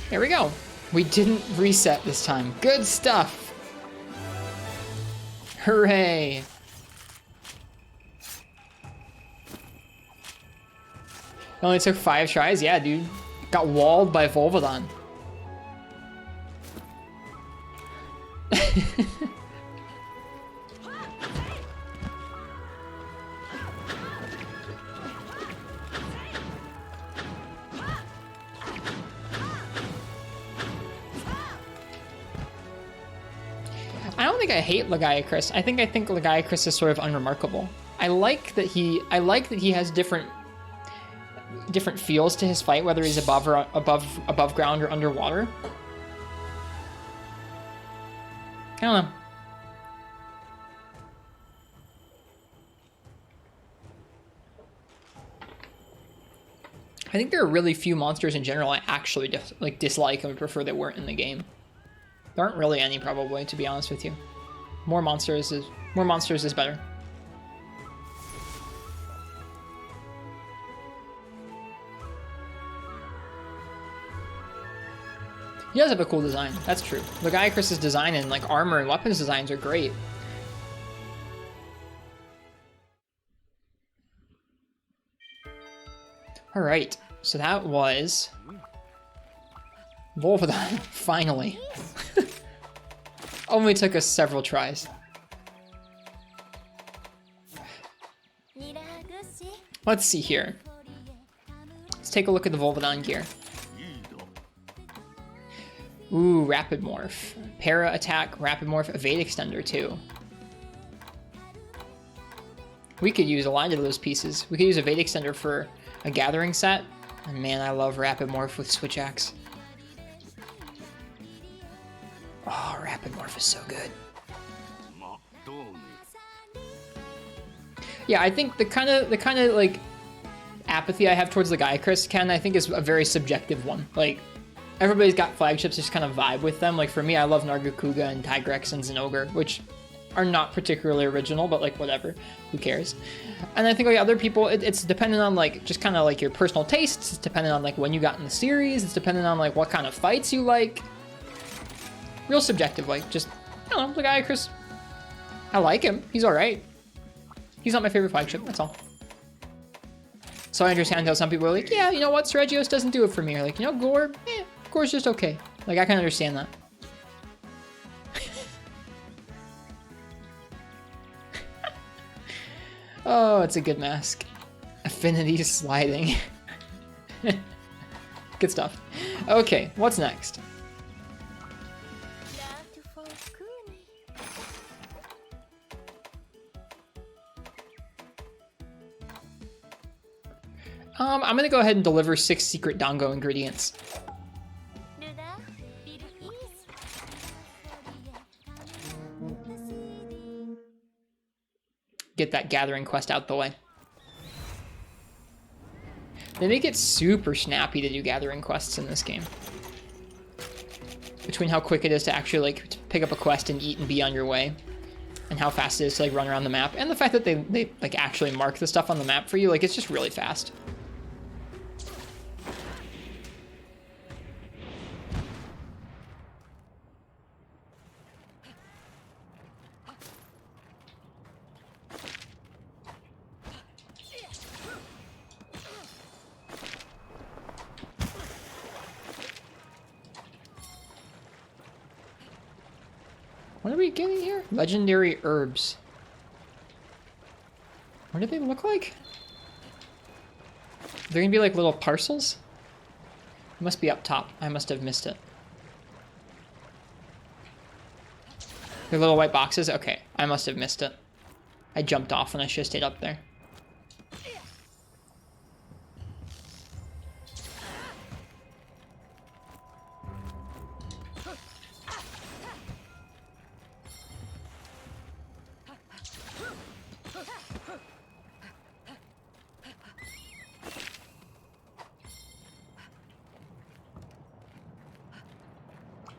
There we go. We didn't reset this time. Good stuff. Hooray. It only took 5 tries? Yeah, dude. Got walled by Volvidon. I don't think I hate Lagiacrus. I think Lagiacrus is sort of unremarkable. I like that he has different feels to his fight, whether he's above ground or underwater. I don't know. I think there are really few monsters in general I actually dislike and would prefer they weren't in the game. There aren't really any, probably, to be honest with you. More monsters is better. He does have a cool design, that's true. Lagiacrus' design and like armor and weapons designs are great. Alright, so that was Volvidon, finally. Only took us several tries. Let's see here. Let's take a look at the Volvidon gear. Ooh, Rapid Morph. Para attack, Rapid Morph, Evade Extender too. We could use a lot of those pieces. We could use Evade Extender for a Gathering set. And man, I love Rapid Morph with Switch Axe. Oh, Rapid Morph is so good. Yeah, I think the kind of like apathy I have towards the Lagiacrus, Ken, I think is a very subjective one. Like, everybody's got flagships, just kind of vibe with them. Like for me, I love Nargacuga and Tigrex and Zinogre, which are not particularly original, but like whatever, who cares? And I think like other people, it's dependent on like just kind of like your personal tastes. It's dependent on like when you got in the series. It's dependent on like what kind of fights you like. Real subjective, like just, I don't know, Lagiacrus. I like him. He's all right. He's not my favorite flagship. That's all. So I understand how some people are like, yeah, you know what, Sergios doesn't do it for me. Or like, you know, Gore, Gore's just okay. Like, I can understand that. Oh, it's a good mask. Affinity sliding. Good stuff. Okay, what's next? I'm gonna go ahead and deliver 6 secret Dango ingredients. Get that gathering quest out the way. They make it super snappy to do gathering quests in this game. Between how quick it is to actually like pick up a quest and eat and be on your way, and how fast it is to like run around the map, and the fact that they like actually mark the stuff on the map for you, like it's just really fast. What are we getting here? Legendary herbs. What do they look like? They're gonna be like little parcels? It must be up top. I must have missed it. They're little white boxes? Okay, I must have missed it. I jumped off and I should have stayed up there.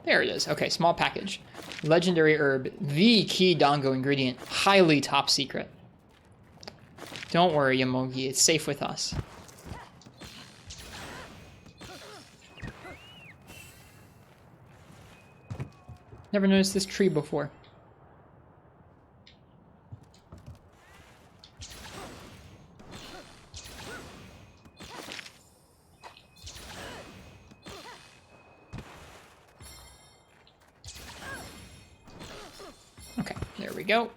There it is. Okay, small package. Legendary herb, the key Dango ingredient. Highly top secret. Don't worry, Yomogi. It's safe with us. Never noticed this tree before. Okay, there we go.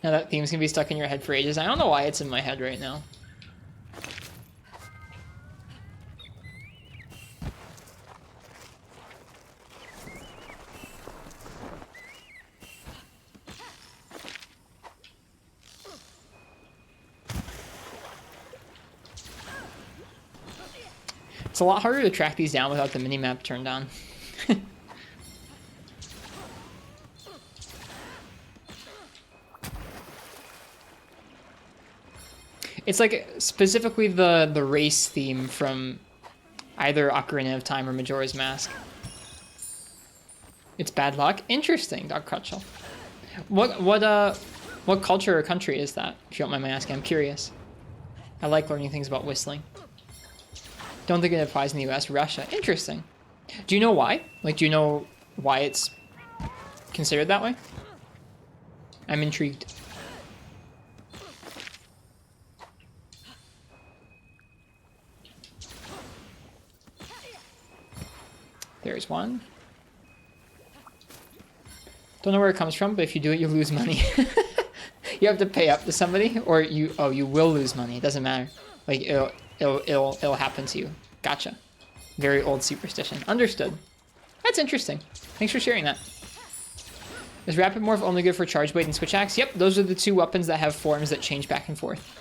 Now that theme's gonna be stuck in your head for ages. I don't know why it's in my head right now. It's a lot harder to track these down without the minimap turned on. It's like specifically the race theme from either Ocarina of Time or Majora's Mask. It's bad luck. Interesting, Doc Crutchell. What culture or country is that? If you don't mind my asking, I'm curious. I like learning things about whistling. Don't think it applies in the U.S. Russia. Interesting. Do you know why? Like, do you know why it's considered that way? I'm intrigued. There's one. Don't know where it comes from, but if you do it, you lose money. You have to pay up to somebody, or you will lose money. It doesn't matter. Like it'll happen to you. Gotcha. Very old superstition. Understood. That's interesting. Thanks for sharing that. Is Rapid Morph only good for Charge Blade and Switch Axe? Yep, those are the two weapons that have forms that change back and forth.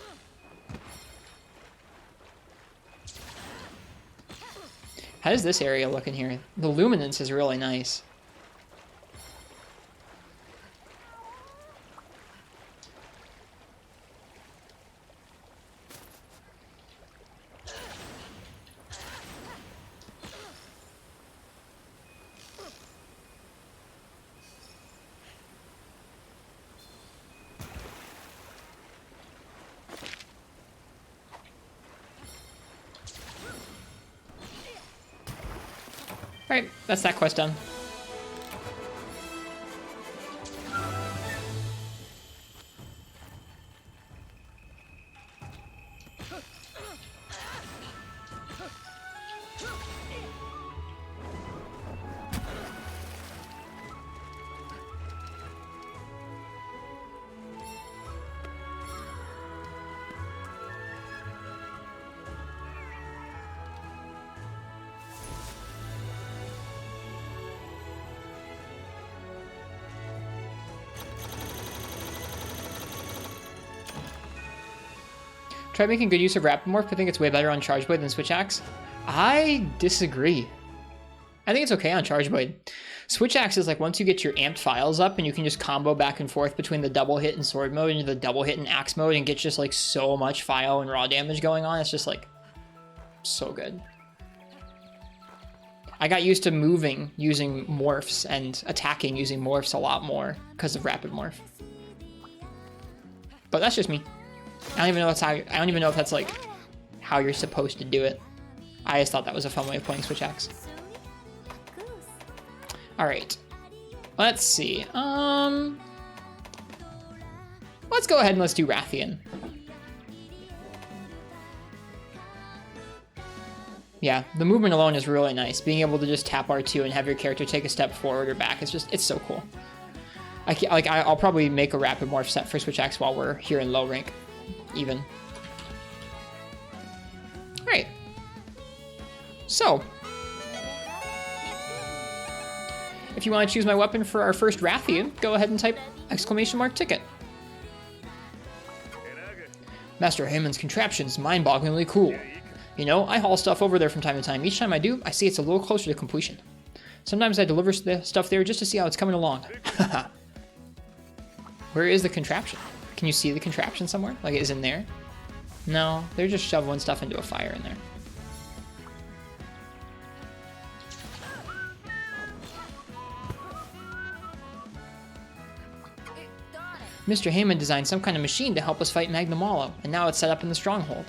How does this area look in here? The luminance is really nice. Alright, that's that quest done. Try making good use of Rapid Morph. I think it's way better on Charge Blade than Switch Axe. I disagree. I think it's okay on Charge Blade. Switch Axe is like once you get your amped files up and you can just combo back and forth between the double hit and sword mode into the double hit and axe mode and get just like so much file and raw damage going on. It's just like so good. I got used to moving using morphs and attacking using morphs a lot more because of rapid morph. But that's just me. I don't even know if that's like how you're supposed to do it. I just thought that was a fun way of playing Switch Axe. All right, let's see. Let's go ahead and let's do Rathian. Yeah, the movement alone is really nice. Being able to just tap R2 and have your character take a step forward or back, it's so cool. I'll probably make a rapid morph set for Switch Axe while we're here in low rank, even. All right. So, if you want to choose my weapon for our first Rathian, go ahead and type !ticket. Master Hayman's contraption is mind-bogglingly cool. You know, I haul stuff over there from time to time. Each time I do, I see it's a little closer to completion. Sometimes I deliver the stuff there just to see how it's coming along. Where is the contraption? Can you see the contraption somewhere? Like, it is in there? No, they're just shoveling stuff into a fire in there. Mr. Hayman designed some kind of machine to help us fight Magnamalo, and now it's set up in the stronghold.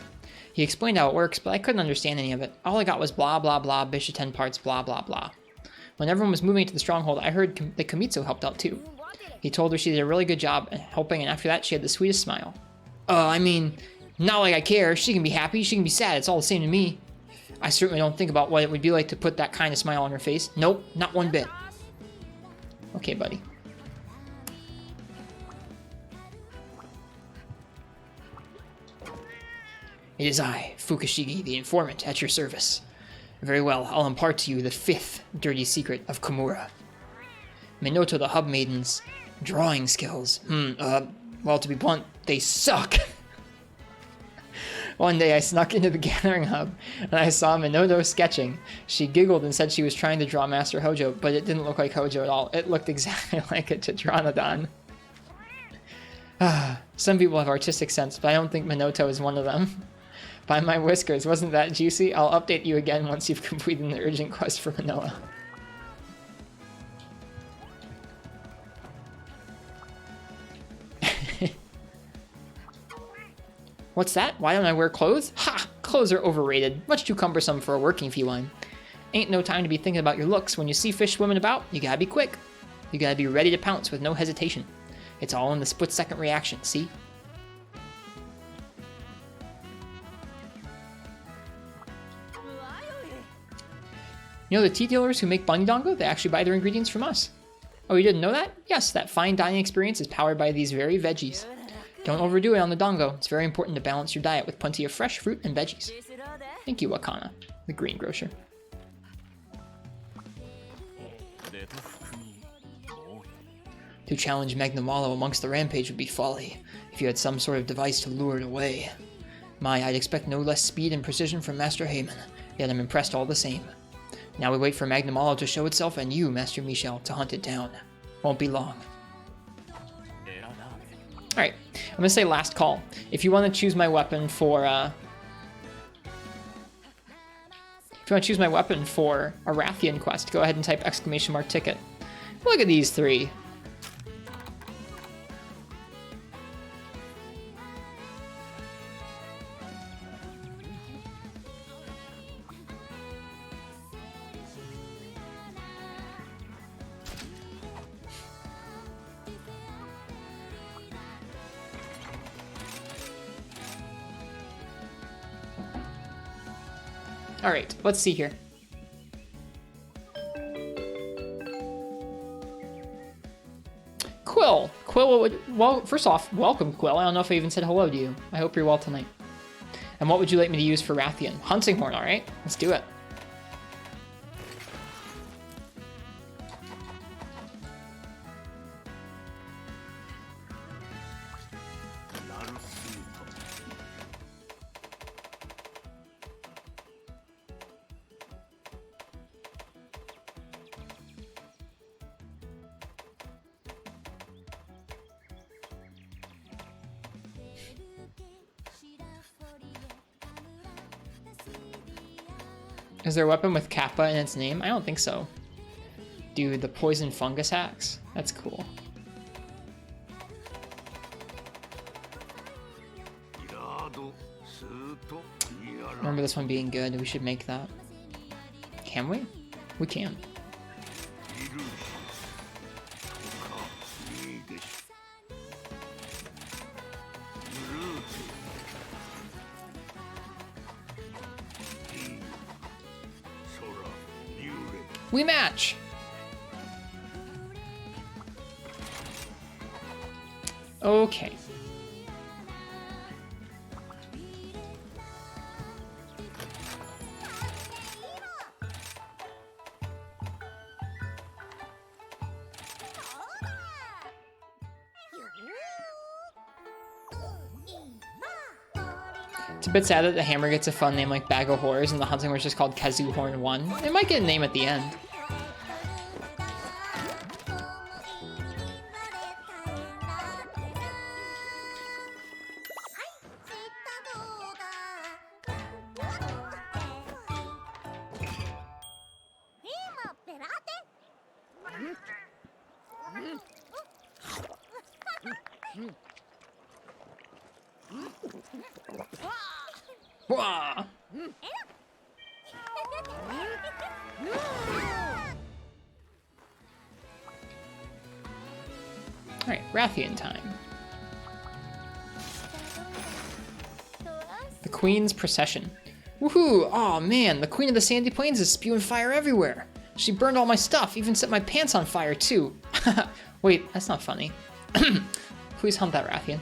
He explained how it works, but I couldn't understand any of it. All I got was blah blah blah, Bishop 10 parts, blah blah blah. When everyone was moving to the stronghold, I heard that Kamitsu helped out too. He told her she did a really good job at helping, and after that she had the sweetest smile. I mean, not like I care. She can be happy, she can be sad, it's all the same to me. I certainly don't think about what it would be like to put that kind of smile on her face. Nope, not one bit. Okay, buddy. It is I, Fukushigi, the informant, at your service. Very well, I'll impart to you the 5th dirty secret of Komura. Minoto the Hub Maiden's drawing skills. Well, to be blunt, they suck. One day I snuck into the Gathering Hub, and I saw Minoto sketching. She giggled and said she was trying to draw Master Hojo, but it didn't look like Hojo at all. It looked exactly like a Tetranadon. Some people have artistic sense, but I don't think Minoto is one of them. By my whiskers, wasn't that juicy? I'll update you again once you've completed the urgent quest for Manoa. What's that? Why don't I wear clothes? Ha! Clothes are overrated. Much too cumbersome for a working feline. Ain't no time to be thinking about your looks. When you see fish swimming about, you gotta be quick. You gotta be ready to pounce with no hesitation. It's all in the split-second reaction, see? You know the tea dealers who make bunny dango? They actually buy their ingredients from us. Oh, you didn't know that? Yes, that fine dining experience is powered by these very veggies. Don't overdo it on the dango. It's very important to balance your diet with plenty of fresh fruit and veggies. Thank you, Wakana, the greengrocer. To challenge Magnamalo amongst the Rampage would be folly, if you had some sort of device to lure it away. I'd expect no less speed and precision from Master Hayman, yet I'm impressed all the same. Now we wait for Magnamalo to show itself and you, Master Michel, to hunt it down. Won't be long. Alright, I'm gonna say last call. If you want to choose my weapon for, a Rathian quest, go ahead and type !ticket. Look at these three. Alright, let's see here. Quill! Well, first off, welcome, Quill. I don't know if I even said hello to you. I hope you're well tonight. And what would you like me to use for Rathian? Hunting Horn, alright? Let's do it. Is there a weapon with Kappa in its name? I don't think so. Dude, the poison fungus axe? That's cool. Remember this one being good. We should make that. Can we? We can. We match! Okay. It's a bit sad that the hammer gets a fun name like Bag of Horrors and the hunting was just called Kazoo Horn 1. It might get a name at the end. Wah! Alright, Rathian time. The Queen's Procession. Woohoo! Aw, man, the Queen of the Sandy Plains is spewing fire everywhere. She burned all my stuff, even set my pants on fire too. Wait, that's not funny. Please hunt that Rathian.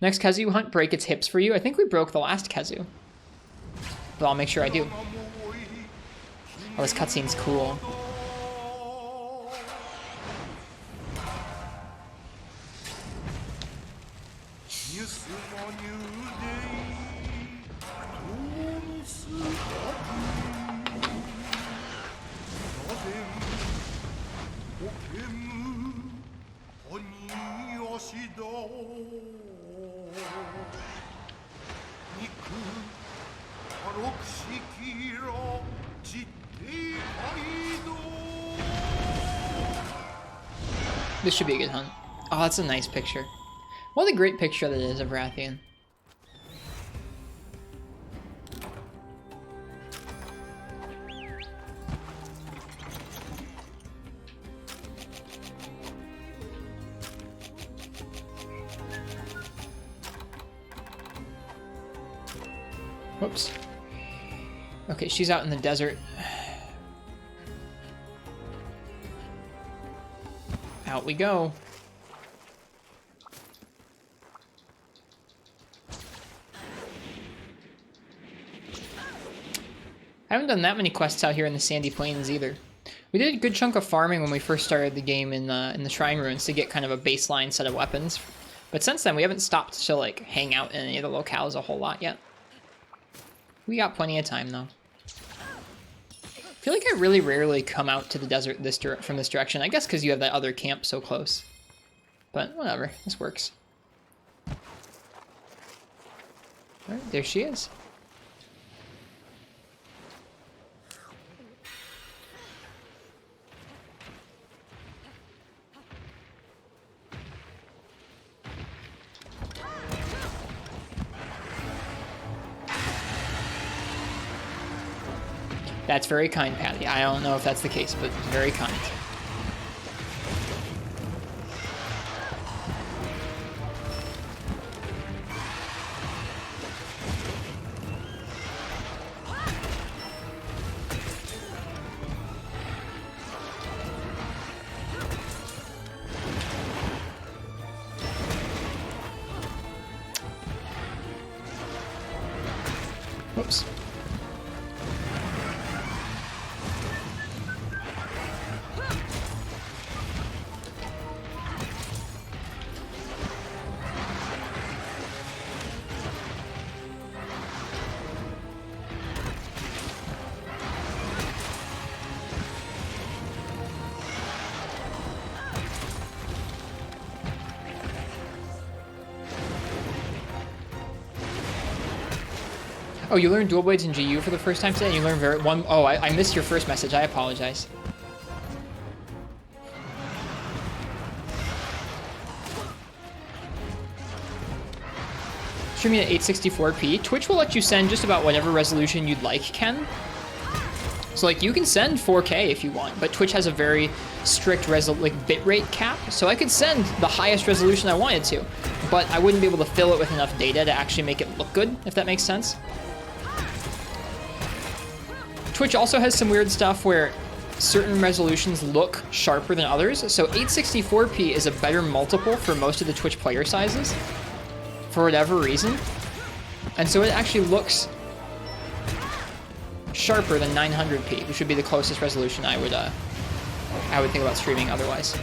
Next Kazoo hunt, break its hips for you. I think we broke the last Kazoo. But I'll make sure I do. Oh, this cutscene's cool. This should be a good hunt. Oh, that's a nice picture. What a great picture that is of Rathian. Whoops. Okay, she's out in the desert. Out we go. I haven't done that many quests out here in the Sandy Plains either. We did a good chunk of farming when we first started the game in the Shrine Ruins to get kind of a baseline set of weapons. But since then, we haven't stopped to like hang out in any of the locales a whole lot yet. We got plenty of time though. I feel like I really rarely come out to the desert from this direction. I guess because you have that other camp so close. But whatever, this works. Alright, there she is. That's very kind, Patty. I don't know if that's the case, but very kind. Whoops. Oh, you learned dual blades in GU for the first time today, and you learned Oh, I missed your first message. I apologize. Streaming at 864p. Twitch will let you send just about whatever resolution you'd like, Ken. So like you can send 4K if you want, but Twitch has a very strict bitrate cap. So I could send the highest resolution I wanted to, but I wouldn't be able to fill it with enough data to actually make it look good, if that makes sense. Twitch also has some weird stuff where certain resolutions look sharper than others. So 864p is a better multiple for most of the Twitch player sizes, for whatever reason. And so it actually looks sharper than 900p, which would be the closest resolution I would think about streaming otherwise.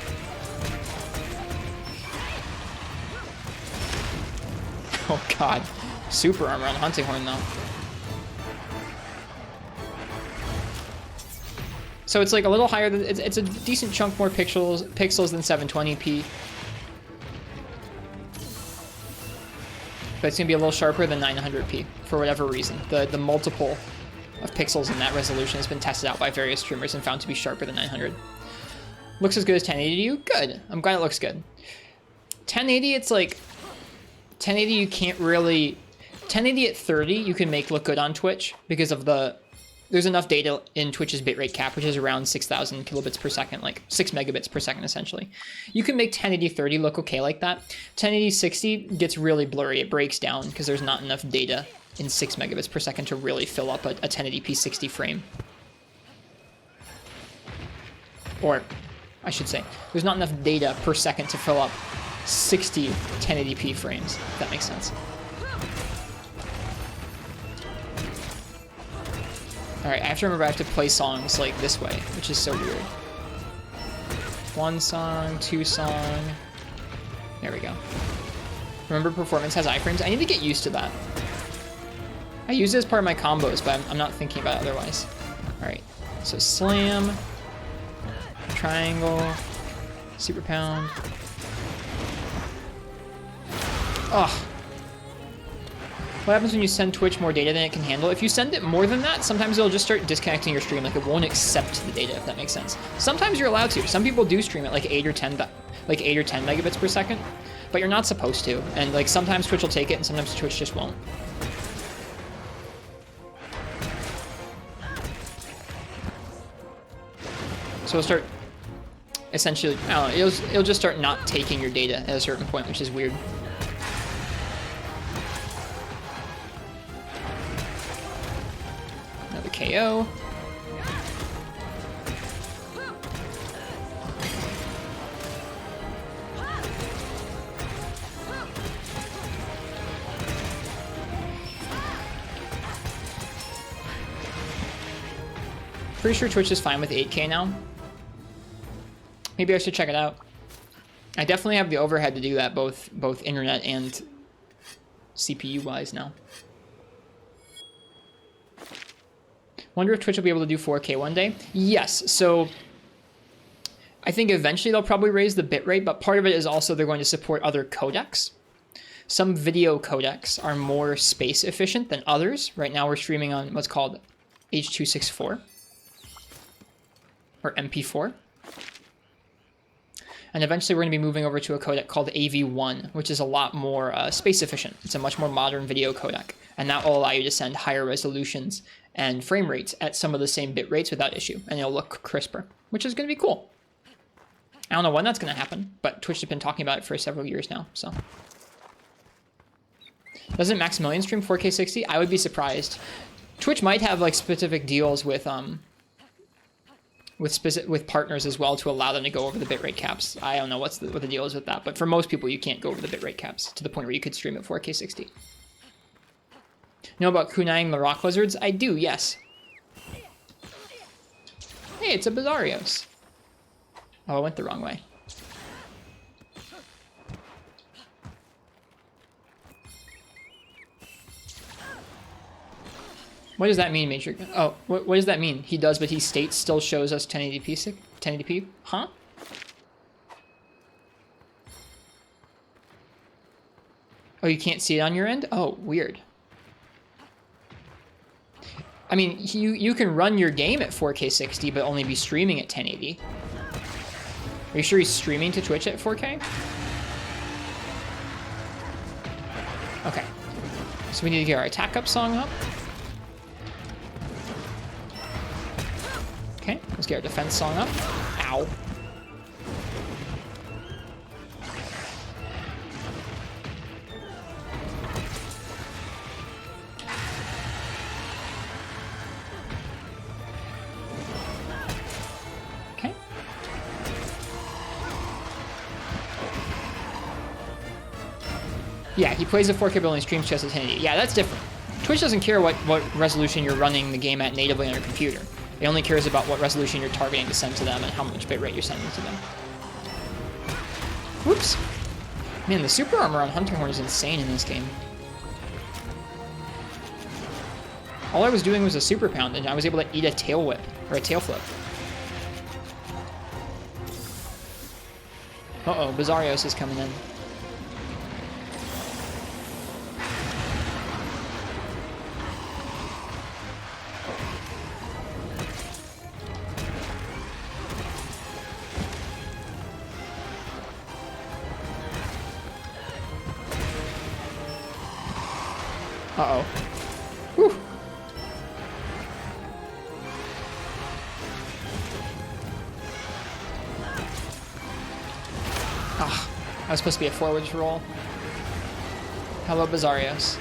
Oh god. Super armor on Hunting Horn though. So it's like a little higher than, it's a decent chunk more pixels than 720p. But it's gonna be a little sharper than 900p for whatever reason. The multiple of pixels in that resolution has been tested out by various streamers and found to be sharper than 900. Looks as good as 1080 to you? Good. I'm glad it looks good. 1080, it's like 1080 you can't really 1080 at 30 you can make look good on Twitch because of there's enough data in Twitch's bitrate cap, which is around 6,000 kilobits per second, like 6 megabits per second, essentially. You can make 1080 30 look okay like that. 1080 60 gets really blurry. It breaks down because there's not enough data in 6 megabits per second to really fill up a 1080p 60 frame. Or, I should say, there's not enough data per second to fill up 60 1080p frames, if that makes sense. Alright, I have to remember I have to play songs like this way, which is so weird. 1 song, 2 song. There we go. Remember, performance has iframes. I need to get used to that. I use it as part of my combos, but I'm not thinking about it otherwise. Alright, so slam, triangle, super pound. Ugh. What happens when you send Twitch more data than it can handle? If you send it more than that, sometimes it'll just start disconnecting your stream. Like, it won't accept the data, if that makes sense. Sometimes you're allowed to. Some people do stream at like 8 or 10 megabits per second, but you're not supposed to. And like sometimes Twitch will take it, and sometimes Twitch just won't. So it'll start essentially, I don't know, it'll just start not taking your data at a certain point, which is weird. Another KO. Pretty sure Twitch is fine with 8K now. Maybe I should check it out. I definitely have the overhead to do that, both internet and CPU wise now. Wonder if Twitch will be able to do 4K one day. Yes, so I think eventually they'll probably raise the bitrate, but part of it is also they're going to support other codecs. Some video codecs are more space efficient than others. Right now we're streaming on what's called H.264 or MP4. And eventually we're going to be moving over to a codec called AV1, which is a lot more space efficient. It's a much more modern video codec. And that will allow you to send higher resolutions and frame rates at some of the same bit rates without issue. And it'll look crisper, which is going to be cool. I don't know when that's going to happen, but Twitch has been talking about it for several years now, so. Doesn't Maximilian stream 4K 60? I would be surprised. Twitch might have like specific deals with partners as well to allow them to go over the bitrate caps. I don't know what the deal is with that, but for most people you can't go over the bitrate caps to the point where you could stream at 4K 60. Know about kunaiing the rock lizards? I do, yes. Hey, it's a Basarios. Oh, I went the wrong way. What does that mean, Major? Oh, what does that mean? He does, but he states still shows us 1080p. 1080p? Huh? Oh, you can't see it on your end? Oh, weird. I mean, you can run your game at 4K 60, but only be streaming at 1080. Are you sure he's streaming to Twitch at 4K? Okay. So we need to get our attack up song up. Okay, let's get our defense song up. Ow. Okay. Yeah, he plays the 4K build and streams just at 1080. Yeah, that's different. Twitch doesn't care what resolution you're running the game at natively on your computer. It only cares about what resolution you're targeting to send to them and how much bitrate you're sending to them. Whoops. Man, the super armor on Hunting Horn is insane in this game. All I was doing was a super pound, and I was able to eat a tail whip, or a tail flip. Uh-oh, Basarios is coming in. Uh-oh. Whew. Ah, that was supposed to be a forwards roll. Hello, Basarios.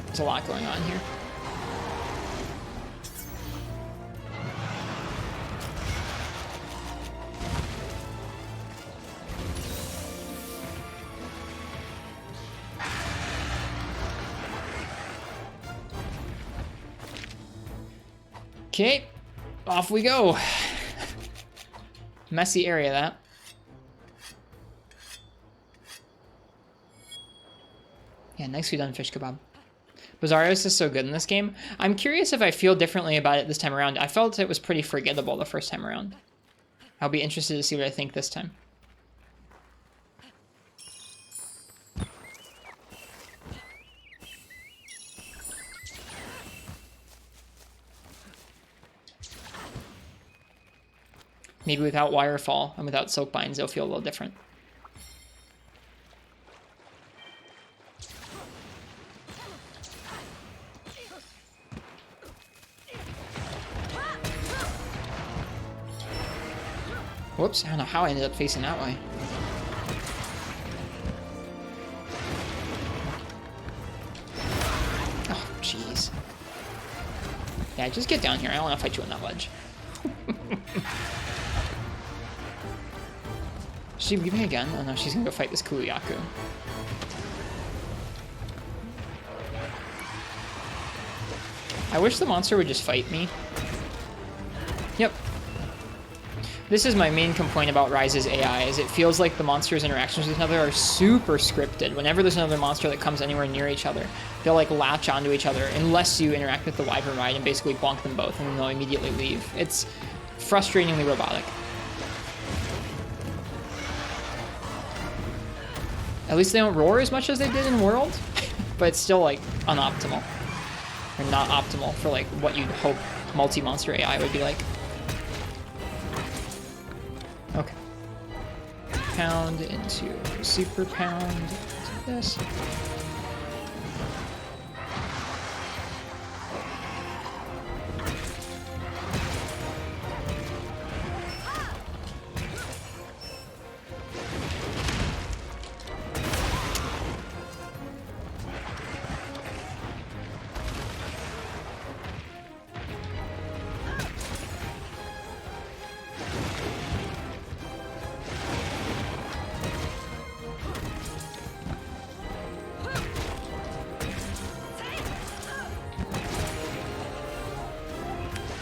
There's a lot going on here. Okay, off we go. Messy area, that. Yeah, nicely done, fish kebab. Basarios is so good in this game. I'm curious if I feel differently about it this time around. I felt it was pretty forgettable the first time around. I'll be interested to see what I think this time. Maybe without Wirefall and without Silk Binds, it'll feel a little different. Whoops, I don't know how I ended up facing that way. Oh, jeez. Yeah, just get down here. I don't want to fight you on that ledge. Is she leaving again? Oh no, she's gonna go fight this Kuyaku. I wish the monster would just fight me. Yep. This is my main complaint about Rise's AI, is it feels like the monsters' interactions with each other are super scripted. Whenever there's another monster that comes anywhere near each other, they'll like latch onto each other unless you interact with the Wyvern Ride and basically bonk them both and then they'll immediately leave. It's frustratingly robotic. At least they don't roar as much as they did in World, but it's still like unoptimal. Or not optimal for like what you'd hope multi-monster AI would be like. Okay. Pound into super pound into this.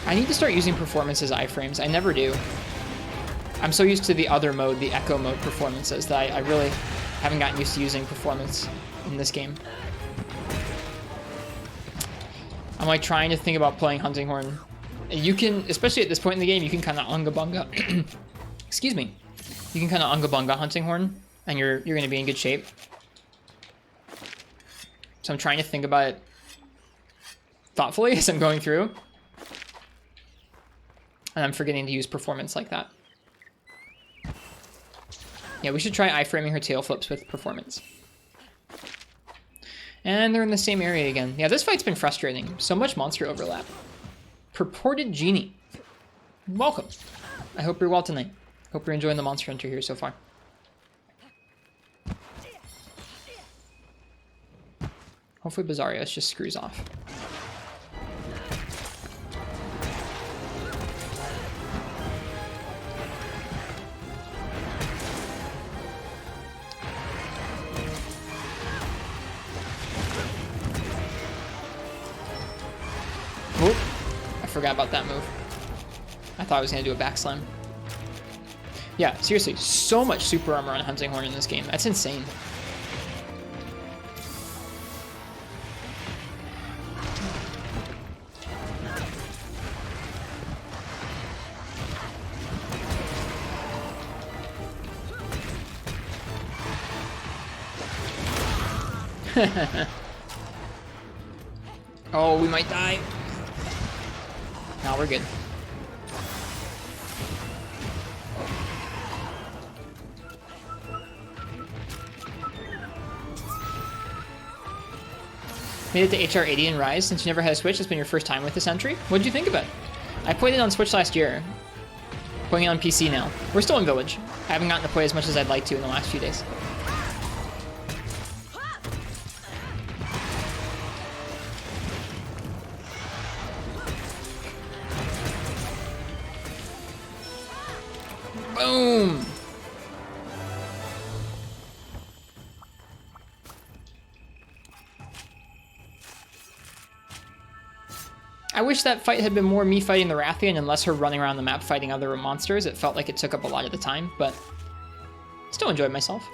I need to start using performance as iframes. I never do. I'm so used to the other mode, the echo mode performances, that I really haven't gotten used to using performance in this game. I'm like trying to think about playing Hunting Horn. You can, especially at this point in the game, you can kind of unga bunga. Excuse me. You can kind of unga bunga Hunting Horn, and you're going to be in good shape. So I'm trying to think about it thoughtfully as I'm going through. And I'm forgetting to use performance like that. Yeah, we should try iframing her tail flips with performance. And they're in the same area again. Yeah, this fight's been frustrating. So much monster overlap. Purported Genie. Welcome. I hope you're well tonight. Hope you're enjoying the Monster Hunter here so far. Hopefully Basarios just screws off. Oop, I forgot about that move. I thought I was going to do a back slam. Yeah, seriously, so much super armor on Hunting Horn in this game. That's insane. Oh, we might die. No, we're good. Made it to HR80 and Rise. Since you never had a Switch, it's been your first time with this entry. What did you think of it? I played it on Switch last year. Playing it on PC now. We're still in Village. I haven't gotten to play as much as I'd like to in the last few days. Boom! I wish that fight had been more me fighting the Rathian and less her running around the map fighting other monsters. It felt like it took up a lot of the time, but still enjoyed myself.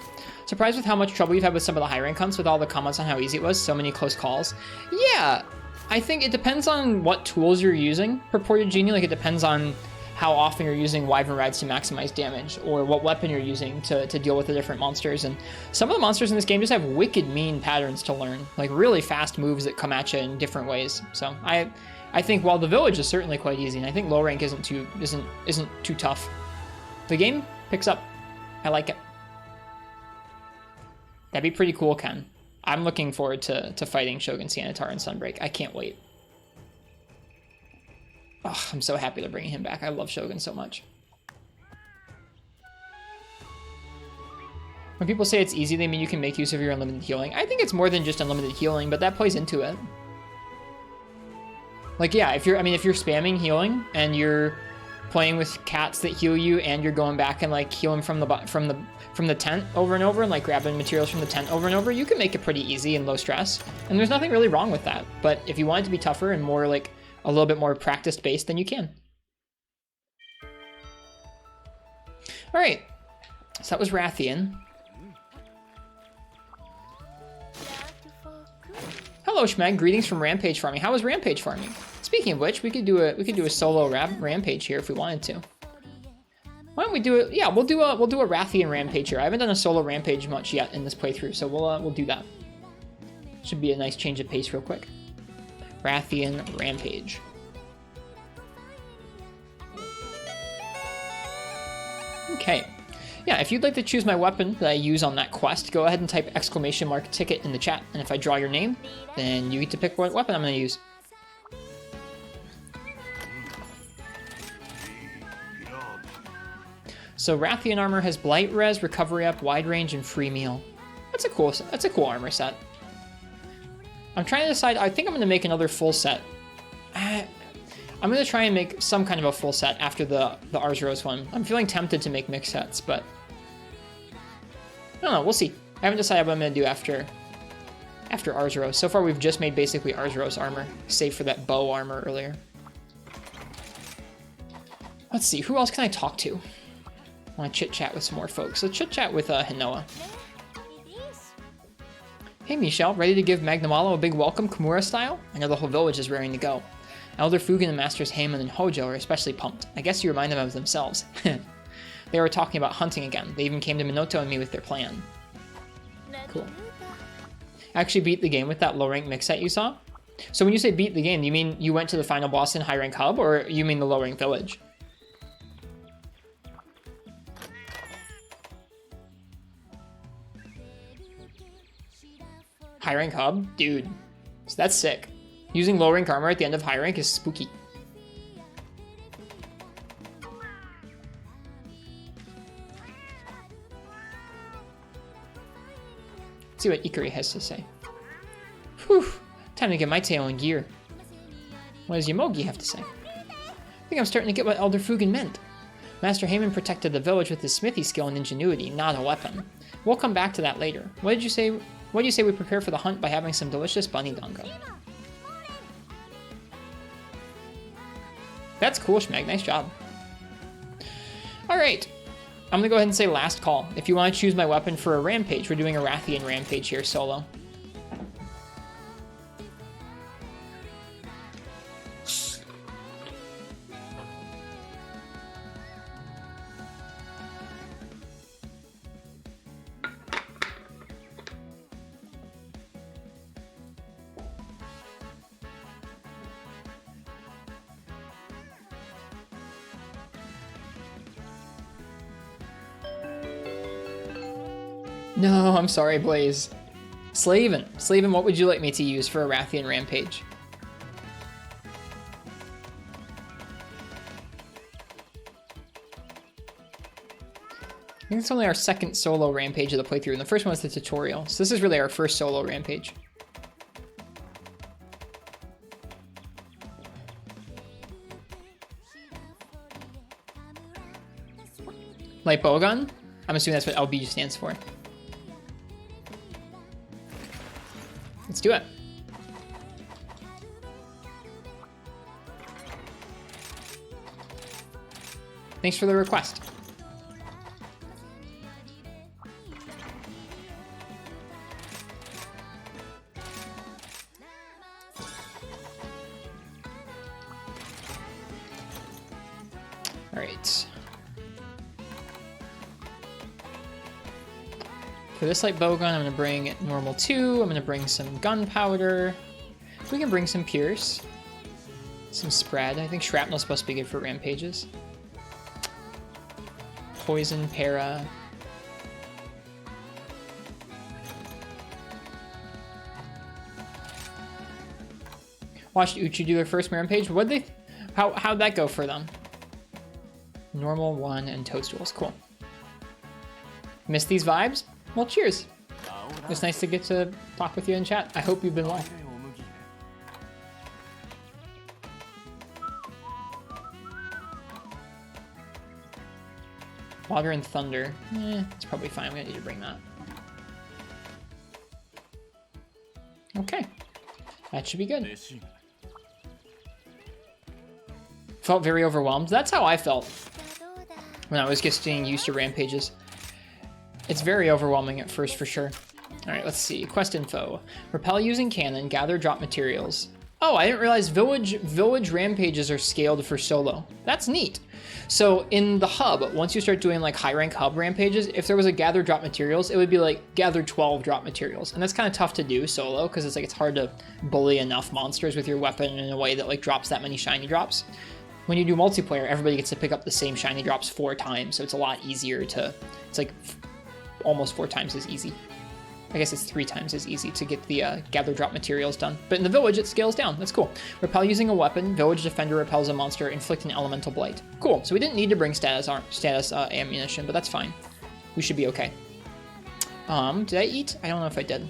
Surprised with how much trouble you've had with some of the high rank hunts with all the comments on how easy it was. So many close calls. Yeah, I think it depends on what tools you're using. Purported Genie, like it depends on how often you're using Wyvern Rides to maximize damage, or what weapon you're using to deal with the different monsters. And some of the monsters in this game just have wicked mean patterns to learn, like really fast moves that come at you in different ways. So I think while the Village is certainly quite easy, and I think low rank isn't too tough, the game picks up. I like it. That'd be pretty cool, Ken. I'm looking forward to fighting Shogun Sanitar and Sunbreak. I can't wait. Oh, I'm so happy they're bringing him back. I love Shogun so much. When people say it's easy, they mean you can make use of your unlimited healing. I think it's more than just unlimited healing, but that plays into it. Like, yeah, if you're spamming healing and you're playing with cats that heal you, and you're going back and like healing from the tent over and over, and like grabbing materials from the tent over and over, you can make it pretty easy and low stress. And there's nothing really wrong with that. But if you want it to be tougher and more like a little bit more practice based, then you can. All right, so that was Rathian. Hello, Schmeg. Greetings from Rampage farming. How was Rampage farming? Speaking of which, we could do a solo Rampage here if we wanted to. Why don't we do it? Yeah, we'll do a Rathian Rampage here. I haven't done a solo Rampage much yet in this playthrough, so we'll do that. Should be a nice change of pace real quick. Rathian Rampage. Okay. Yeah, if you'd like to choose my weapon that I use on that quest, go ahead and type !ticket in the chat. And if I draw your name, then you get to pick what weapon I'm going to use. So Rathian armor has Blight Res, Recovery Up, Wide Range, and Free Meal. That's a cool armor set. I'm trying to decide. I think I'm going to make another full set. I'm going to try and make some kind of a full set after the Arzuros one. I'm feeling tempted to make mixed sets, but I don't know. We'll see. I haven't decided what I'm going to do after Arzuros. So far, we've just made basically Arzuros armor, save for that bow armor earlier. Let's see. Who else can I talk to? I want to chit-chat with some more folks. Let's chit-chat with Hinoa. Hey, Michelle, ready to give Magnamalo a big welcome, Kimura style? I know the whole village is raring to go. Elder Fugen and Masters Heyman and Hojo are especially pumped. I guess you remind them of themselves. They were talking about hunting again. They even came to Minoto and me with their plan. Cool. I actually beat the game with that low rank mix set you saw. So when you say beat the game, do you mean you went to the final boss in high rank hub, or you mean the low rank village? High rank hub? Dude, so that's sick. Using low rank armor at the end of high rank is spooky. Let's see what Ikari has to say. Whew, time to get my tail in gear. What does Yamogi have to say? I think I'm starting to get what Elder Fugen meant. Master Heyman protected the village with his smithy skill and ingenuity, not a weapon. We'll come back to that later. What did you say? What do you say we prepare for the hunt by having some delicious bunny dango? That's cool, Schmeg. Nice job. All right. I'm gonna go ahead and say last call. If you want to choose my weapon for a rampage, we're doing a Rathian rampage here solo. No, I'm sorry, Blaze. Slaven, what would you like me to use for a Rathian rampage? I think it's only our second solo rampage of the playthrough, and the first one was the tutorial, so this is really our first solo rampage. Light Bowgun? I'm assuming that's what LB stands for. Let's do it. Thanks for the request. All right. For this light bowgun, I'm going to bring normal 2. I'm going to bring some gunpowder. We can bring some pierce. Some spread. I think shrapnel's supposed to be good for rampages. Poison, para. Watched Uchi do their first rampage. How'd that go for them? Normal 1 and toadstools. Cool. Missed these vibes? Well, cheers. It's nice to get to talk with you in chat. I hope you've been well. Water and thunder. It's probably fine. I'm gonna need to bring that. Okay. That should be good. Felt very overwhelmed. That's how I felt when I was just getting used to rampages. It's very overwhelming at first, for sure. All right, let's see. Quest info. Repel using cannon, gather drop materials. Oh, I didn't realize village rampages are scaled for solo. That's neat. So in the hub, once you start doing like high rank hub rampages, if there was a gather drop materials, it would be like gather 12 drop materials. And that's kind of tough to do solo because it's like it's hard to bully enough monsters with your weapon in a way that like drops that many shiny drops. When you do multiplayer, everybody gets to pick up the same shiny drops 4 times, so it's a lot easier to, it's like almost 4 times as easy. I guess it's 3 times as easy to get the gather drop materials done. But in the village, it scales down. That's cool. Repel using a weapon. Village defender repels a monster, inflicting elemental blight. Cool. So we didn't need to bring status ammunition, but that's fine. We should be okay. Did I eat? I don't know if I did.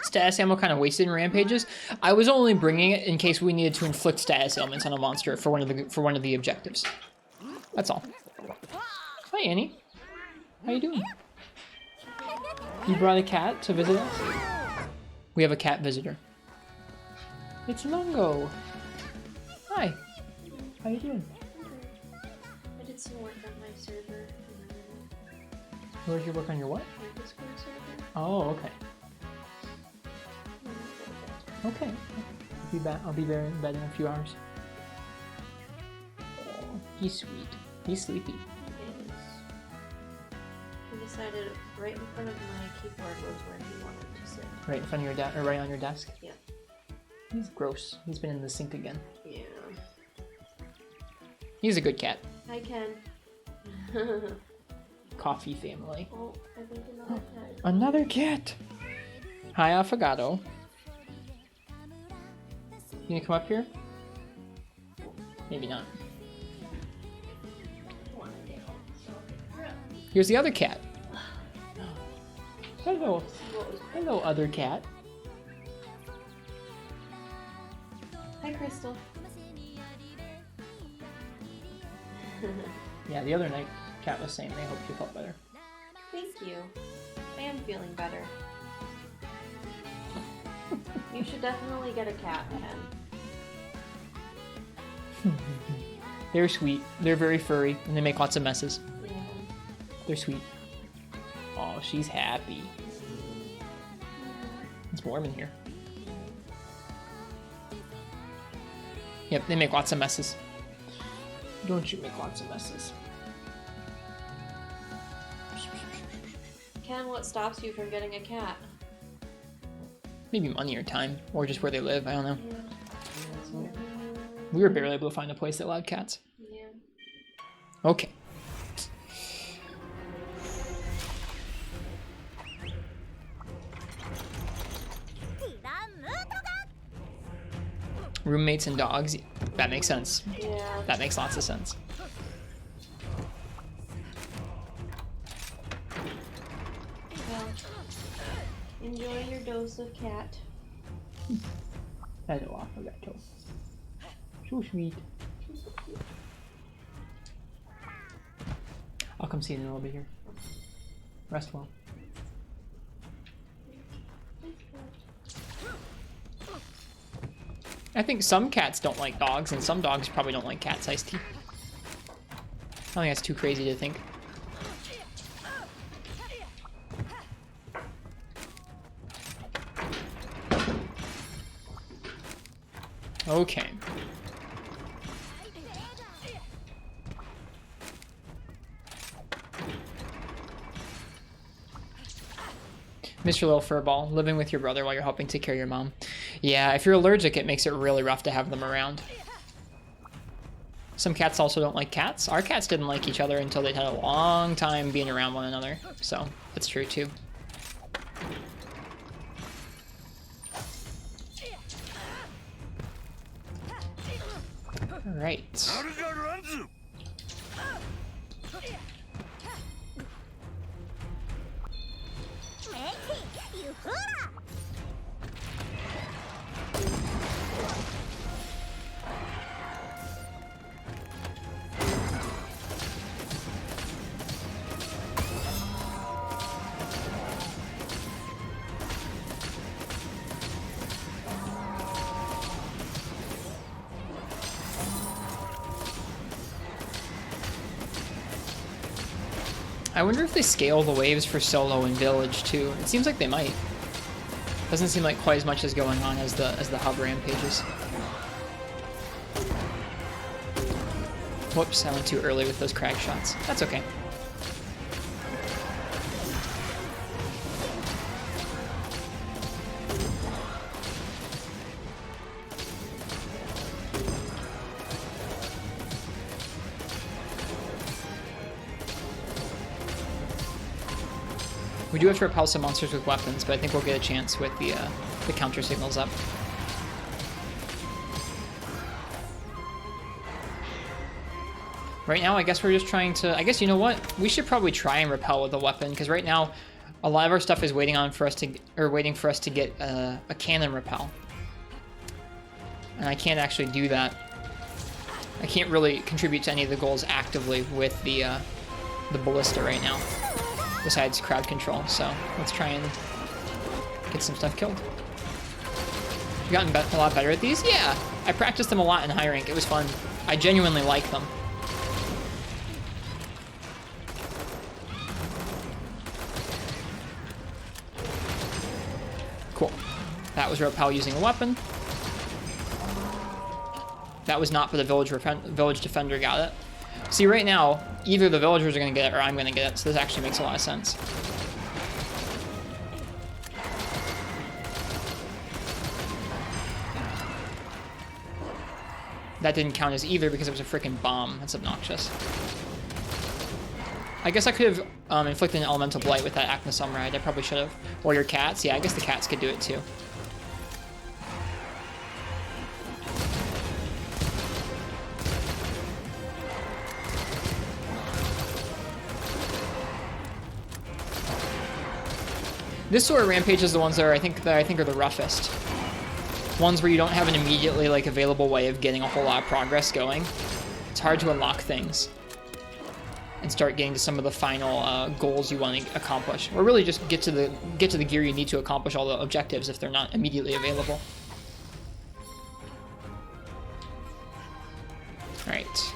Status ammo kind of wasted in rampages. I was only bringing it in case we needed to inflict status ailments on a monster for one of the objectives. That's all. Hi, Annie. How you doing? You brought a cat to visit us? We have a cat visitor. It's Lungo. Hi. How you doing? I did some work on my server. Where'd you work on your what? My Discord server. Oh, okay. Okay. I'll be there in bed in a few hours. Oh, he's sweet. He's sleepy. He decided right in front of my keyboard was where he wanted to sit. Right in front of your desk, or right on your desk? Yeah. He's gross. He's been in the sink again. Yeah. He's a good cat. Hi, Ken. Coffee family. Oh, I think another cat. Another cat! Hi, Affogato. You gonna come up here? Maybe not. Here's the other cat. Hello. Hello, other cat. Hi, Crystal. Yeah, the other night cat was saying they hope you felt better. Thank you. I am feeling better. You should definitely get a cat, Ken. They're sweet. They're very furry, and they make lots of messes. Yeah. They're sweet. Oh, she's happy. It's warm in here. Yep, they make lots of messes. Don't you make lots of messes. Ken, what stops you from getting a cat? Maybe money or time, or just where they live, I don't know. Yeah. We were barely able to find a place that allowed cats. Yeah. Okay. Roommates and dogs, that makes sense. Yeah. That makes lots of sense. Well, enjoy your dose of cat. Hello, Affogato. So sweet. I'll come see you in a little bit here. Rest well. I think some cats don't like dogs, and some dogs probably don't like cats' iced tea. I don't think that's too crazy to think. Okay. Mr. Little Furball, living with your brother while you're helping take care of your mom. Yeah, if you're allergic, it makes it really rough to have them around. Some cats also don't like cats. Our cats didn't like each other until they'd had a long time being around one another. So, that's true too. Alright. I wonder if they scale the waves for solo and village too. It seems like they might. Doesn't seem like quite as much is going on as the hub rampages. Whoops, I went too early with those crag shots. That's okay. We do have to repel some monsters with weapons, but I think we'll get a chance with the counter signals up. Right now, I guess we're just trying to... I guess, you know what? We should probably try and repel with a weapon, because right now, a lot of our stuff is waiting for us to get a cannon repel. And I can't actually do that. I can't really contribute to any of the goals actively with the the ballista right now, besides crowd control. So let's try and get some stuff killed. You gotten a lot better at these? Yeah, I practiced them a lot in high rank. It was fun. I genuinely like them. Cool. That was Repel using a weapon. That was not, but the village defender got it. See, right now, either the villagers are going to get it or I'm going to get it, so this actually makes a lot of sense. That didn't count as either because it was a freaking bomb. That's obnoxious. I guess I could have inflicted an elemental blight with that Acna Samurai. I probably should have. Or your cats. Yeah, I guess the cats could do it too. This sort of rampage is the ones that I think are the roughest. Ones where you don't have an immediately like available way of getting a whole lot of progress going. It's hard to unlock things and start getting to some of the final goals you want to accomplish, or really just get to the gear you need to accomplish all the objectives if they're not immediately available. All right.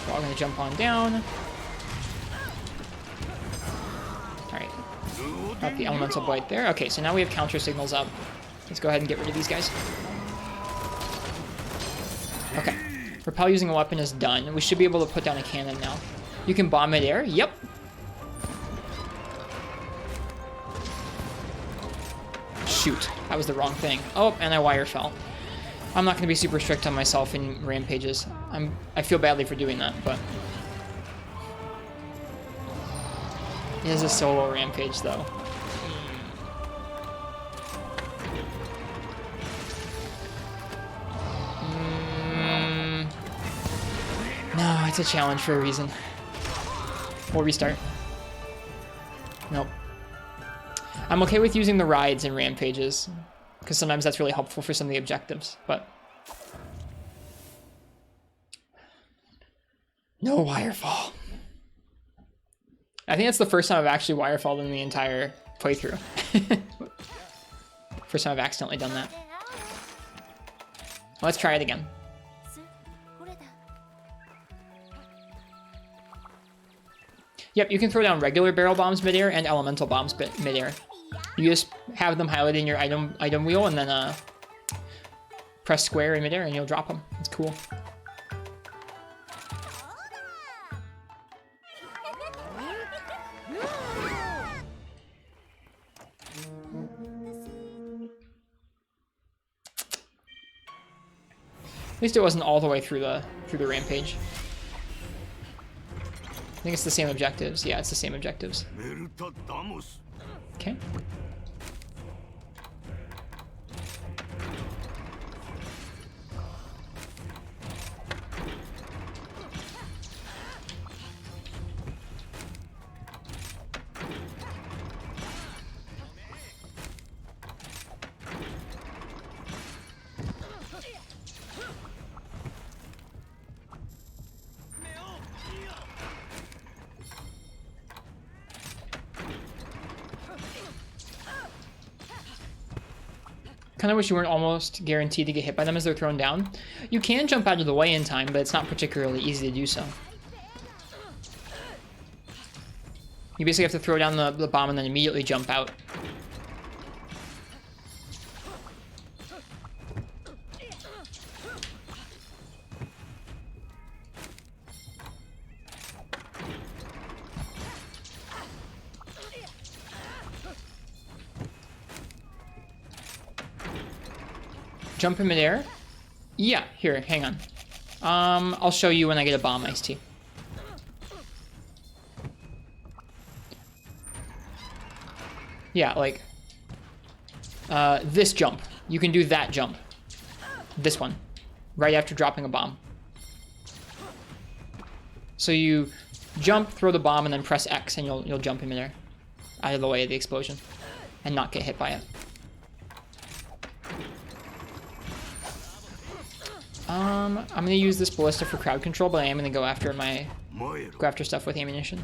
We're all gonna jump on down. Got the elemental blight there. Okay, so now we have counter signals up. Let's go ahead and get rid of these guys. Okay. Repel using a weapon is done. We should be able to put down a cannon now. You can bomb midair. Yep. Shoot. That was the wrong thing. Oh, and I wire fell. I'm not going to be super strict on myself in rampages. I feel badly for doing that, but... It is a solo rampage, though. No, it's a challenge for a reason. We'll restart. Nope. I'm okay with using the rides in rampages, because sometimes that's really helpful for some of the objectives, but... No wirefall. I think that's the first time I've actually wirefalled in the entire playthrough. First time I've accidentally done that. Let's try it again. Yep, you can throw down regular barrel bombs midair and elemental bombs midair. You just have them highlighted in your item wheel and then press square in midair and you'll drop them. It's cool. At least it wasn't all the way through the rampage. I think it's the same objectives. Yeah, it's the same objectives. Okay. Kind of wish you weren't almost guaranteed to get hit by them as they're thrown down. You can jump out of the way in time, but it's not particularly easy to do so. You basically have to throw down the bomb and then immediately jump out. Jump in midair? Yeah, here, hang on. I'll show you when I get a bomb iced tea. Yeah, like, this jump. You can do that jump. This one. Right after dropping a bomb. So you jump, throw the bomb, and then press X, and you'll jump in midair. Out of the way of the explosion. And not get hit by it. I'm gonna use this ballista for crowd control, but I am gonna go after stuff with ammunition.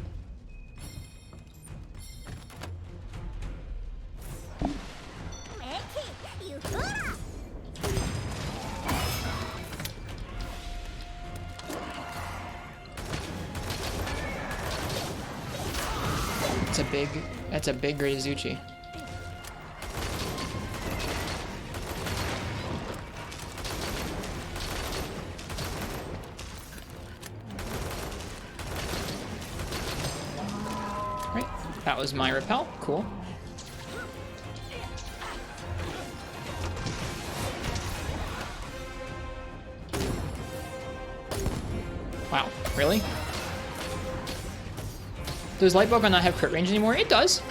That's a big Great Azuchi. Right, that was my repel, cool. Wow, really? Does Light Bowgun not have crit range anymore? It does.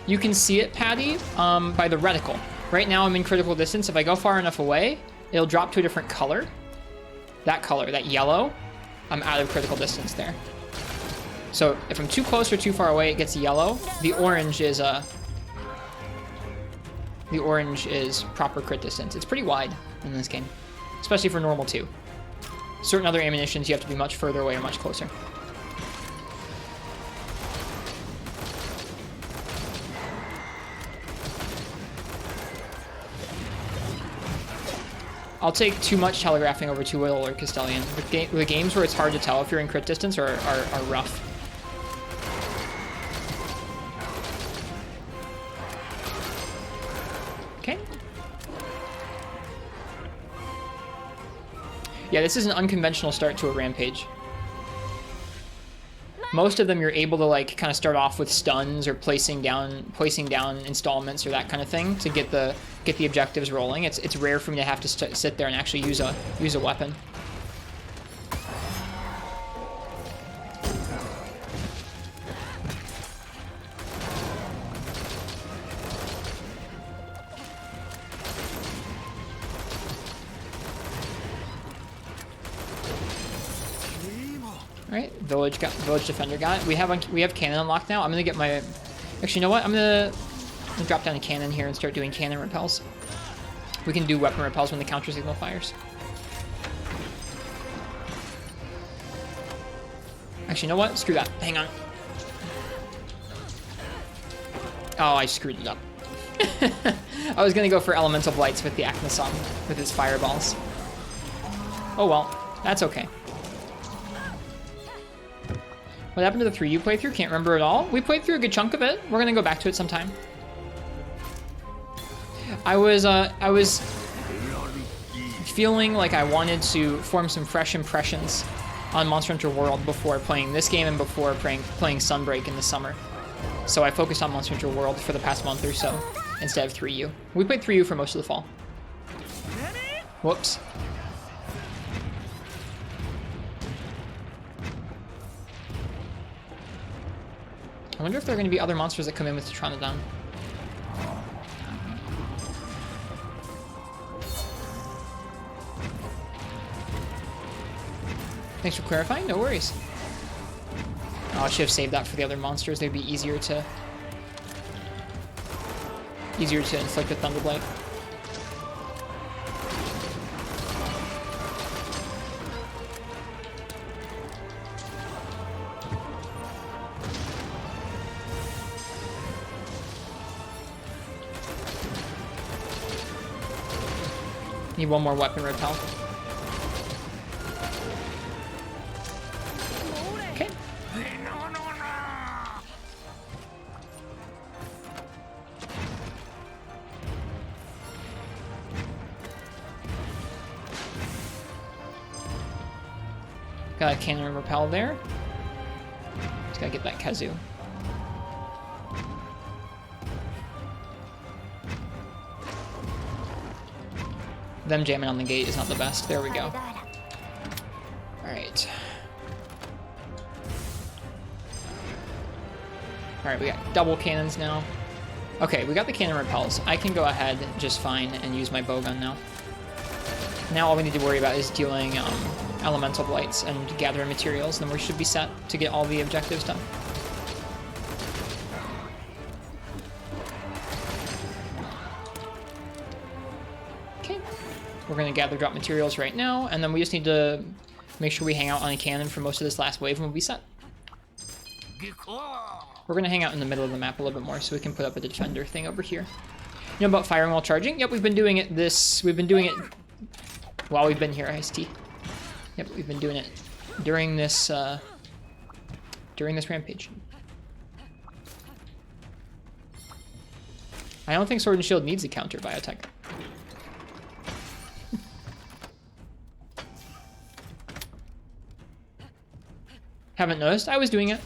You can see it, Patty, by the reticle. Right now I'm in critical distance. If I go far enough away, it'll drop to a different color. That color, that yellow, I'm out of critical distance there. So if I'm too close or too far away, it gets yellow. The orange is proper crit distance. It's pretty wide in this game, especially for normal 2. Certain other ammunitions, you have to be much further away or much closer. I'll take too much telegraphing over too little or Castellian. The games where it's hard to tell if you're in crit distance are rough. Okay. Yeah, this is an unconventional start to a Rampage. Most of them you're able to like kind of start off with stuns or placing down installments or that kind of thing to get the objectives rolling. It's rare for me to have to sit there and actually use a weapon. Alright, Village Defender got it. We have Cannon unlocked now. I'm gonna get my... Actually, you know what? I'm gonna drop down a Cannon here and start doing Cannon repels. We can do weapon repels when the counter signal fires. Actually, you know what? Screw that. Hang on. Oh, I screwed it up. I was gonna go for Elemental Blights with the Acnosong, with his fireballs. Oh well, that's okay. What happened to the 3U playthrough? Can't remember at all. We played through a good chunk of it. We're gonna go back to it sometime. I was feeling like I wanted to form some fresh impressions on Monster Hunter World before playing this game and before playing Sunbreak in the summer. So I focused on Monster Hunter World for the past month or so instead of 3U. We played 3U for most of the fall. Whoops. I wonder if there are going to be other monsters that come in with Tetranadon. Thanks for clarifying, no worries. Oh, I should have saved that for the other monsters. They'd be easier to inflict with Thunderblight. Need one more weapon repel. Okay. Got a cannon and repel there. Just gotta get that Kazoo. Them jamming on the gate is not the best. There we go. Alright. Alright, we got double cannons now. Okay, we got the cannon repels. I can go ahead just fine and use my bowgun now. Now all we need to worry about is dealing elemental blights and gathering materials, then we should be set to get all the objectives done. We're going to gather drop materials right now, and then we just need to make sure we hang out on a cannon for most of this last wave and we'll be set. We're going to hang out in the middle of the map a little bit more so we can put up a defender thing over here. You know about firing while charging? Yep, we've been doing it while we've been here, Ice-T. Yep, we've been doing it during this rampage. I don't think Sword and Shield needs a counter biotech. Haven't noticed? I was doing it.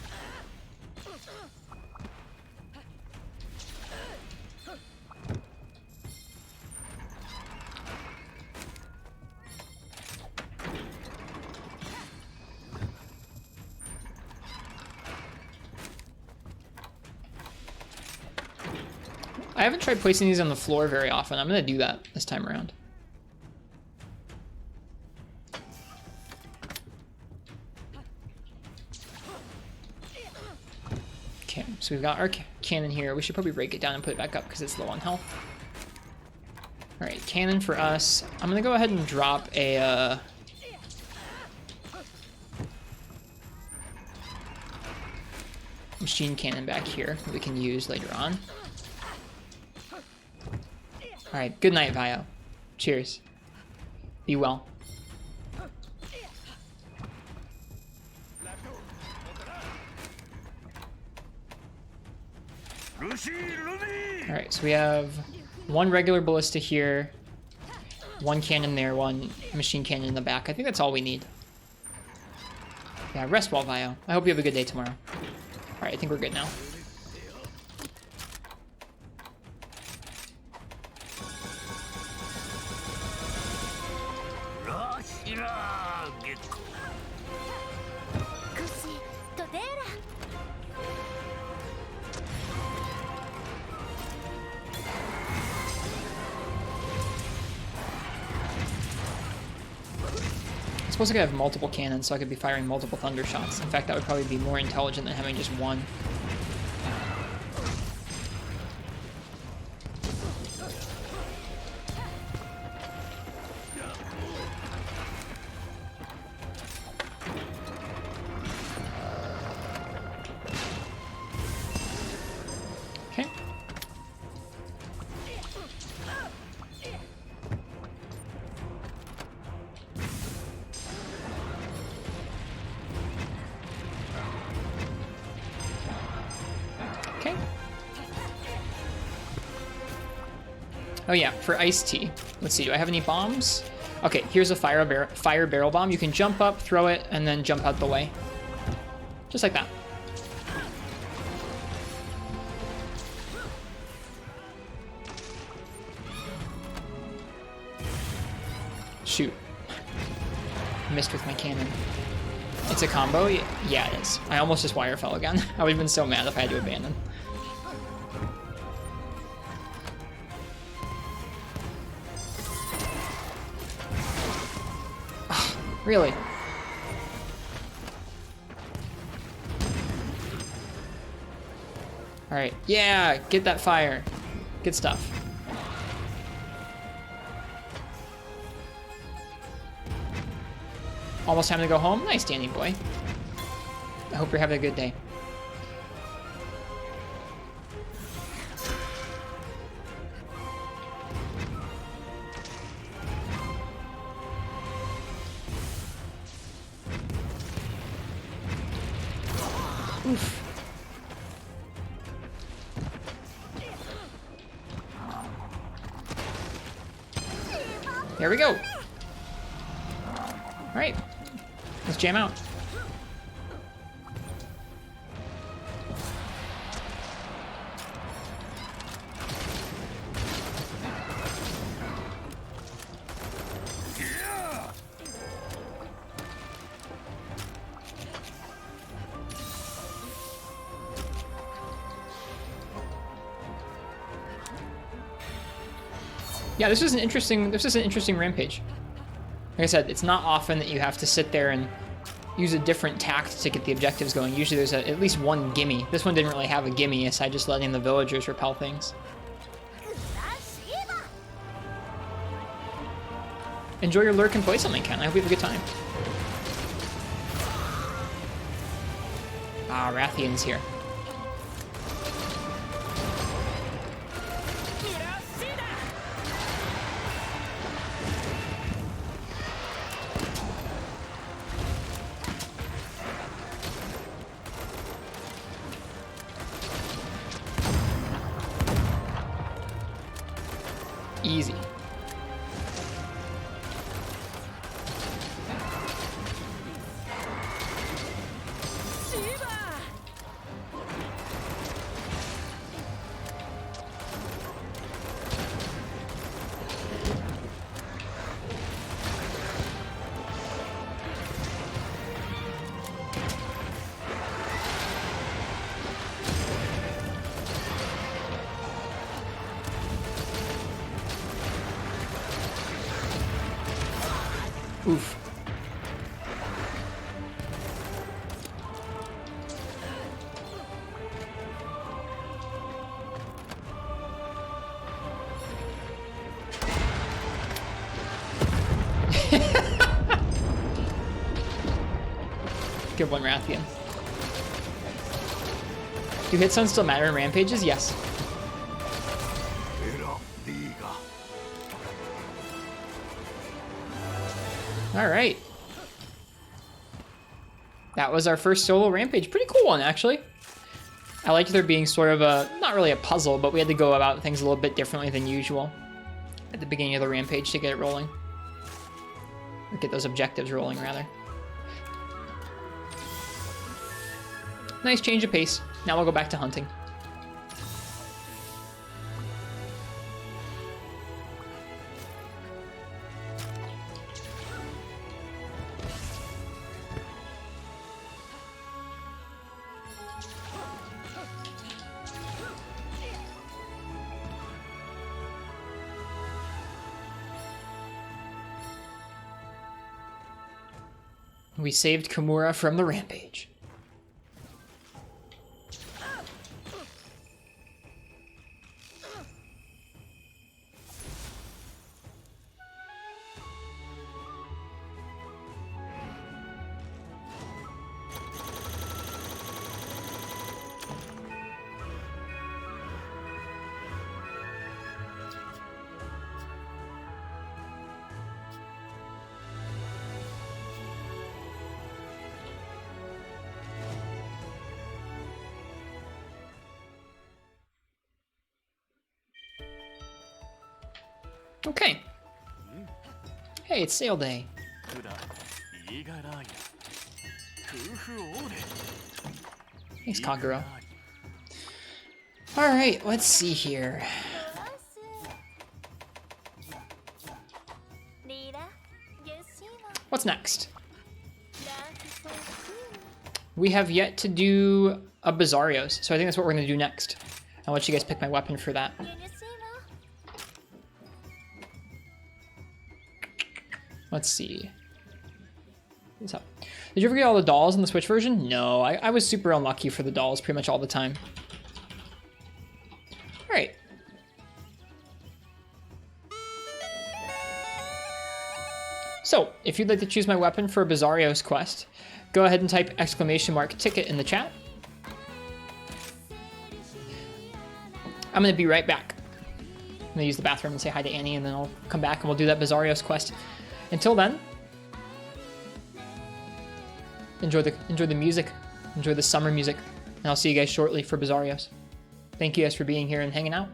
I haven't tried placing these on the floor very often. I'm going to do that this time around. Okay, so we've got our cannon here. We should probably break it down and put it back up because it's low on health. All right, cannon for us. I'm going to go ahead and drop a... machine cannon back here that we can use later on. Alright, good night, Vio. Cheers. Be well. Alright, so we have one regular ballista here, one cannon there, one machine cannon in the back. I think that's all we need. Yeah, rest well, Vio. I hope you have a good day tomorrow. Alright, I think we're good now. I suppose I could have multiple cannons, so I could be firing multiple thunder shots. In fact, that would probably be more intelligent than having just one. Okay. Oh yeah, for Ice-T. Let's see, do I have any bombs? Okay, here's a fire barrel bomb. You can jump up, throw it, and then jump out the way. Just like that. Shoot. Missed with my cannon. It's a combo? Yeah, it is. I almost just wire fell again. I would have been so mad if I had to abandon. Really? Alright, yeah, get that fire. Good stuff. Almost time to go home? Nice, Danny boy. I hope you're having a good day. Oof. There we go. All right, let's jam out. Yeah, this is an interesting rampage. Like I said, it's not often that you have to sit there and use a different tact to get the objectives going. Usually there's at least one gimme. This one didn't really have a gimme, aside just letting the villagers repel things. Enjoy your lurk and play something, Ken. I hope you have a good time. Ah, Rathian's here. Easy. Oof. Good one, Rathian. Do hit zones still matter in Rampages? Yes. All right. That was our first solo Rampage. Pretty cool one, actually. I liked there being sort of a, not really a puzzle, but we had to go about things a little bit differently than usual at the beginning of the Rampage to get it rolling. Or get those objectives rolling, rather. Nice change of pace. Now we'll go back to hunting. We saved Kimura from the Rampage. Okay. Hey, it's sale day. Thanks, Kagura. Alright, let's see here. What's next? We have yet to do a Basarios, so I think that's what we're going to do next. I'll let you guys pick my weapon for that. Let's see. What's up? Did you ever get all the dolls in the Switch version? No, I was super unlucky for the dolls pretty much all the time. Alright. So, if you'd like to choose my weapon for a Basarios quest, go ahead and type !ticket in the chat. I'm going to be right back. I'm going to use the bathroom and say hi to Annie, and then I'll come back and we'll do that Basarios quest. Until then, enjoy the music, enjoy the summer music, and I'll see you guys shortly for Basarios. Thank you guys for being here and hanging out.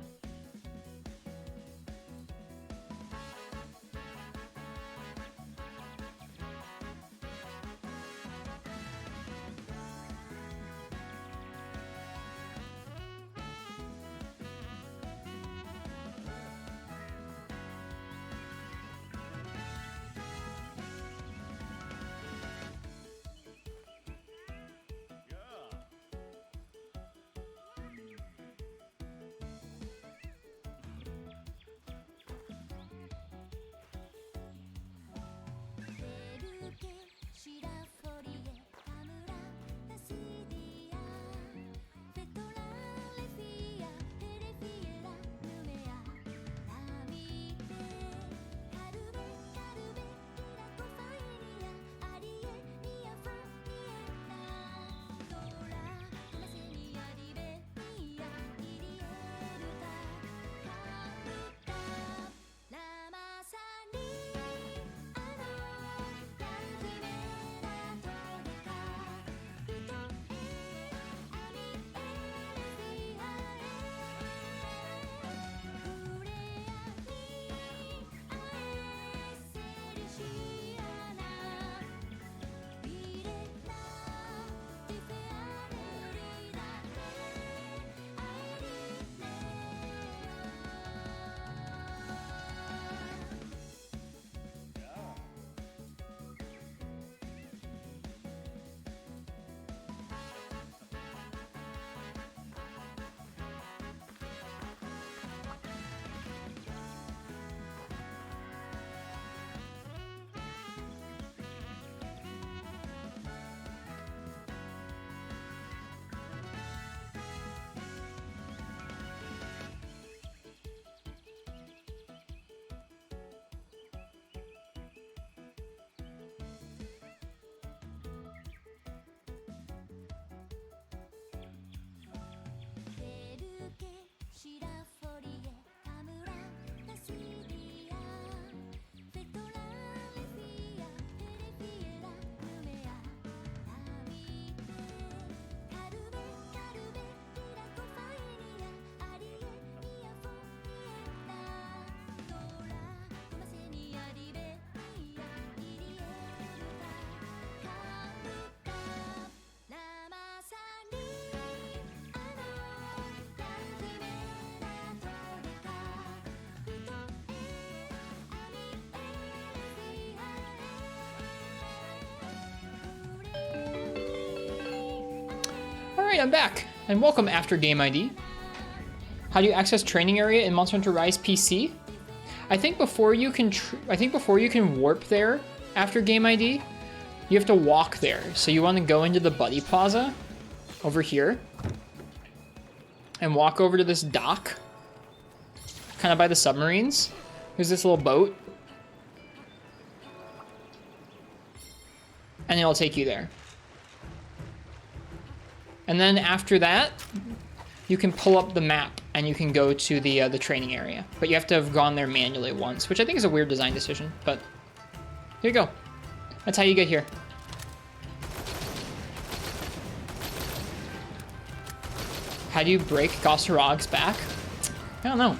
Alright, I'm back, and welcome after game ID. How do you access training area in Monster Hunter Rise PC? I think before you can warp there after game ID, you have to walk there. So you want to go into the Buddy Plaza over here and walk over to this dock, kind of by the submarines. There's this little boat, and it'll take you there. And then after that, you can pull up the map and you can go to the training area. But you have to have gone there manually once, which I think is a weird design decision, but here you go. That's how you get here. How do you break Gosarog's back? I don't know.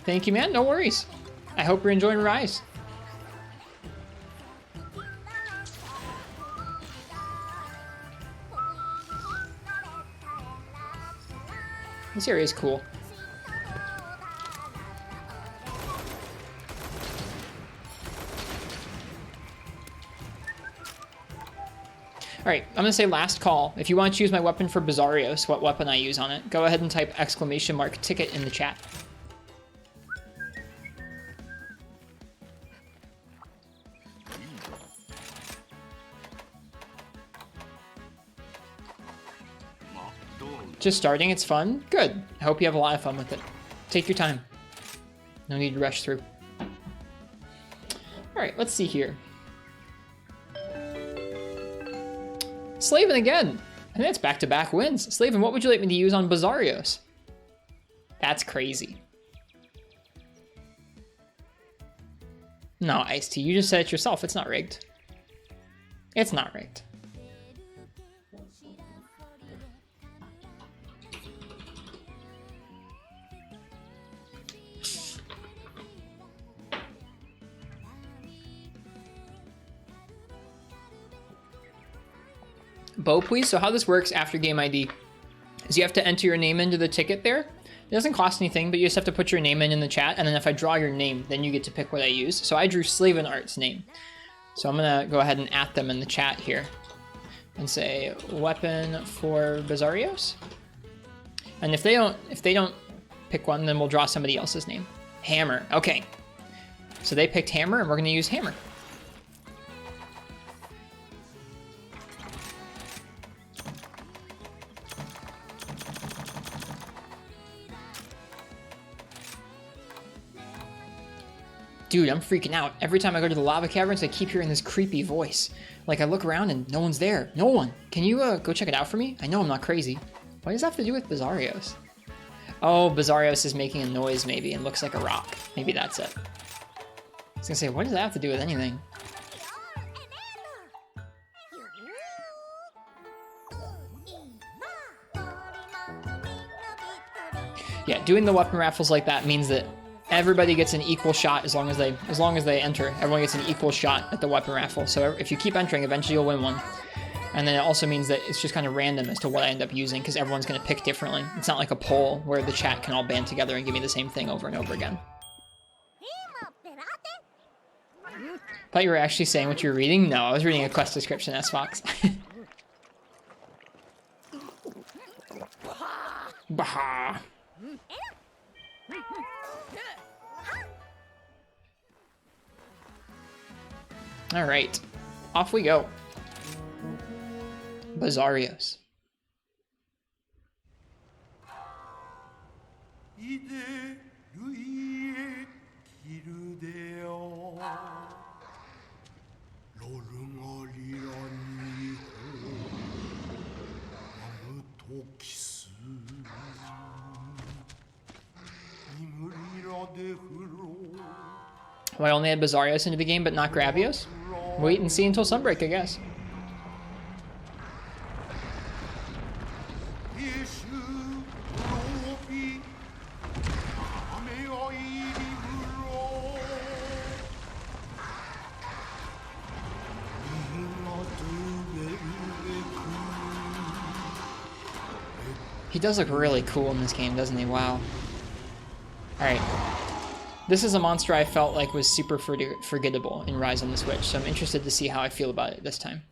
Thank you, man. No worries. I hope you're enjoying Rise. This area is cool. Alright, I'm gonna say last call. If you want to choose my weapon for Basarios, what weapon I use on it, go ahead and type !ticket in the chat. Just starting, it's fun? Good. I hope you have a lot of fun with it. Take your time. No need to rush through. Alright, let's see here. Slaven again! I think that's back-to-back wins. Slaven, what would you like me to use on Basarios? That's crazy. No, Ice-T, you just said it yourself. It's not rigged. It's not rigged. Bo, please. So how this works after game ID is you have to enter your name into the ticket there. It doesn't cost anything, but you just have to put your name in the chat, and then if I draw your name, then you get to pick what I use. So I drew Slaven Art's name. So I'm gonna go ahead and @ them in the chat here and say weapon for Basarios. And if they don't pick one, then we'll draw somebody else's name. Hammer. Okay. So they picked Hammer, and we're gonna use Hammer. Dude, I'm freaking out. Every time I go to the lava caverns, I keep hearing this creepy voice. Like, I look around and no one's there. No one. Can you go check it out for me? I know I'm not crazy. What does that have to do with Basarios? Oh, Basarios is making a noise maybe and looks like a rock. Maybe that's it. I was gonna say, what does that have to do with anything? Yeah, doing the weapon raffles like that means that everybody gets an equal shot as long as they enter. Everyone gets an equal shot at the weapon raffle. So if you keep entering, eventually you'll win one. And then it also means that it's just kind of random as to what I end up using because everyone's going to pick differently. It's not like a poll where the chat can all band together and give me the same thing over and over again. Thought you were actually saying what you were reading? No, I was reading a quest description, S-Fox. Baha. All right, off we go. Basarios. Well, I only had Basarios into the game, but not Gravios? Wait and see until Sunbreak, I guess. He does look really cool in this game, doesn't he? Wow. Alright. This is a monster I felt like was super forgettable in Rise on the Switch, so I'm interested to see how I feel about it this time.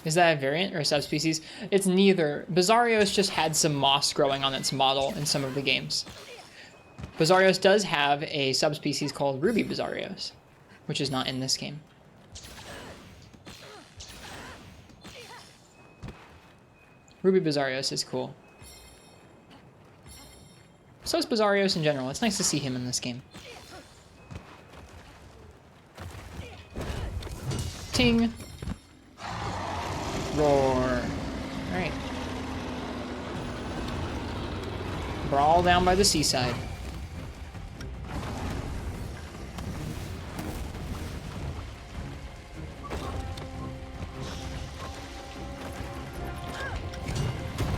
Is that a variant or a subspecies? It's neither. Basarios just had some moss growing on its model in some of the games. Basarios does have a subspecies called Ruby Basarios, which is not in this game. Ruby Basarios is cool. So is Basarios in general. It's nice to see him in this game. Ting. Roar. Alright. Brawl down by the seaside.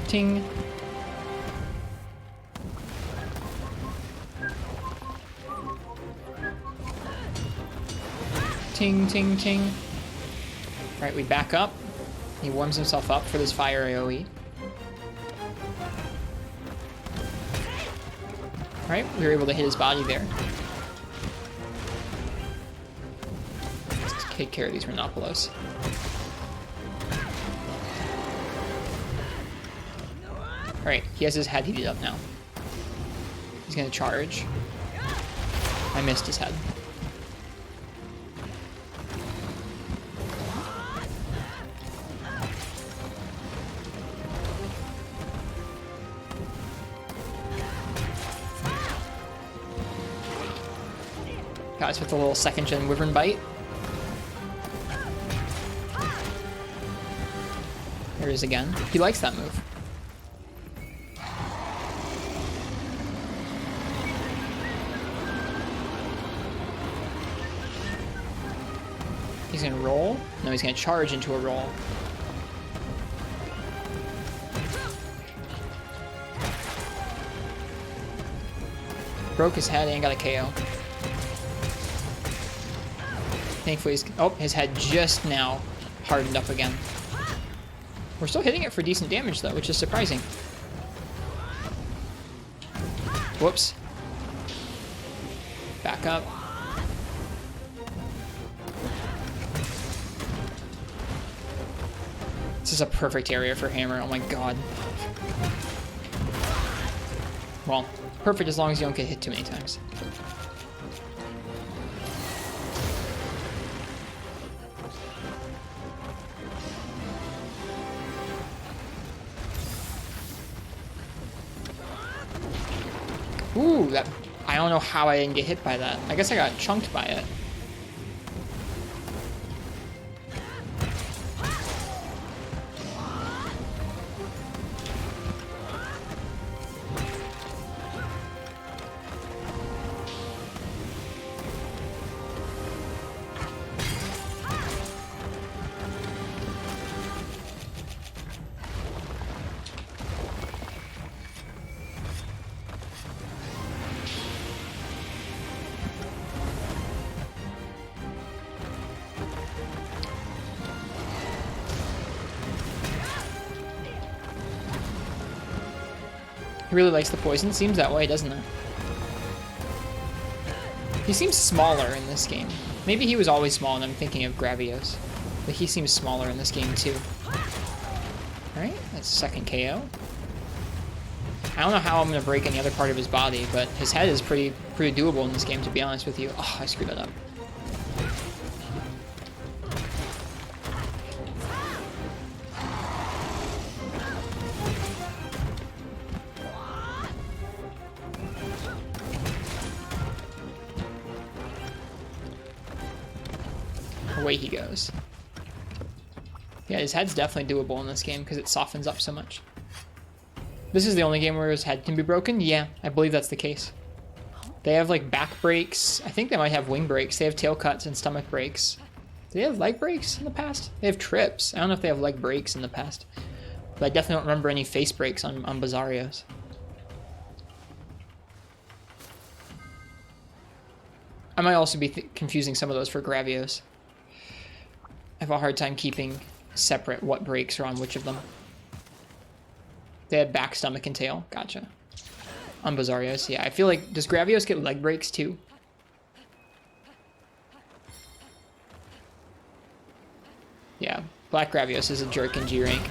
Ting. Ting, ting, ting. Alright, we back up. He warms himself up for this fire AoE. Alright, we were able to hit his body there. Let's take care of these Rhinopolos. Alright, he has his head heated up now. He's gonna charge. I missed his head. Got us with a little second gen Wyvern Bite. There he is again. He likes that move. He's gonna roll. No, he's gonna charge into a roll. Broke his head and got a KO. Thankfully, his head just now hardened up again. We're still hitting it for decent damage, though, which is surprising. Whoops. Back up. This is a perfect area for hammer. Oh my god. Well, perfect as long as you don't get hit too many times. Ooh, that... I don't know how I didn't get hit by that. I guess I got chunked by it. He really likes the poison. Seems that way, doesn't it? He seems smaller in this game. Maybe he was always small and I'm thinking of Gravios. But he seems smaller in this game too. Alright, that's second KO. I don't know how I'm going to break any other part of his body, but his head is pretty doable in this game, to be honest with you. Oh, I screwed that up. Away he goes. Yeah, his head's definitely doable in this game because it softens up so much. This is the only game where his head can be broken? Yeah, I believe that's the case. They have like back breaks. I think they might have wing breaks. They have tail cuts and stomach breaks. Do they have leg breaks in the past? They have trips. I don't know if they have leg breaks in the past. But I definitely don't remember any face breaks on Basarios. I might also be confusing some of those for Gravios. I have a hard time keeping separate what breaks are on which of them. They had back, stomach, and tail. Gotcha. On Basarios, yeah. I feel like, does Gravios get leg breaks too? Yeah, Black Gravios is a jerk in G rank.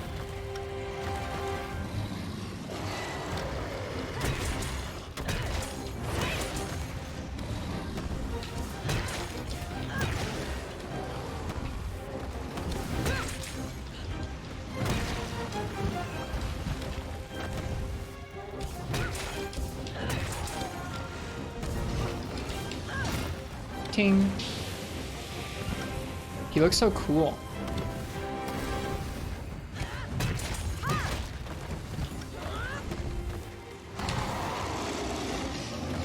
Ting. He looks so cool.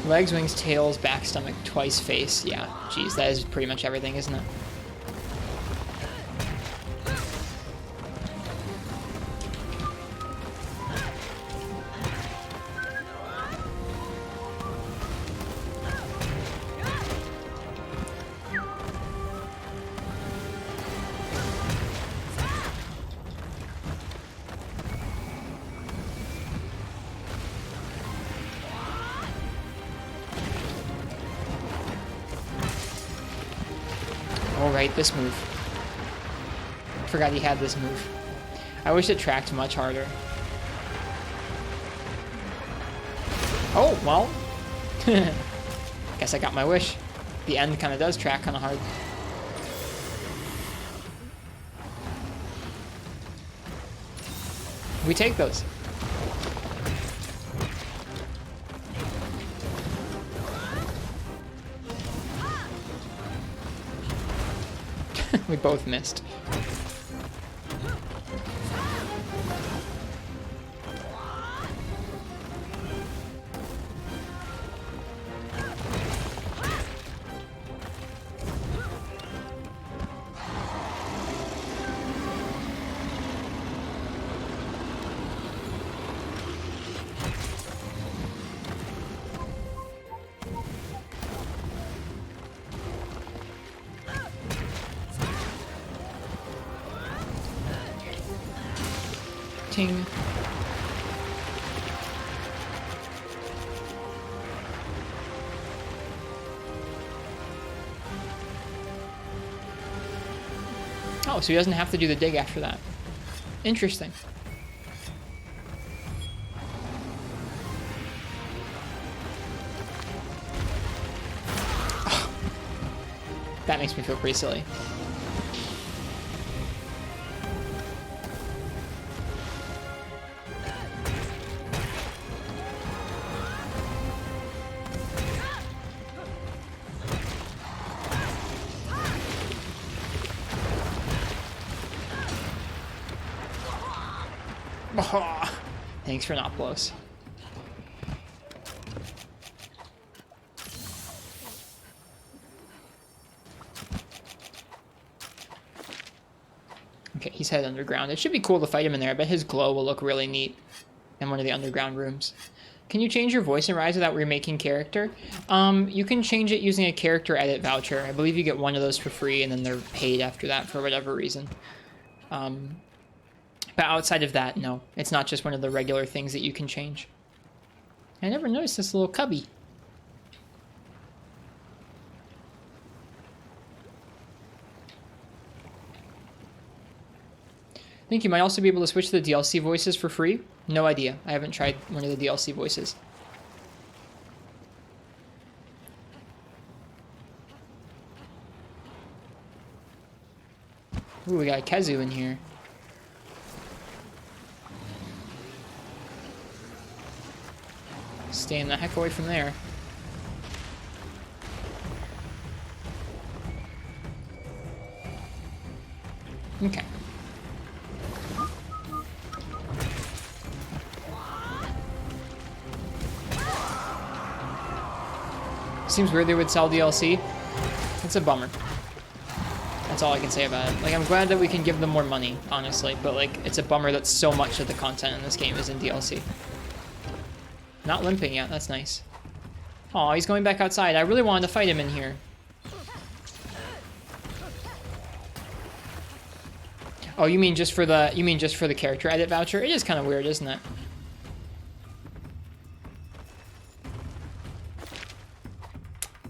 Legs, wings, tails, back, stomach, twice face. Yeah, geez, that is pretty much everything, isn't it? Oh, right, this move. Forgot he had this move. I wish it tracked much harder. Oh, well. Guess I got my wish. The end kind of does track kind of hard. We take those. We both missed. Ting. Oh, so he doesn't have to do the dig after that. Interesting. Oh, that makes me feel pretty silly. Oh, thanks for not blows. Okay, he's headed underground. It should be cool to fight him in there. I bet his glow will look really neat in one of the underground rooms. Can you change your voice in Rise without remaking character? You can change it using a character edit voucher. I believe you get one of those for free, and then they're paid after that for whatever reason. But outside of that, no. It's not just one of the regular things that you can change. I never noticed this little cubby. I think you might also be able to switch to the DLC voices for free. No idea. I haven't tried one of the DLC voices. Ooh, we got a Kezu in here. Staying the heck away from there. Okay. Seems weird they would sell DLC. It's a bummer. That's all I can say about it. Like, I'm glad that we can give them more money, honestly, but like, it's a bummer that so much of the content in this game is in DLC. Not limping yet, that's nice. Aw, he's going back outside. I really wanted to fight him in here. Oh, you mean just for the character edit voucher? It is kind of weird, isn't it?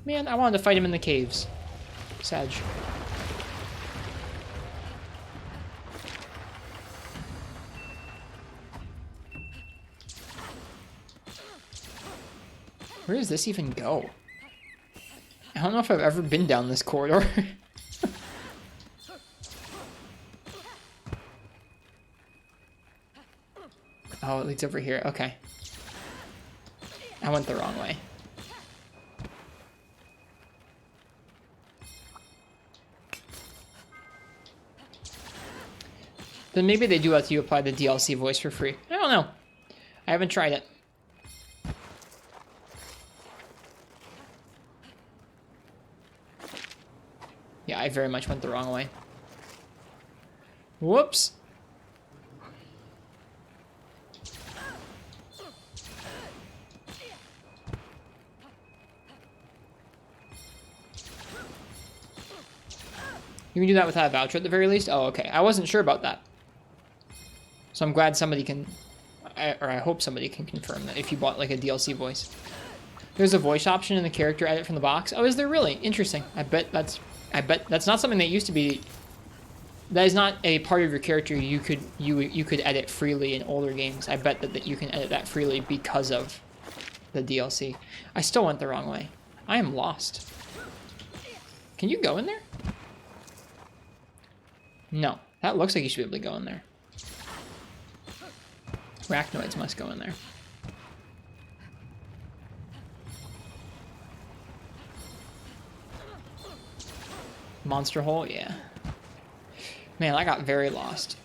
Man, I wanted to fight him in the caves. Sag. Where does this even go? I don't know if I've ever been down this corridor. Oh, it leads over here. Okay. I went the wrong way. Then maybe they do let you apply the DLC voice for free. I don't know. I haven't tried it. Yeah, I very much went the wrong way. Whoops. You can do that without a voucher at the very least? Oh, okay. I wasn't sure about that. So I'm glad somebody can, or I hope somebody can confirm that if you bought like a DLC voice. There's a voice option in the character edit from the box. Oh, is there really? Interesting. I bet that's not something that used to be. That is not a part of your character you could edit freely in older games. I bet that you can edit that freely because of the DLC. I still went the wrong way. I am lost. Can you go in there? No. That looks like you should be able to go in there. Arachnoids must go in there. Monster hole? Yeah. Man, I got very lost.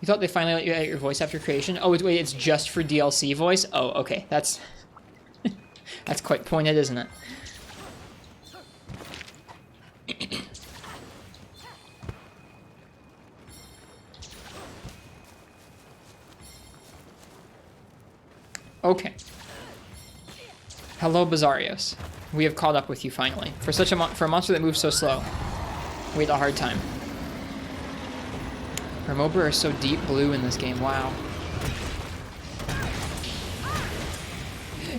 You thought they finally let you edit your voice after creation? Oh, wait, it's just for DLC voice? Oh, okay. That's that's quite pointed, isn't it? Okay. Hello, Basarios. We have caught up with you finally. For a monster that moves so slow, we had a hard time. Remobra are so deep blue in this game. Wow.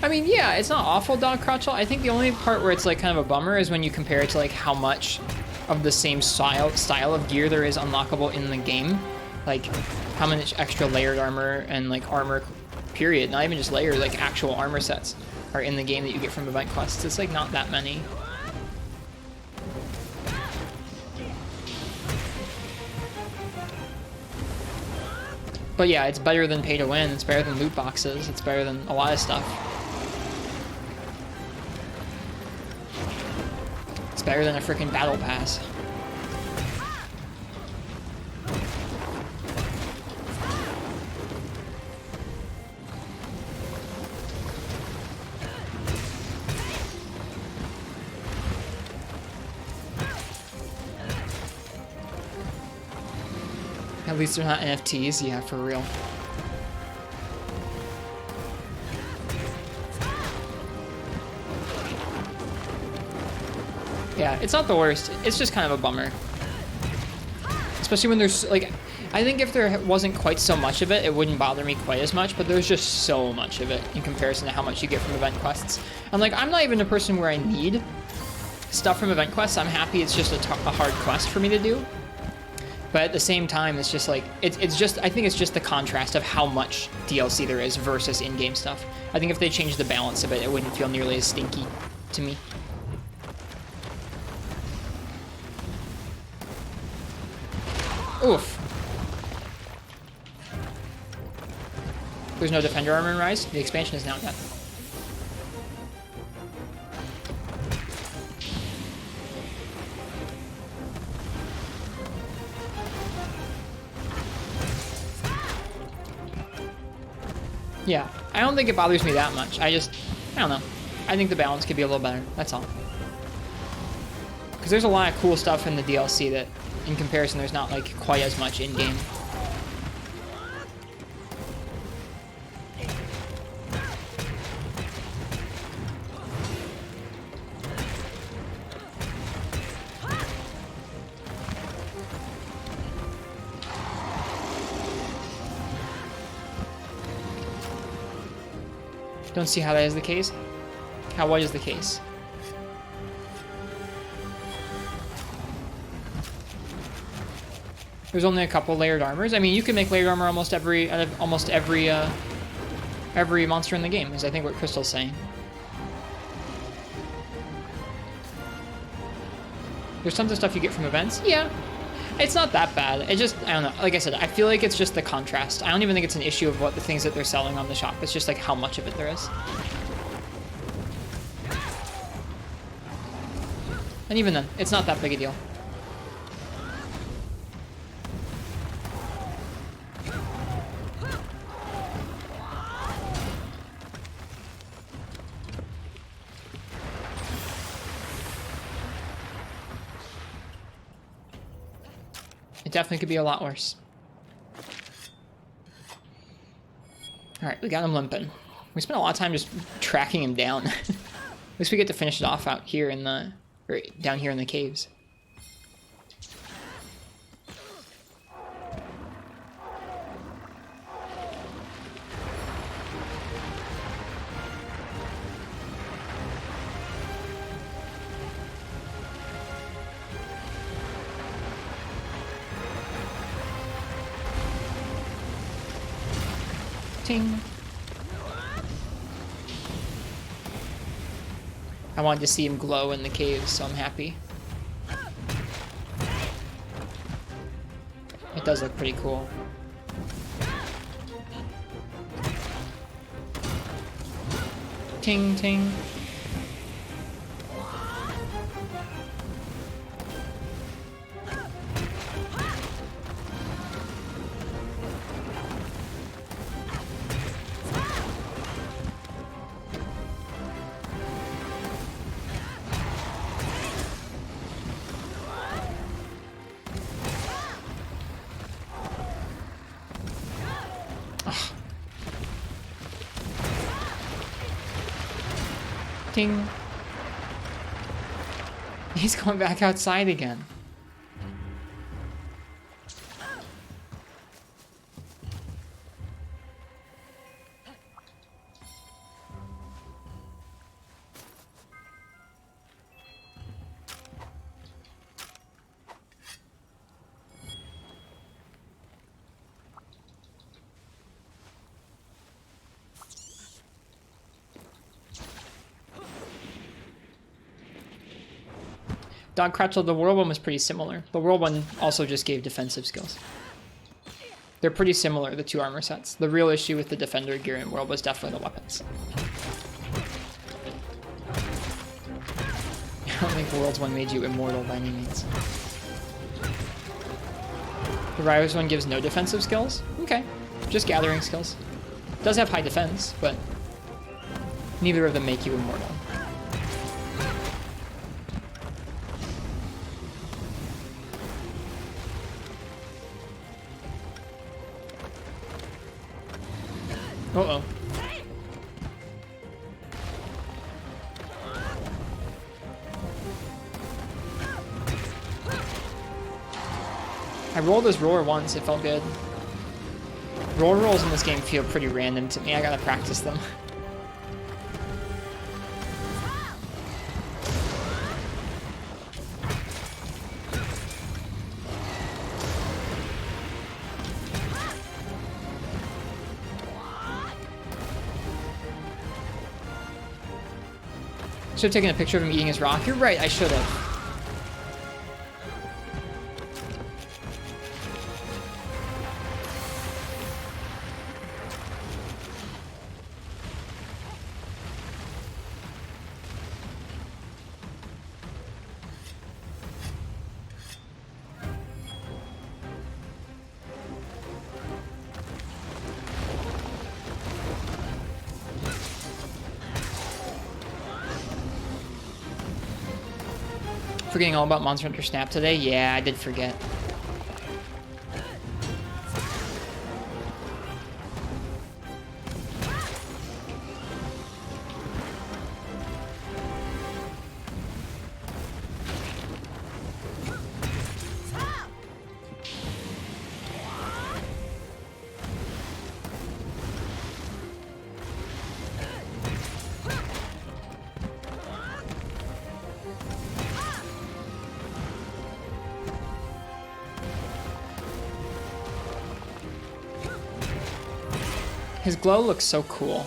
I mean, yeah, it's not awful, Dog Crotchel. I think the only part where it's like kind of a bummer is when you compare it to like how much of the same style of gear there is unlockable in the game. Like how much extra layered armor and like armor, period, not even just layered, like actual armor sets are in the game that you get from event quests. It's like not that many. But yeah, it's better than pay to win. It's better than loot boxes. It's better than a lot of stuff. It's better than a freaking battle pass. At least they're not NFTs, yeah, for real. Yeah, it's not the worst. It's just kind of a bummer. Especially when there's, like, I think if there wasn't quite so much of it, it wouldn't bother me quite as much, but there's just so much of it in comparison to how much you get from event quests. And, like, I'm not even a person where I need stuff from event quests. I'm happy it's just a hard quest for me to do. But at the same time, it's just like, it's just, I think it's just the contrast of how much DLC there is versus in-game stuff. I think if they changed the balance of it, it wouldn't feel nearly as stinky to me. Oof. There's no defender armor in Rise. The expansion is now done. Yeah, I don't think it bothers me that much. I don't know. I think the balance could be a little better. That's all. Because there's a lot of cool stuff in the DLC that, in comparison, there's not like quite as much in-game. Don't see how that is the case. What is the case? There's only a couple layered armors. I mean, you can make layered armor almost every monster in the game, is I think what Crystal's saying. There's tons of stuff you get from events. Yeah, it's not that bad. It just, I don't know. Like I said, I feel like it's just the contrast. I don't even think it's an issue of what the things that they're selling on the shop. It's just like how much of it there is. And even then, it's not that big a deal. It definitely could be a lot worse. Alright, we got him limping. We spent a lot of time just tracking him down. At least we get to finish it off out here in the... or down here in the caves. Ting. I wanted to see him glow in the caves, so I'm happy. It does look pretty cool. Ting, ting. Ting. He's going back outside again. Dog Cratchel, the World one was pretty similar. The World one also just gave defensive skills. They're pretty similar, the two armor sets. The real issue with the Defender gear in World was definitely the weapons. I don't think the World's one made you immortal by any means. The Ryos one gives no defensive skills? Okay, just gathering skills. It does have high defense, but neither of them make you immortal. Uh-oh. I rolled his roar once, it felt good. Roar rolls in this game feel pretty random to me, I gotta practice them. Should have taken a picture of him eating his rock. You're right, I should have. Forgetting all about Monster Hunter Snap today? Yeah, I did forget. His glow looks so cool.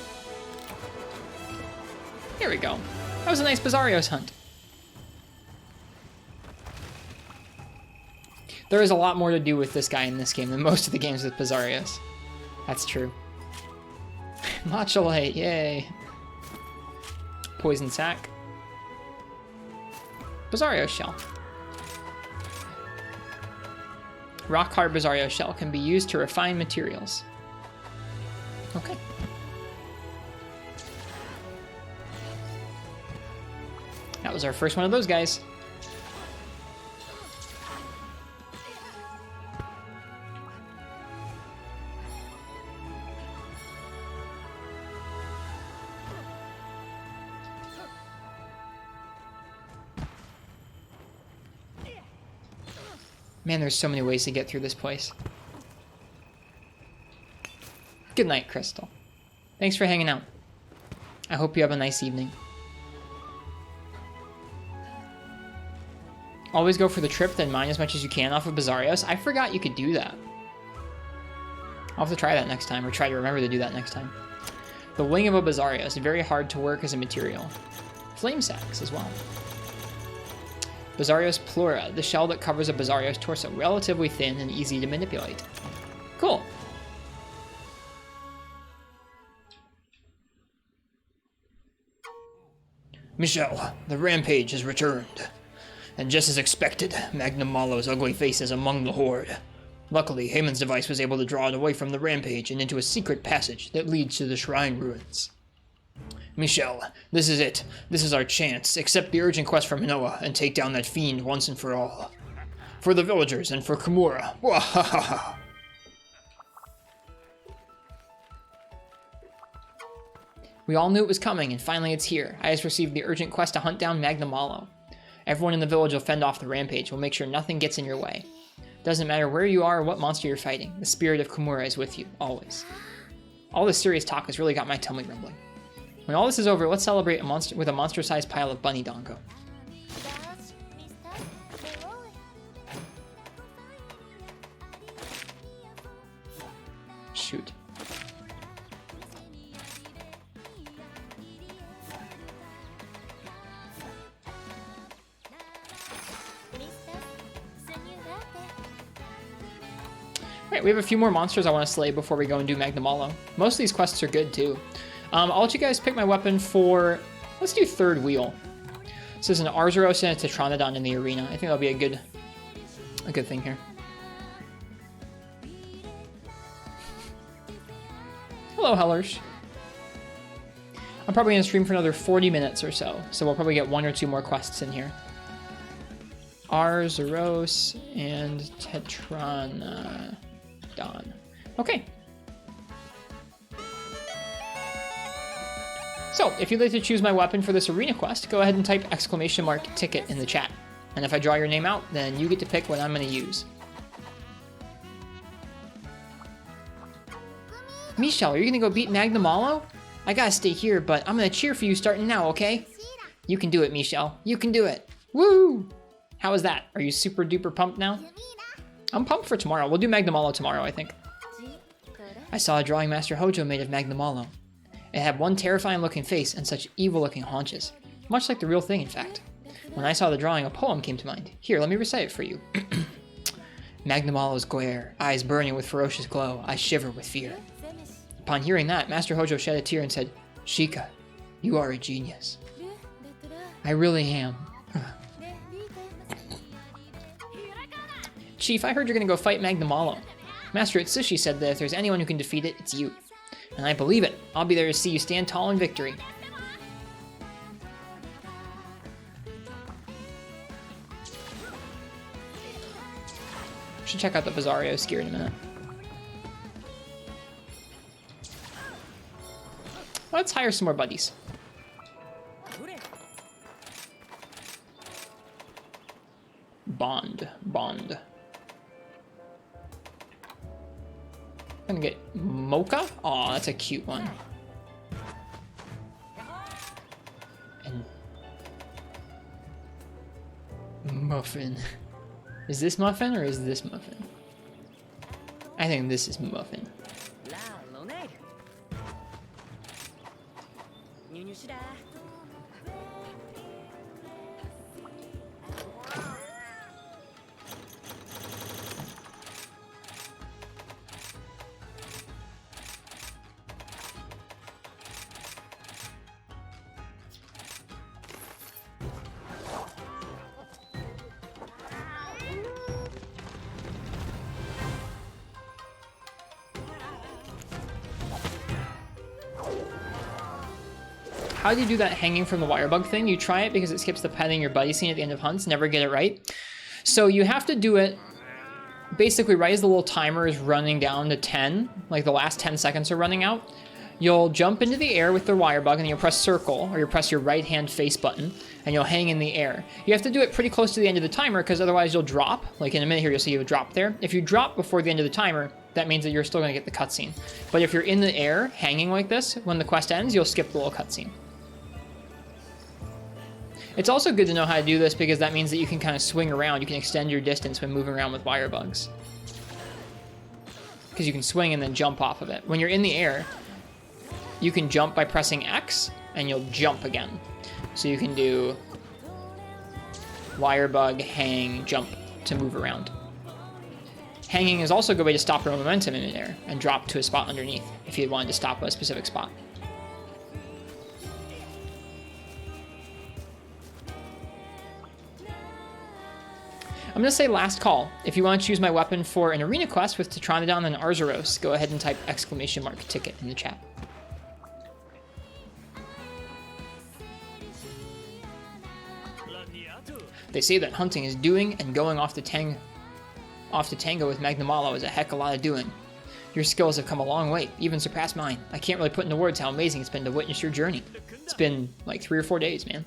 Here we go. That was a nice Basarios hunt. There is a lot more to do with this guy in this game than most of the games with Basarios. That's true. Machalate, yay. Poison sac. Basarios shell. Rock hard Basarios shell can be used to refine materials. Okay. That was our first one of those guys. Man, there's so many ways to get through this place. Good night, Crystal. Thanks for hanging out. I hope you have a nice evening. Always go for the trip, then mine as much as you can off of Basarios. I forgot you could do that. I'll have to try that next time, or try to remember to do that next time. The wing of a Basarios, very hard to work as a material. Flame sacks as well. Basarios pleura, the shell that covers a Basarios torso, relatively thin and easy to manipulate. Cool. Michelle, the Rampage has returned. And just as expected, Magnum Malo's ugly face is among the horde. Luckily, Haemon's device was able to draw it away from the Rampage and into a secret passage that leads to the Shrine Ruins. Michelle, this is it. This is our chance. Accept the urgent quest from Minoa and take down that fiend once and for all. For the villagers and for Kimura. Wahahaha. We all knew it was coming, and finally it's here. I just received the urgent quest to hunt down Magnum Malo. Everyone in the village will fend off the Rampage. We'll make sure nothing gets in your way. Doesn't matter where you are or what monster you're fighting. The spirit of Kimura is with you, always. All this serious talk has really got my tummy rumbling. When all this is over, let's celebrate with a monster-sized pile of bunny dongo. Shoot. Alright, we have a few more monsters I want to slay before we go and do Magnum Malo. Most of these quests are good, too. I'll let you guys pick my weapon for... Let's do third wheel. So there's an Arzuros and a Tetranadon in the arena. I think that'll be a good thing here. Hello, Hellers. I'm probably going to stream for another 40 minutes or so we'll probably get 1 or 2 more quests in here. Arzuros and Tetranadon. Okay. So, if you'd like to choose my weapon for this arena quest, go ahead and type !ticket in the chat. And if I draw your name out, then you get to pick what I'm going to use. Michelle, are you going to go beat Magnum Malo? I gotta stay here, but I'm going to cheer for you starting now, okay? You can do it, Michelle. You can do it. Woo! How is that? Are you super duper pumped now? I'm pumped for tomorrow. We'll do Magnum Malo tomorrow, I think. I saw a drawing Master Hojo made of Magnum Malo. It had one terrifying looking face and such evil looking haunches. Much like the real thing, in fact. When I saw the drawing, a poem came to mind. Here, let me recite it for you. Magnum Malo's glare, eyes burning with ferocious glow, I shiver with fear. Upon hearing that, Master Hojo shed a tear and said, Shika, you are a genius. I really am. Chief, I heard you're gonna go fight Magnum Malo. Master Itsushi said that if there's anyone who can defeat it, it's you. And I believe it. I'll be there to see you stand tall in victory. Should check out the Basarios gear in a minute. Let's hire some more buddies. Bond. I'm gonna get Mocha? Aw, that's a cute one. And Muffin. Is this Muffin or is this Muffin? I think this is Muffin. How do you do that hanging from the Wirebug thing? You try it because it skips the petting your buddy scene at the end of hunts. Never get it right. So you have to do it basically right as the little timer is running down to 10, like the last 10 seconds are running out. You'll jump into the air with the Wirebug and you'll press circle, or you'll press your right hand face button, and you'll hang in the air. You have to do it pretty close to the end of the timer because otherwise you'll drop. Like in a minute here, you'll see you drop there. If you drop before the end of the timer, that means that you're still gonna get the cutscene. But if you're in the air, hanging like this, when the quest ends, you'll skip the little cutscene. It's also good to know how to do this because that means that you can kind of swing around. You can extend your distance when moving around with Wirebugs. Because you can swing and then jump off of it. When you're in the air, you can jump by pressing X and you'll jump again. So you can do Wirebug, hang, jump to move around. Hanging is also a good way to stop your momentum in the air and drop to a spot underneath if you wanted to stop at a specific spot. I'm going to say last call. If you want to choose my weapon for an arena quest with Tetranadon and Arzuros, go ahead and type !ticket in the chat. They say that hunting is doing, and going off the tango with Magnamalo is a heck of a lot of doing. Your skills have come a long way, even surpassed mine. I can't really put into words how amazing it's been to witness your journey. It's been like 3 or 4 days, man.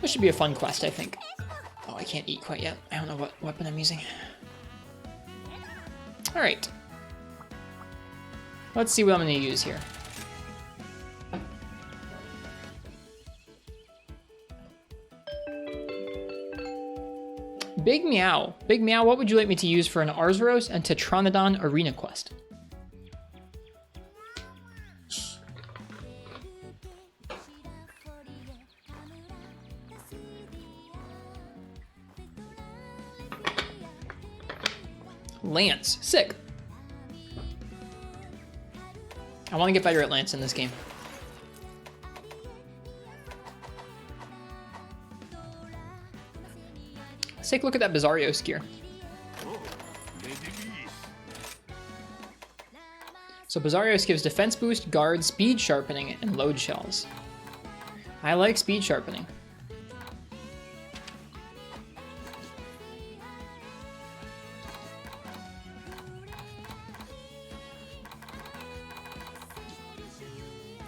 This should be a fun quest, I think. Oh, I can't eat quite yet. I don't know what weapon I'm using. Alright. Let's see what I'm going to use here. Big Meow. Big Meow, what would you like me to use for an Arzuros and Tetranadon arena quest? Lance. Sick. I want to get better at Lance in this game. Let's take a look at that Basarios gear. So Basarios gives defense boost, guard, speed sharpening, and load shells. I like speed sharpening.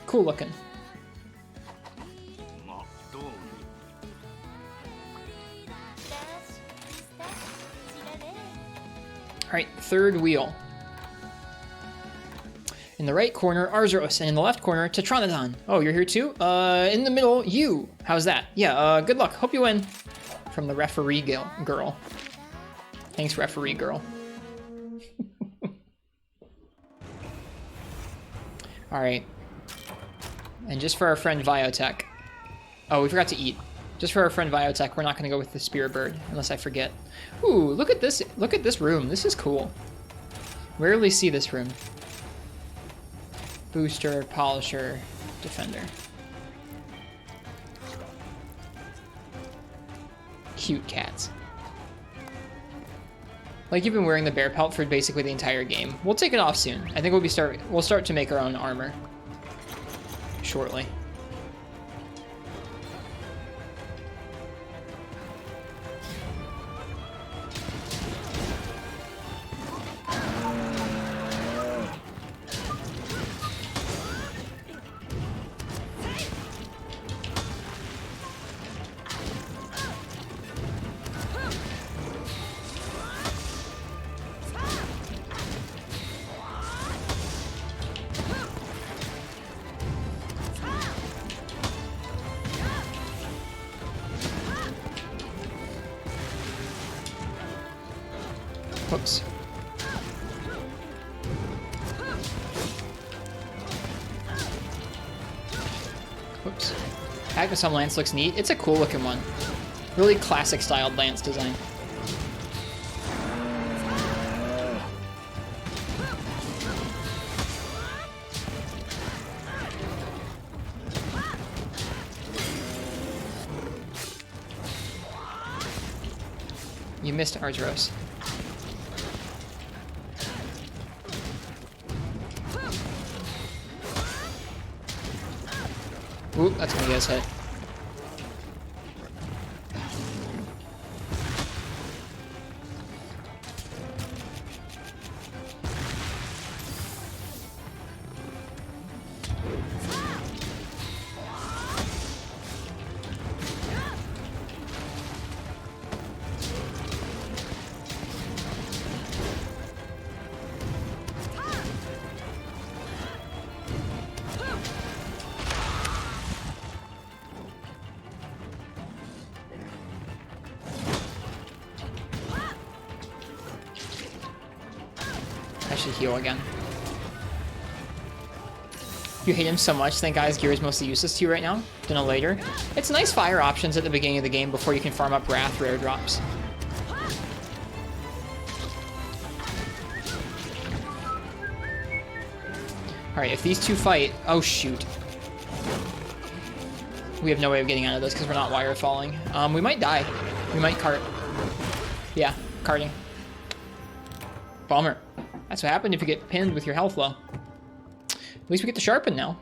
Cool looking. Alright, third wheel. In the right corner, Arzuros, and in the left corner, Tetranadon. Oh, you're here too? In the middle, you. How's that? Yeah, good luck. Hope you win. From the referee girl. Thanks, referee girl. Alright. And just for our friend Viotech. Oh, we forgot to eat. Just for our friend Viotech, we're not going to go with the Spear Bird, unless I forget. Ooh, look at this. Look at this room. This is cool. Rarely see this room. Booster, Polisher, Defender. Cute cats. Like, you've been wearing the bear pelt for basically the entire game. We'll take it off soon. I think we'll start to make our own armor shortly. Whoops. Whoops. Agnesome Lance looks neat. It's a cool looking one. Really classic styled lance design. You missed Arzuros. Oop, that's gonna get us hit. I should heal again. You hate him so much, think Guy's gear is mostly useless to you right now? Don't know later. It's nice fire options at the beginning of the game before you can farm up Wrath rare drops. Alright, if these two fight... Oh, shoot. We have no way of getting out of this because we're not wire falling. We might die. We might cart. Yeah, carting. Bummer. That's what happened if you get pinned with your health low. At least we get to sharpen now.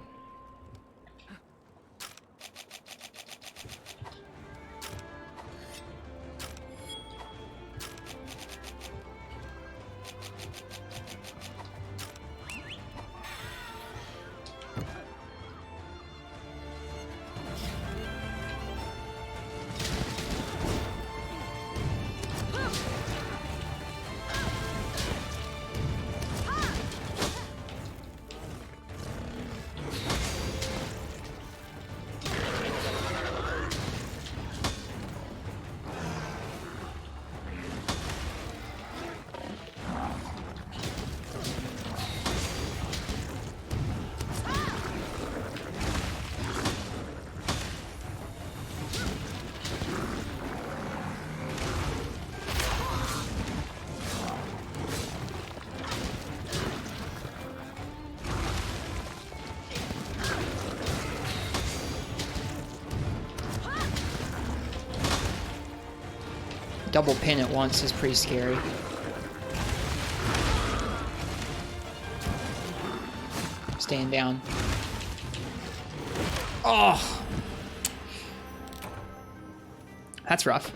Double pin at once is pretty scary. Staying down. Oh! That's rough.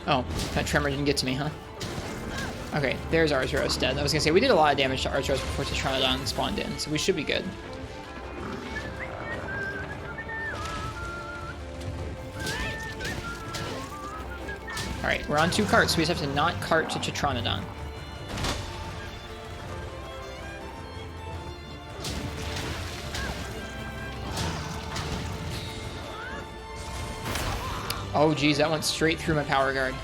Oh, that tremor didn't get to me, huh? Okay, there's Arzuros dead. I was gonna say, we did a lot of damage to Arzuros before Tetranadon spawned in, so we should be good. Alright, we're on 2 carts, so we just have to not cart to Tetranadon. Oh geez, that went straight through my power guard.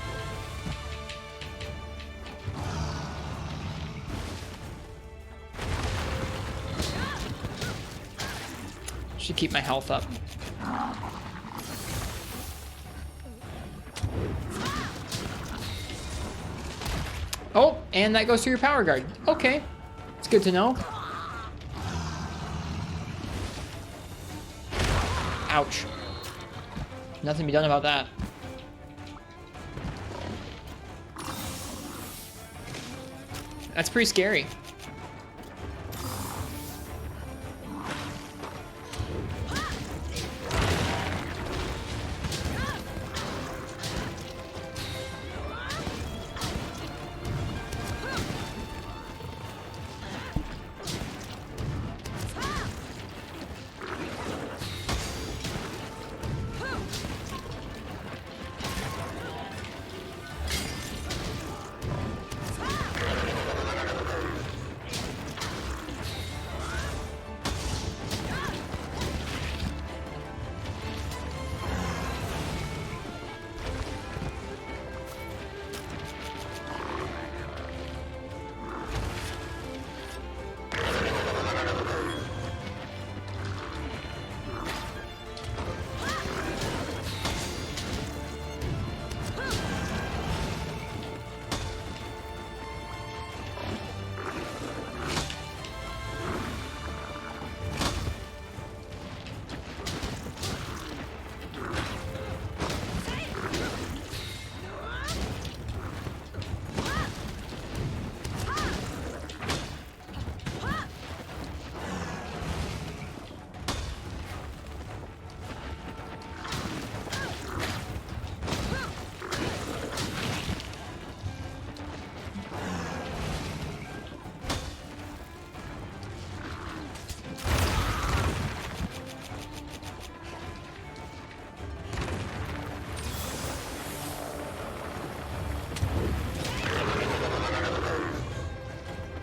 Should keep my health up. Oh, and that goes through your power guard. Okay, it's good to know. Ouch. Nothing to be done about that. That's pretty scary.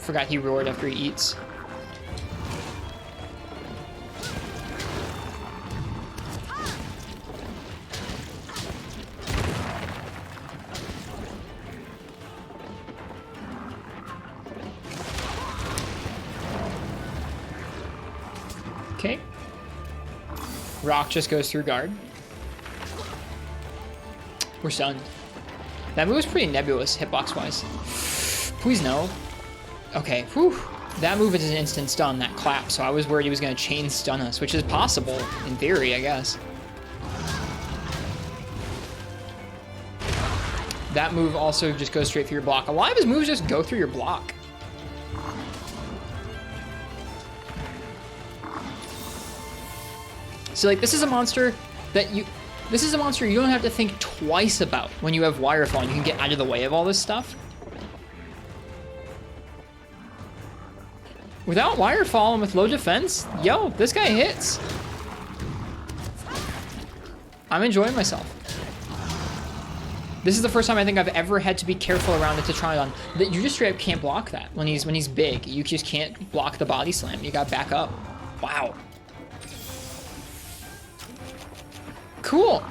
Forgot he roared after he eats. Okay. Rock just goes through guard. We're stunned. That move was pretty nebulous, hitbox-wise. Please no. Okay, whew. That move is an instant stun, that clap, so I was worried he was going to chain stun us, which is possible, in theory, I guess. That move also just goes straight through your block. A lot of his moves just go through your block. So, like, this is a monster that you don't have to think twice about when you have Wirefall and you can get out of the way of all this stuff. Without Wirefall and with low defense, yo, this guy hits. I'm enjoying myself. This is the first time I think I've ever had to be careful around the Tetranadon. That you just straight up can't block that when he's big. You just can't block the body slam. You got back up. Wow. Cool.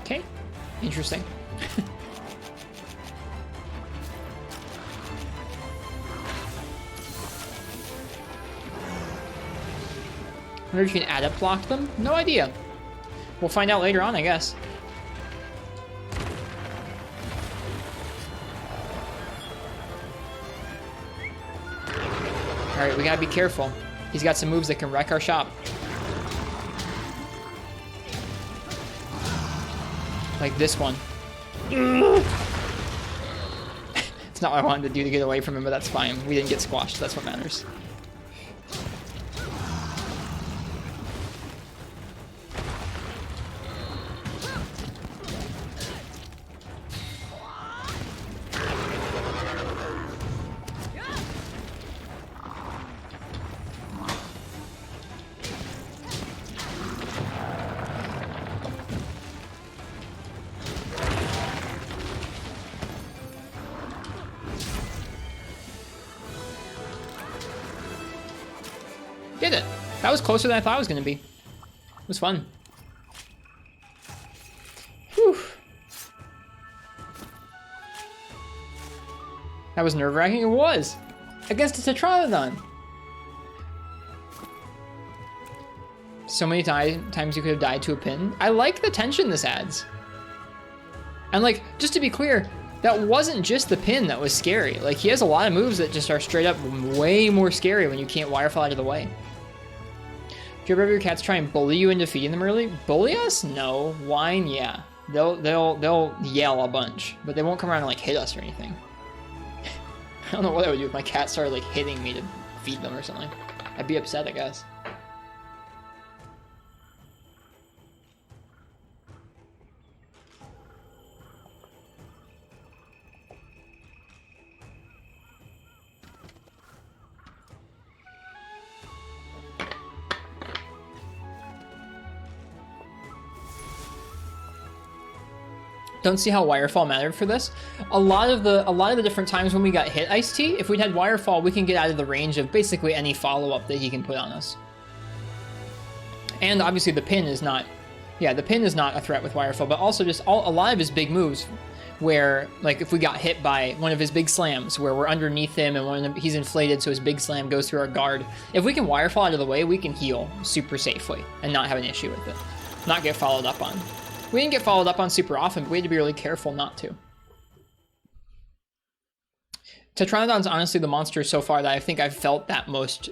Okay, interesting. I wonder if you can adept block them? No idea. We'll find out later on, I guess. Alright, we gotta be careful. He's got some moves that can wreck our shop. Like this one. It's not what I wanted to do to get away from him, but that's fine. We didn't get squashed. That's what matters. Did it. That was closer than I thought it was going to be. It was fun. Whew. That was nerve-wracking. It was. Against a Tetranadon. So many times you could have died to a pin. I like the tension this adds. And like, just to be clear, that wasn't just the pin that was scary. Like, he has a lot of moves that just are straight up way more scary when you can't Wirefall out of the way. Do you ever have your cats try and bully you into feeding them early? Bully us? No. Whine? Yeah. They'll yell a bunch, but they won't come around and like hit us or anything. I don't know what I would do if my cat started like hitting me to feed them or something. I'd be upset, I guess. Don't see how Wirefall mattered for this. A lot of the different times when we got hit Iced Tea, if we'd had Wirefall, we can get out of the range of basically any follow-up that he can put on us. And obviously the pin is not, yeah, the pin is not a threat with Wirefall, but also just a lot of his big moves where, like, if we got hit by one of his big slams where we're underneath him and he's inflated so his big slam goes through our guard, if we can Wirefall out of the way, we can heal super safely and not have an issue with it. Not get followed up on. We didn't get followed up on super often, but we had to be really careful not to. Tetranadon's honestly the monster so far that I think I've felt that most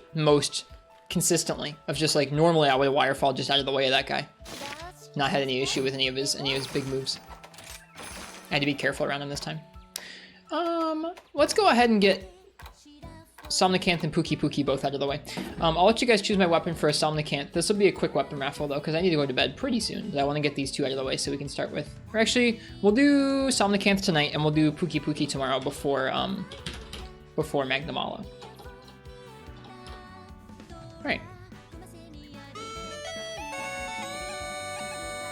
consistently. Of just like, normally I would Wirefall just out of the way of that guy. Not had any issue with any of his big moves. I had to be careful around him this time. Let's go ahead and get Somnacanth and Pookie both out of the way. I'll let you guys choose my weapon for a Somnacanth. This will be a quick weapon raffle though, because I need to go to bed pretty soon. But I want to get these two out of the way so we can start with. Or actually, we'll do Somnacanth tonight and we'll do Pookie tomorrow before Magnamala. Right.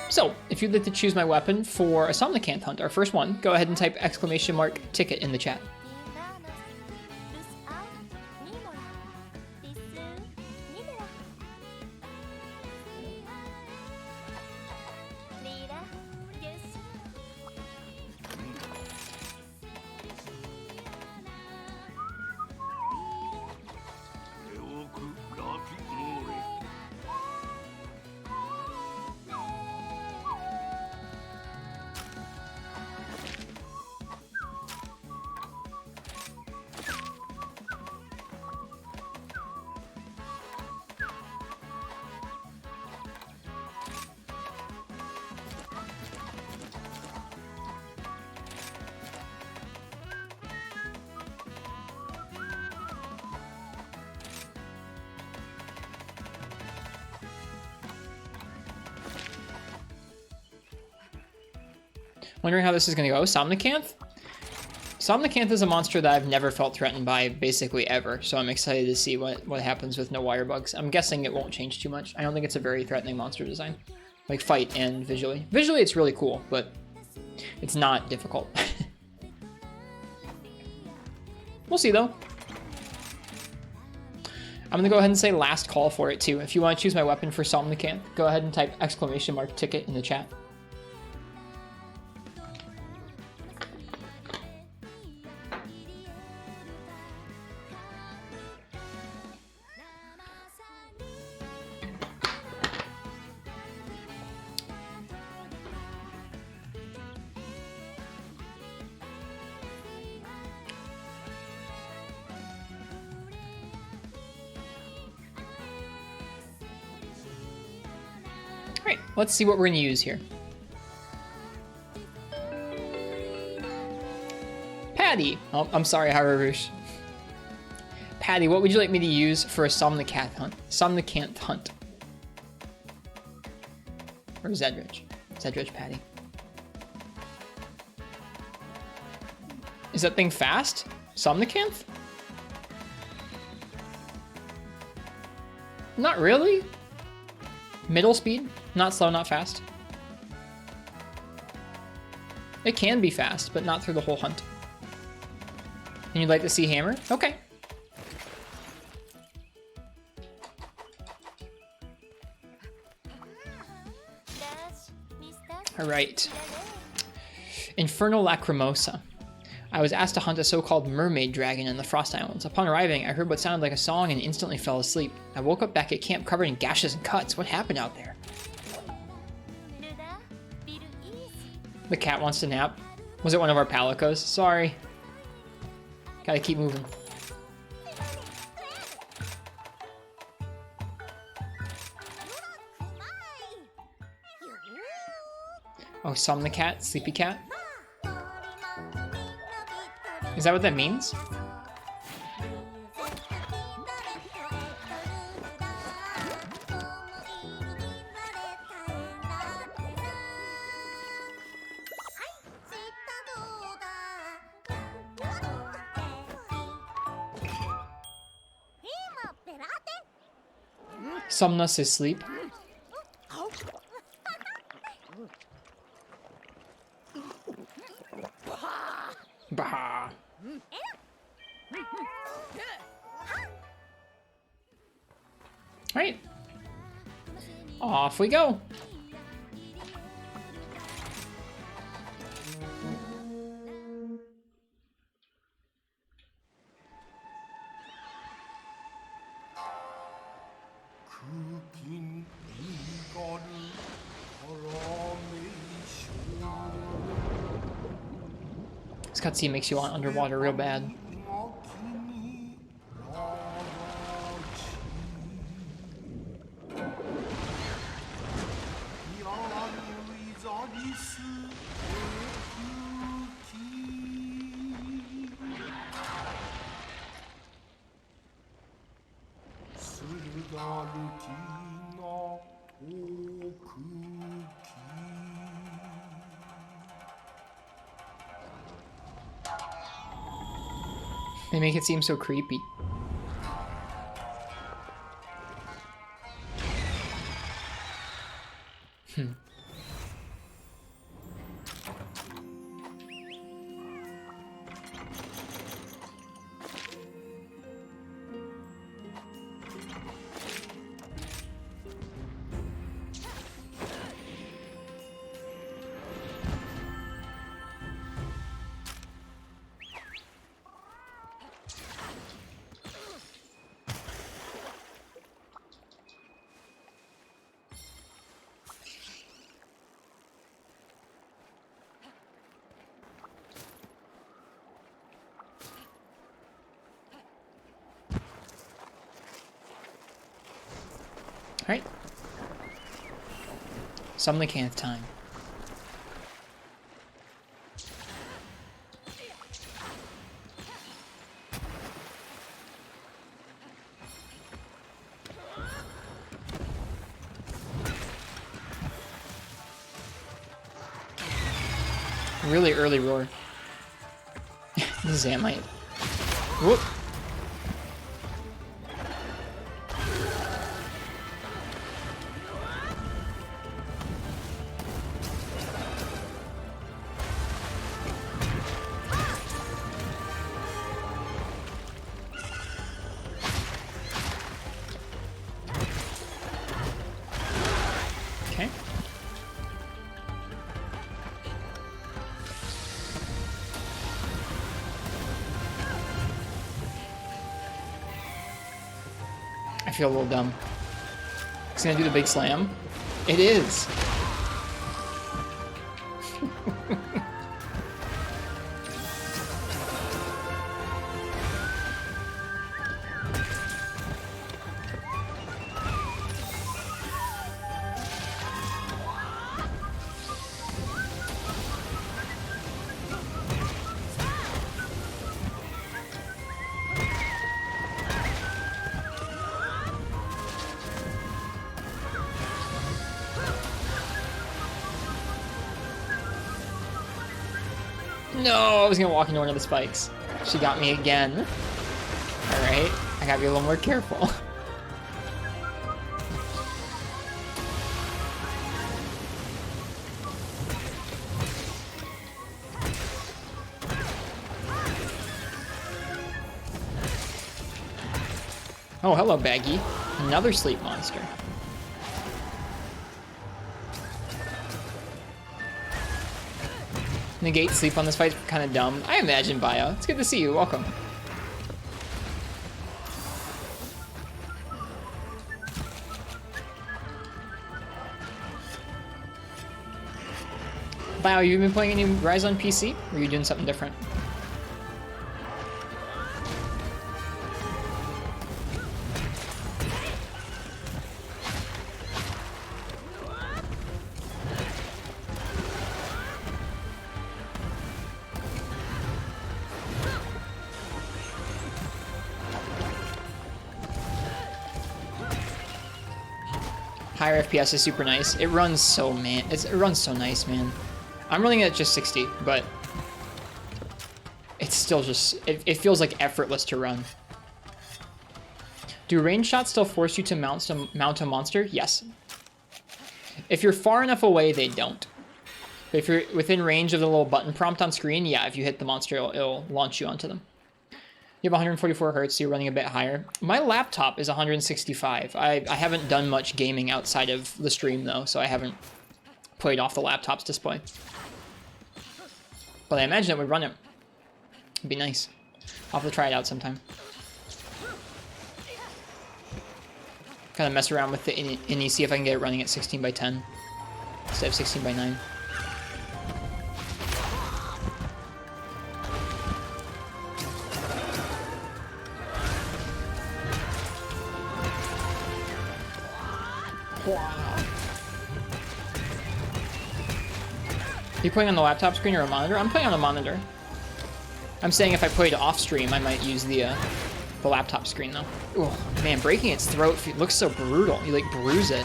So, if you'd like to choose my weapon for a Somnacanth hunt, our first one, go ahead and type !ticket in the chat. Wondering how this is going to go. Somnacanth? Somnacanth is a monster that I've never felt threatened by basically ever, so I'm excited to see what happens with no Wirebugs. I'm guessing it won't change too much. I don't think it's a very threatening monster design. Like, fight and visually. Visually, it's really cool, but it's not difficult. We'll see, though. I'm going to go ahead and say last call for it, too. If you want to choose my weapon for Somnacanth, go ahead and type !ticket in the chat. Let's see what we're going to use here. Patty. Oh, I'm sorry, Harurush. Patty, what would you like me to use for a Somnacanth hunt? Somnacanth hunt. Or Zedrich. Zedrich, Patty. Is that thing fast? Somnacanth? Not really. Middle speed? Not slow, not fast. It can be fast, but not through the whole hunt. And you'd like to see Hammer? Okay. Alright. Infernal Lacrimosa. I was asked to hunt a so-called mermaid dragon in the Frost Islands. Upon arriving, I heard what sounded like a song and instantly fell asleep. I woke up back at camp covered in gashes and cuts. What happened out there? The cat wants to nap. Was it one of our palicos? Sorry. Gotta keep moving. Oh, Somnacat? Sleepy cat? Is that what that means? Somnus is sleep. Bah. Right. Off we go. This cutscene makes you want underwater real bad. They make it seem so creepy. Alright. Somnacanth time. Really early roar. Zamite. Whoop. I feel a little dumb. It's gonna do the big slam. It is. No, I was gonna walk into one of the spikes. She got me again. Alright, I gotta be a little more careful. Oh, hello, Baggy. Another sleep monster. Negate sleep on this fight's kind of dumb. I imagine, Bio. It's good to see you. Welcome. Bio, you been playing any Rise on PC? Or are you doing something different? Higher FPS is super nice. It runs so it runs so nice, man. I'm running it at just 60, but it's still just it feels like effortless to run. Do range shots still force you to mount a monster? Yes. If you're far enough away, they don't. But if you're within range of the little button prompt on screen, yeah, if you hit the monster, it'll launch you onto them. You have 144 hertz, so you're running a bit higher. My laptop is 165. I haven't done much gaming outside of the stream, though, so I haven't played off the laptop's display. But I imagine it would run it. It'd be nice. I'll have to try it out sometime. Kind of mess around with the ini, see if I can get it running at 16 by 10 instead of 16 by 9. Are you playing on the laptop screen or a monitor? I'm playing on a monitor. I'm saying if I played off stream, I might use the the laptop screen though. Oh man, breaking its throat looks so brutal. You like bruise it.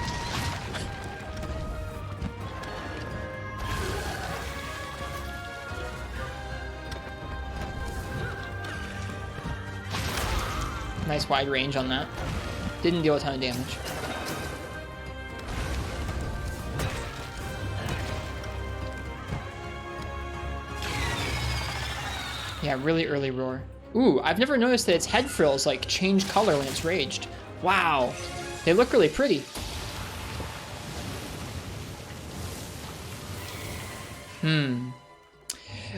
Nice wide range on that. Didn't deal a ton of damage. Yeah, really early roar. Ooh, I've never noticed that its head frills like change color when it's raged. Wow, they look really pretty.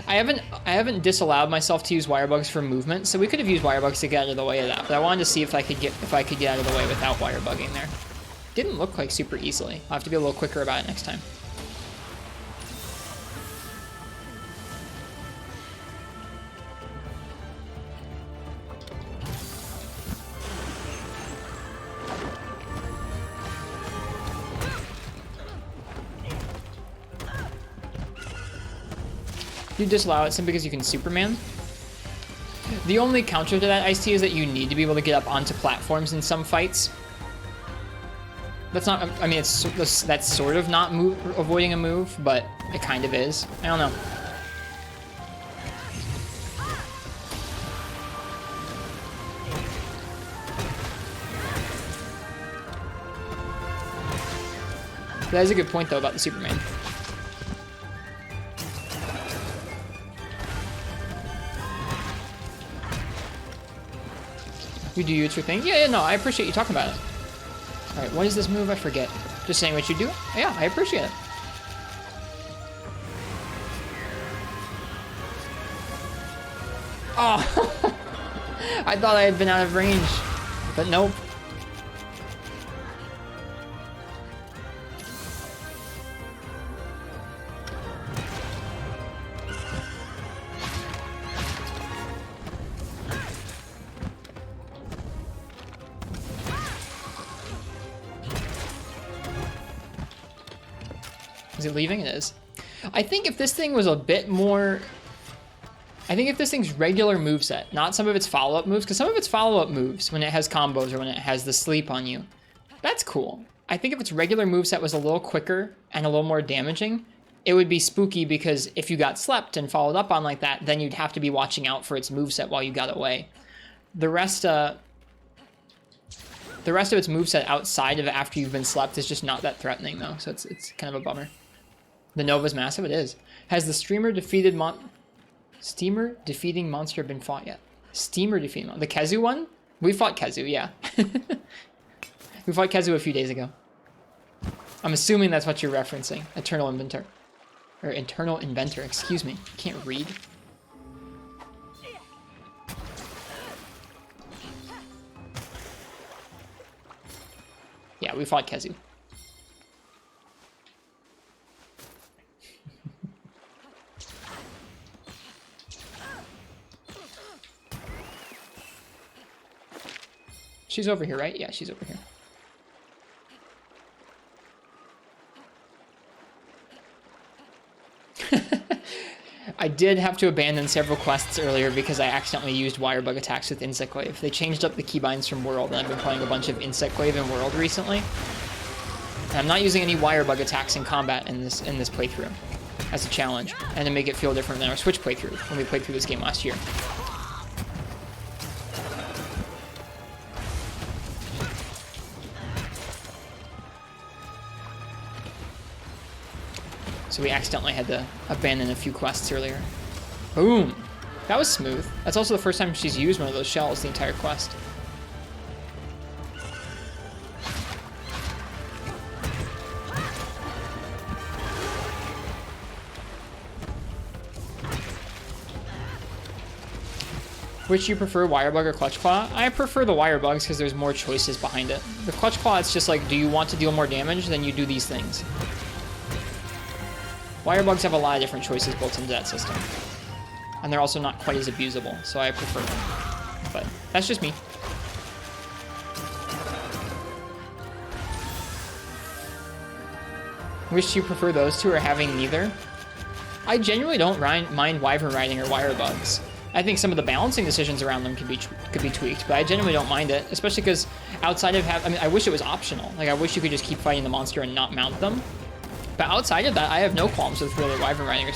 I haven't disallowed myself to use Wirebugs for movement, so we could have used Wirebugs to get out of the way of that. But I wanted to see if I could get out of the way without Wirebugging there. Didn't look like super easily. I'll have to be a little quicker about it next time. You disallow it simply because you can Superman. The only counter to that, Ice-T, is that you need to be able to get up onto platforms in some fights. That's not, I mean, that's sort of not avoiding a move, but it kind of is. I don't know. That is a good point, though, about the Superman. You do your thing? Yeah, no, I appreciate you talking about it. All right, what is this move? I forget. Just saying what you do? Yeah, I appreciate it. Oh, I thought I had been out of range, but nope. Is it leaving? It is. I think if this thing was a bit more... I think if this thing's regular moveset, not some of its follow-up moves, because some of its follow-up moves, when it has combos or when it has the sleep on you, that's cool. I think if its regular moveset was a little quicker and a little more damaging, it would be spooky, because if you got slept and followed up on like that, then you'd have to be watching out for its moveset while you got away. The rest of its moveset outside of after you've been slept is just not that threatening, though, so it's kind of a bummer. The Nova's massive, it is. Has the steamer defeating monster been fought yet? Steamer defeating the Kezu one? We fought Kezu, yeah. We fought Kezu a few days ago. I'm assuming that's what you're referencing. Eternal Inventor. Or Internal Inventor, excuse me. Can't read. Yeah, we fought Kezu. She's over here, right? Yeah, she's over here. I did have to abandon several quests earlier because I accidentally used Wirebug attacks with Insect Glaive. They changed up the keybinds from World, and I've been playing a bunch of Insect Glaive in World recently. And I'm not using any Wirebug attacks in combat in this playthrough as a challenge, and to make it feel different than our Switch playthrough when we played through this game last year. So we accidentally had to abandon a few quests earlier. Boom! That was smooth. That's also the first time she's used one of those shells the entire quest. Which you prefer, Wirebug or Clutch Claw? I prefer the Wirebugs because there's more choices behind it. The Clutch Claw, it's just like, do you want to deal more damage? Then you do these things. Wirebugs have a lot of different choices built into that system. And they're also not quite as abusable, so I prefer them. But that's just me. Wish you prefer those two or having neither? I genuinely don't mind Wyvern Riding or Wirebugs. I think some of the balancing decisions around them could be tweaked, but I genuinely don't mind it, especially because outside of I mean, I wish it was optional. Like, I wish you could just keep fighting the monster and not mount them. But outside of that, I have no qualms with really Wyvern riding or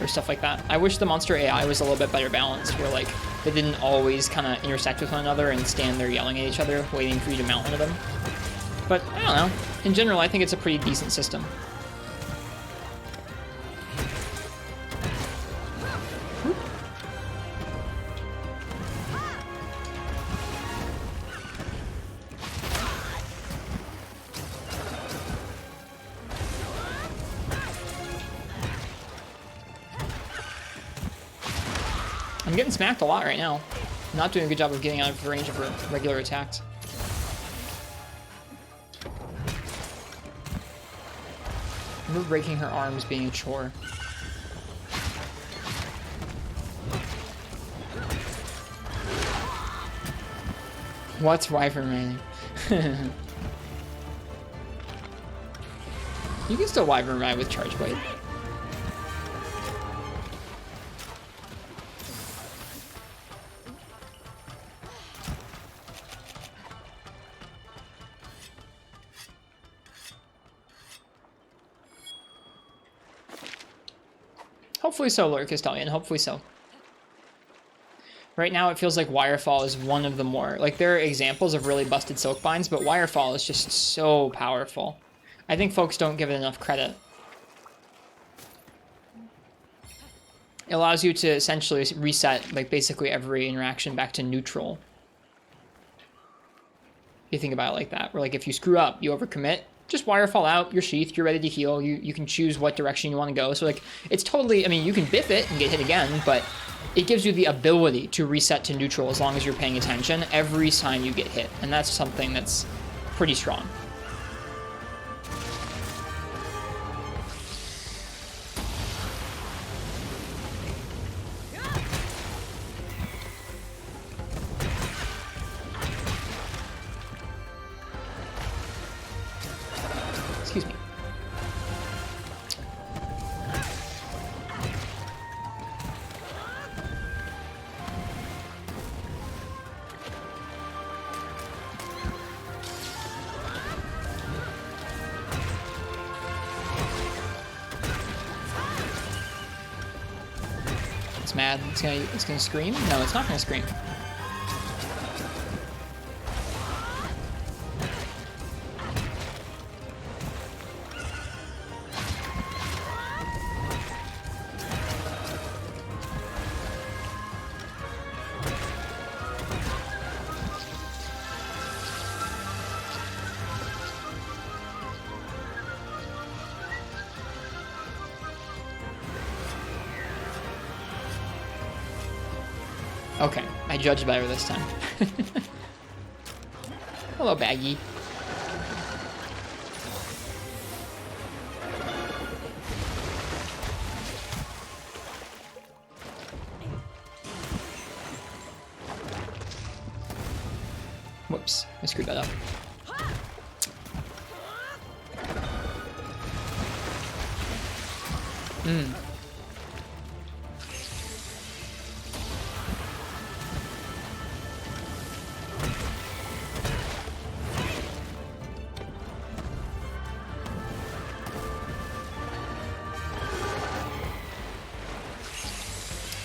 stuff like that. I wish the monster AI was a little bit better balanced, where like they didn't always kind of intersect with one another and stand there yelling at each other, waiting for you to mount one of them. But I don't know. In general, I think it's a pretty decent system. I'm getting smacked a lot right now. I'm not doing a good job of getting out of the range of regular attacks. Her breaking her arms being a chore. What's Wyvern riding? You can still Wyvern ride with Charge Blade. Hopefully so, Lord Castellian. Hopefully so. Right now, it feels like Wirefall is one of the more... Like, there are examples of really busted Silkbinds, but Wirefall is just so powerful. I think folks don't give it enough credit. It allows you to essentially reset, like, basically every interaction back to neutral. You think about it like that, where, like, if you screw up, you overcommit, just Wirefall out, you're sheathed, you're ready to heal, you can choose what direction you want to go. So, like, it's totally, I mean, you can biff it and get hit again, but it gives you the ability to reset to neutral as long as you're paying attention every time you get hit. And that's something that's pretty strong. Excuse me. It's mad. It's gonna scream? No, it's not gonna scream. Okay, I judged better this time. Hello, Baggy. Whoops, I screwed that up.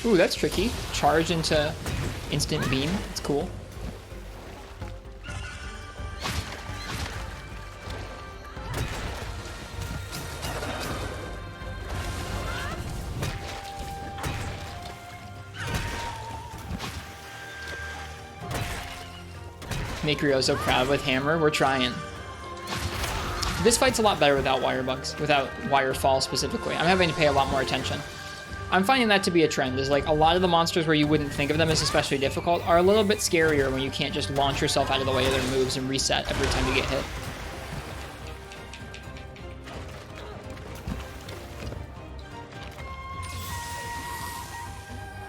Ooh, that's tricky. Charge into instant beam. It's cool. Make Rio so proud with Hammer. We're trying. This fight's a lot better without Wirebugs, without Wirefall specifically. I'm having to pay a lot more attention. I'm finding that to be a trend, is like a lot of the monsters where you wouldn't think of them as especially difficult are a little bit scarier when you can't just launch yourself out of the way of their moves and reset every time you get hit.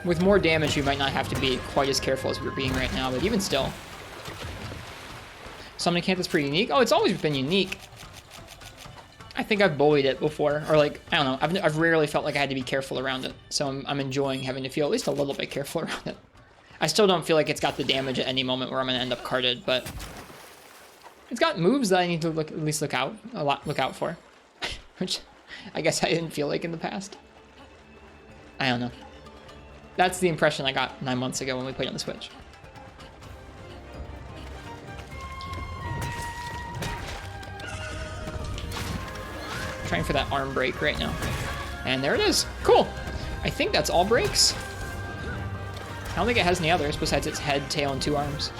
With more damage, you might not have to be quite as careful as we're being right now, but even still. Somnacanth is pretty unique. Oh, it's always been unique. I think I've bullied it before, or like, I don't know, I've rarely felt like I had to be careful around it, so I'm enjoying having to feel at least a little bit careful around it. I still don't feel like it's got the damage at any moment where I'm going to end up carded, but it's got moves that I need to at least look out for, which I guess I didn't feel like in the past. I don't know. That's the impression I got 9 months ago when we played on the Switch. Trying for that arm break right now. And there it is. Cool. I think that's all breaks. I don't think it has any others besides its head, tail, and 2 arms.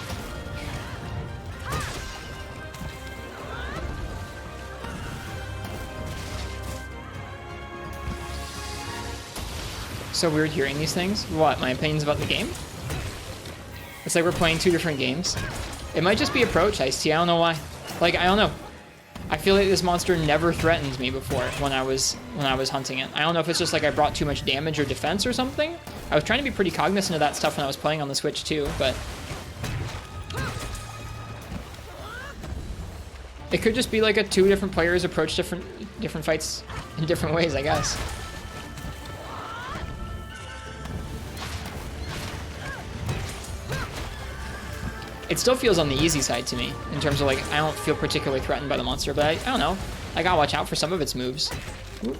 So weird hearing these things. What, my opinions about the game? It's like we're playing 2 different games. It might just be approach Ice-T, I don't know why. Like, I don't know. I feel like this monster never threatened me before when I was hunting it. I don't know if it's just like I brought too much damage or defense or something. I was trying to be pretty cognizant of that stuff when I was playing on the Switch too, but it could just be like a 2 different players approach different fights in different ways, I guess. It still feels on the easy side to me, in terms of like, I don't feel particularly threatened by the monster, but I don't know. I gotta watch out for some of its moves. Ooh.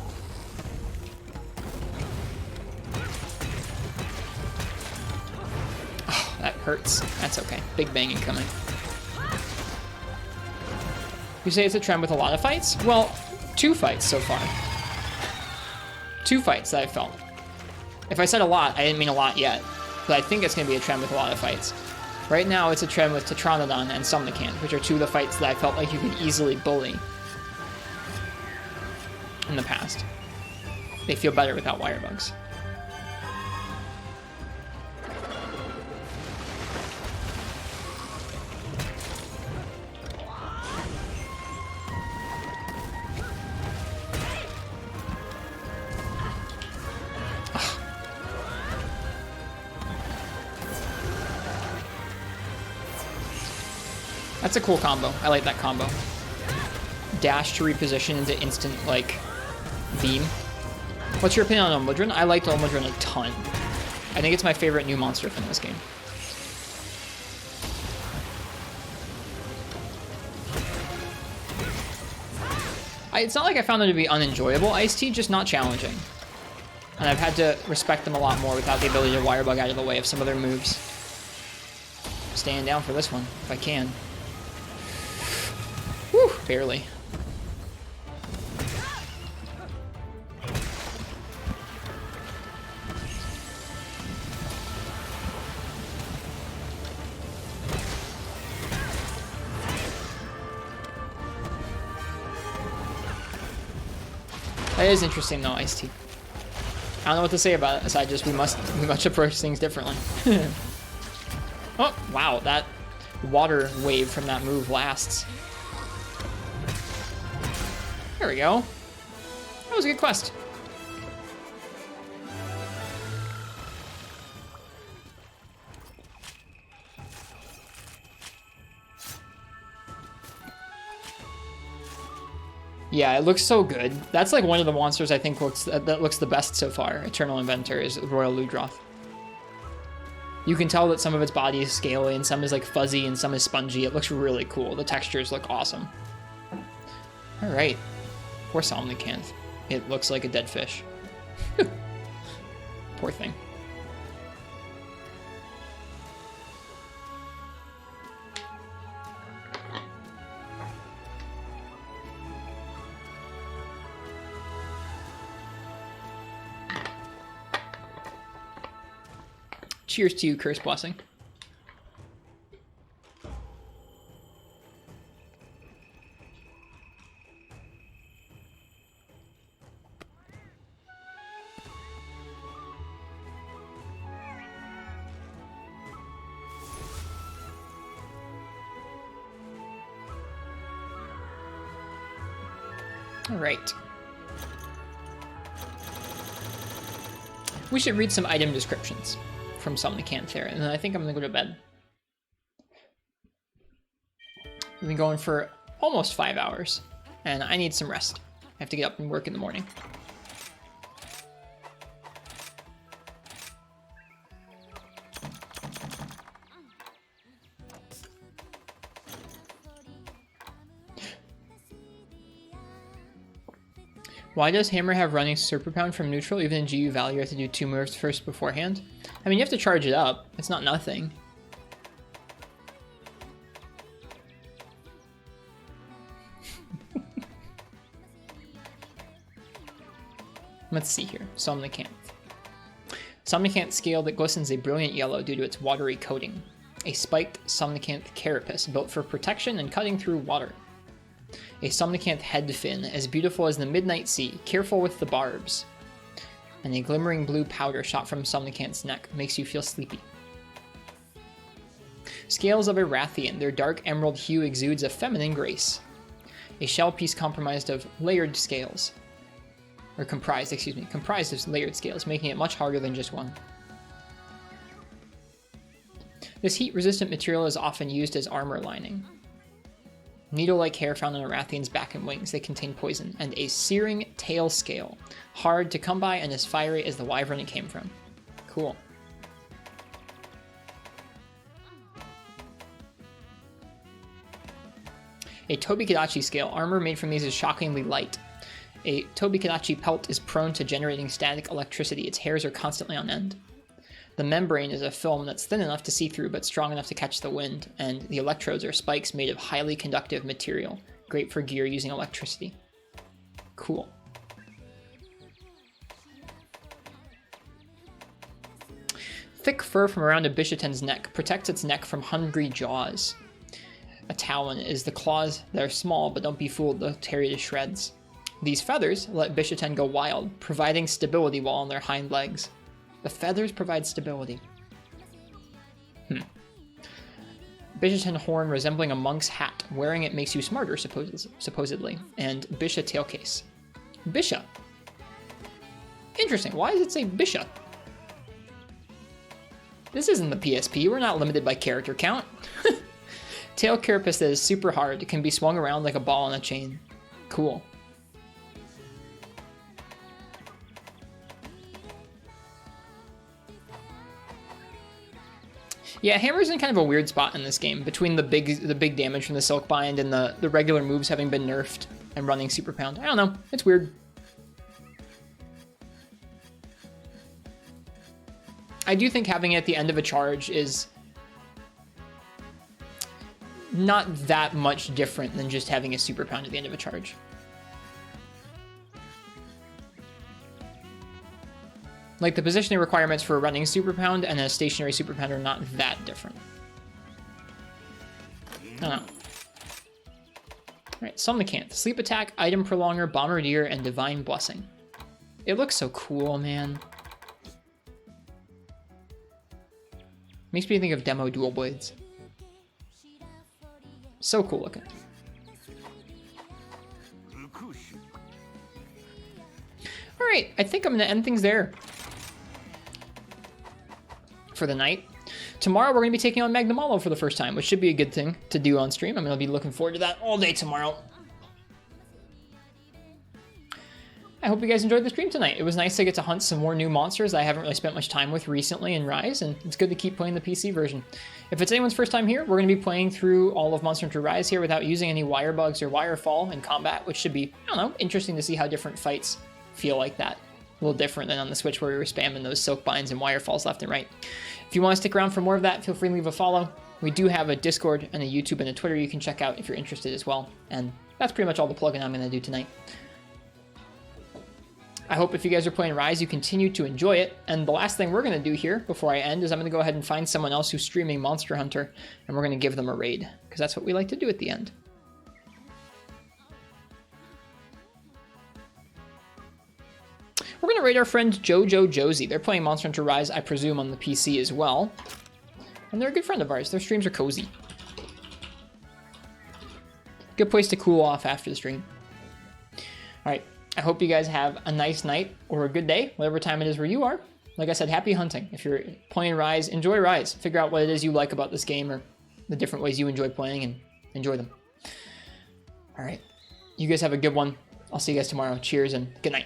Oh, that hurts. That's okay. Big bang incoming. You say it's a trend with a lot of fights? Well, 2 fights so far. 2 fights that I felt. If I said a lot, I didn't mean a lot yet, but I think it's gonna be a trend with a lot of fights. Right now, it's a trend with Tetranadon and Somnacanth, which are 2 of the fights that I felt like you could easily bully in the past. They feel better without Wirebugs. That's a cool combo. I like that combo. Dash to reposition into instant, like, beam. What's your opinion on Olmudron? I liked Olmudron a ton. I think it's my favorite new monster from this game. It's not like I found them to be unenjoyable, Ice-T, just not challenging. And I've had to respect them a lot more without the ability to Wirebug out of the way of some of their moves. Staying down for this one, if I can. Whew, barely. That is interesting though, Ice-T. I don't know what to say about it, aside just we must approach things differently. Oh, wow, that water wave from that move lasts. There we go. That was a good quest. Yeah, it looks so good. That's like one of the monsters I think that looks the best so far. Eternal Inventor is Royal Ludroth. You can tell that some of its body is scaly and some is like fuzzy and some is spongy. It looks really cool. The textures look awesome. All right. Poor Somnacanth. It looks like a dead fish. Poor thing. Cheers to you, Curse Blessing. All right. We should read some item descriptions from Somnacanth there, and then I think I'm gonna go to bed. We've been going for almost 5 hours, and I need some rest. have to get up and work in the morning. Why does Hammer have running Super Pound from neutral? Even in GU Value, you have to do 2 moves first beforehand. I mean, you have to charge it up. It's not nothing. Let's see here. Somnacanth. Somnacanth scale that glistens a brilliant yellow due to its watery coating. A spiked Somnacanth carapace built for protection and cutting through water. A Somnacanth head fin, as beautiful as the midnight sea, careful with the barbs. And a glimmering blue powder shot from Somnacanth's neck makes you feel sleepy. Scales of a Rathian, their dark emerald hue exudes a feminine grace. A shell piece comprised of layered scales. Or comprised of layered scales, making it much harder than just one. This heat-resistant material is often used as armor lining. Needle-like hair found on a Rathian's back and wings. They contain poison. And a searing tail scale. Hard to come by and as fiery as the wyvern it came from. Cool. A Tobi Kadachi scale. Armor made from these is shockingly light. A Tobi Kadachi pelt is prone to generating static electricity. Its hairs are constantly on end. The membrane is a film that's thin enough to see through but strong enough to catch the wind, and the electrodes are spikes made of highly conductive material, great for gear using electricity. Cool. Thick fur from around a Bishaten's neck protects its neck from hungry jaws. A talon is the claws that are small, but don't be fooled, they'll tear you to shreds. These feathers let Bishaten go wild, providing stability while on their hind legs. The feathers provide stability. Bishaten horn resembling a monk's hat. Wearing it makes you smarter, supposedly. And Bisha tailcase. Bisha. Interesting. Why does it say Bisha? This isn't the PSP. We're not limited by character count. Tail carapace that is super hard. It can be swung around like a ball on a chain. Cool. Yeah, Hammer's in kind of a weird spot in this game, between the big damage from the Silk Bind and the regular moves having been nerfed and running Super Pound. I don't know, it's weird. I do think having it at the end of a charge is not that much different than just having a Super Pound at the end of a charge. Like, the positioning requirements for a running Super Pound and a stationary Super Pound are not that different. I don't know. Alright, Somnacanth. Sleep Attack, Item Prolonger, Bombardier, and Divine Blessing. It looks so cool, man. Makes me think of Demo Dual Blades. So cool looking. Alright, I think I'm going to end things there for the night. Tomorrow we're going to be taking on Magnamalo for the first time, which should be a good thing to do on stream. I'm going to be looking forward to that all day tomorrow. I hope you guys enjoyed the stream tonight. It was nice to get to hunt some more new monsters I haven't really spent much time with recently in Rise, and it's good to keep playing the PC version. If it's anyone's first time here, we're going to be playing through all of Monster Hunter Rise here without using any Wirebugs or Wirefall in combat, which should be, I don't know, interesting to see how different fights feel like that. A little different than on the Switch where we were spamming those Silk Binds and Wirefalls left and right. If you want to stick around for more of that, feel free to leave a follow. We do have a Discord and a YouTube and a Twitter you can check out if you're interested as well. And that's pretty much all the plugging I'm going to do tonight. I hope if you guys are playing Rise, you continue to enjoy it. And the last thing we're going to do here before I end is I'm going to go ahead and find someone else who's streaming Monster Hunter, and we're going to give them a raid, because that's what we like to do at the end. We're going to raid our friend Jojo Josie. They're playing Monster Hunter Rise, I presume, on the PC as well. And they're a good friend of ours. Their streams are cozy. Good place to cool off after the stream. Alright, I hope you guys have a nice night or a good day, whatever time it is where you are. Like I said, happy hunting. If you're playing Rise, enjoy Rise. Figure out what it is you like about this game or the different ways you enjoy playing and enjoy them. Alright, you guys have a good one. I'll see you guys tomorrow. Cheers and good night.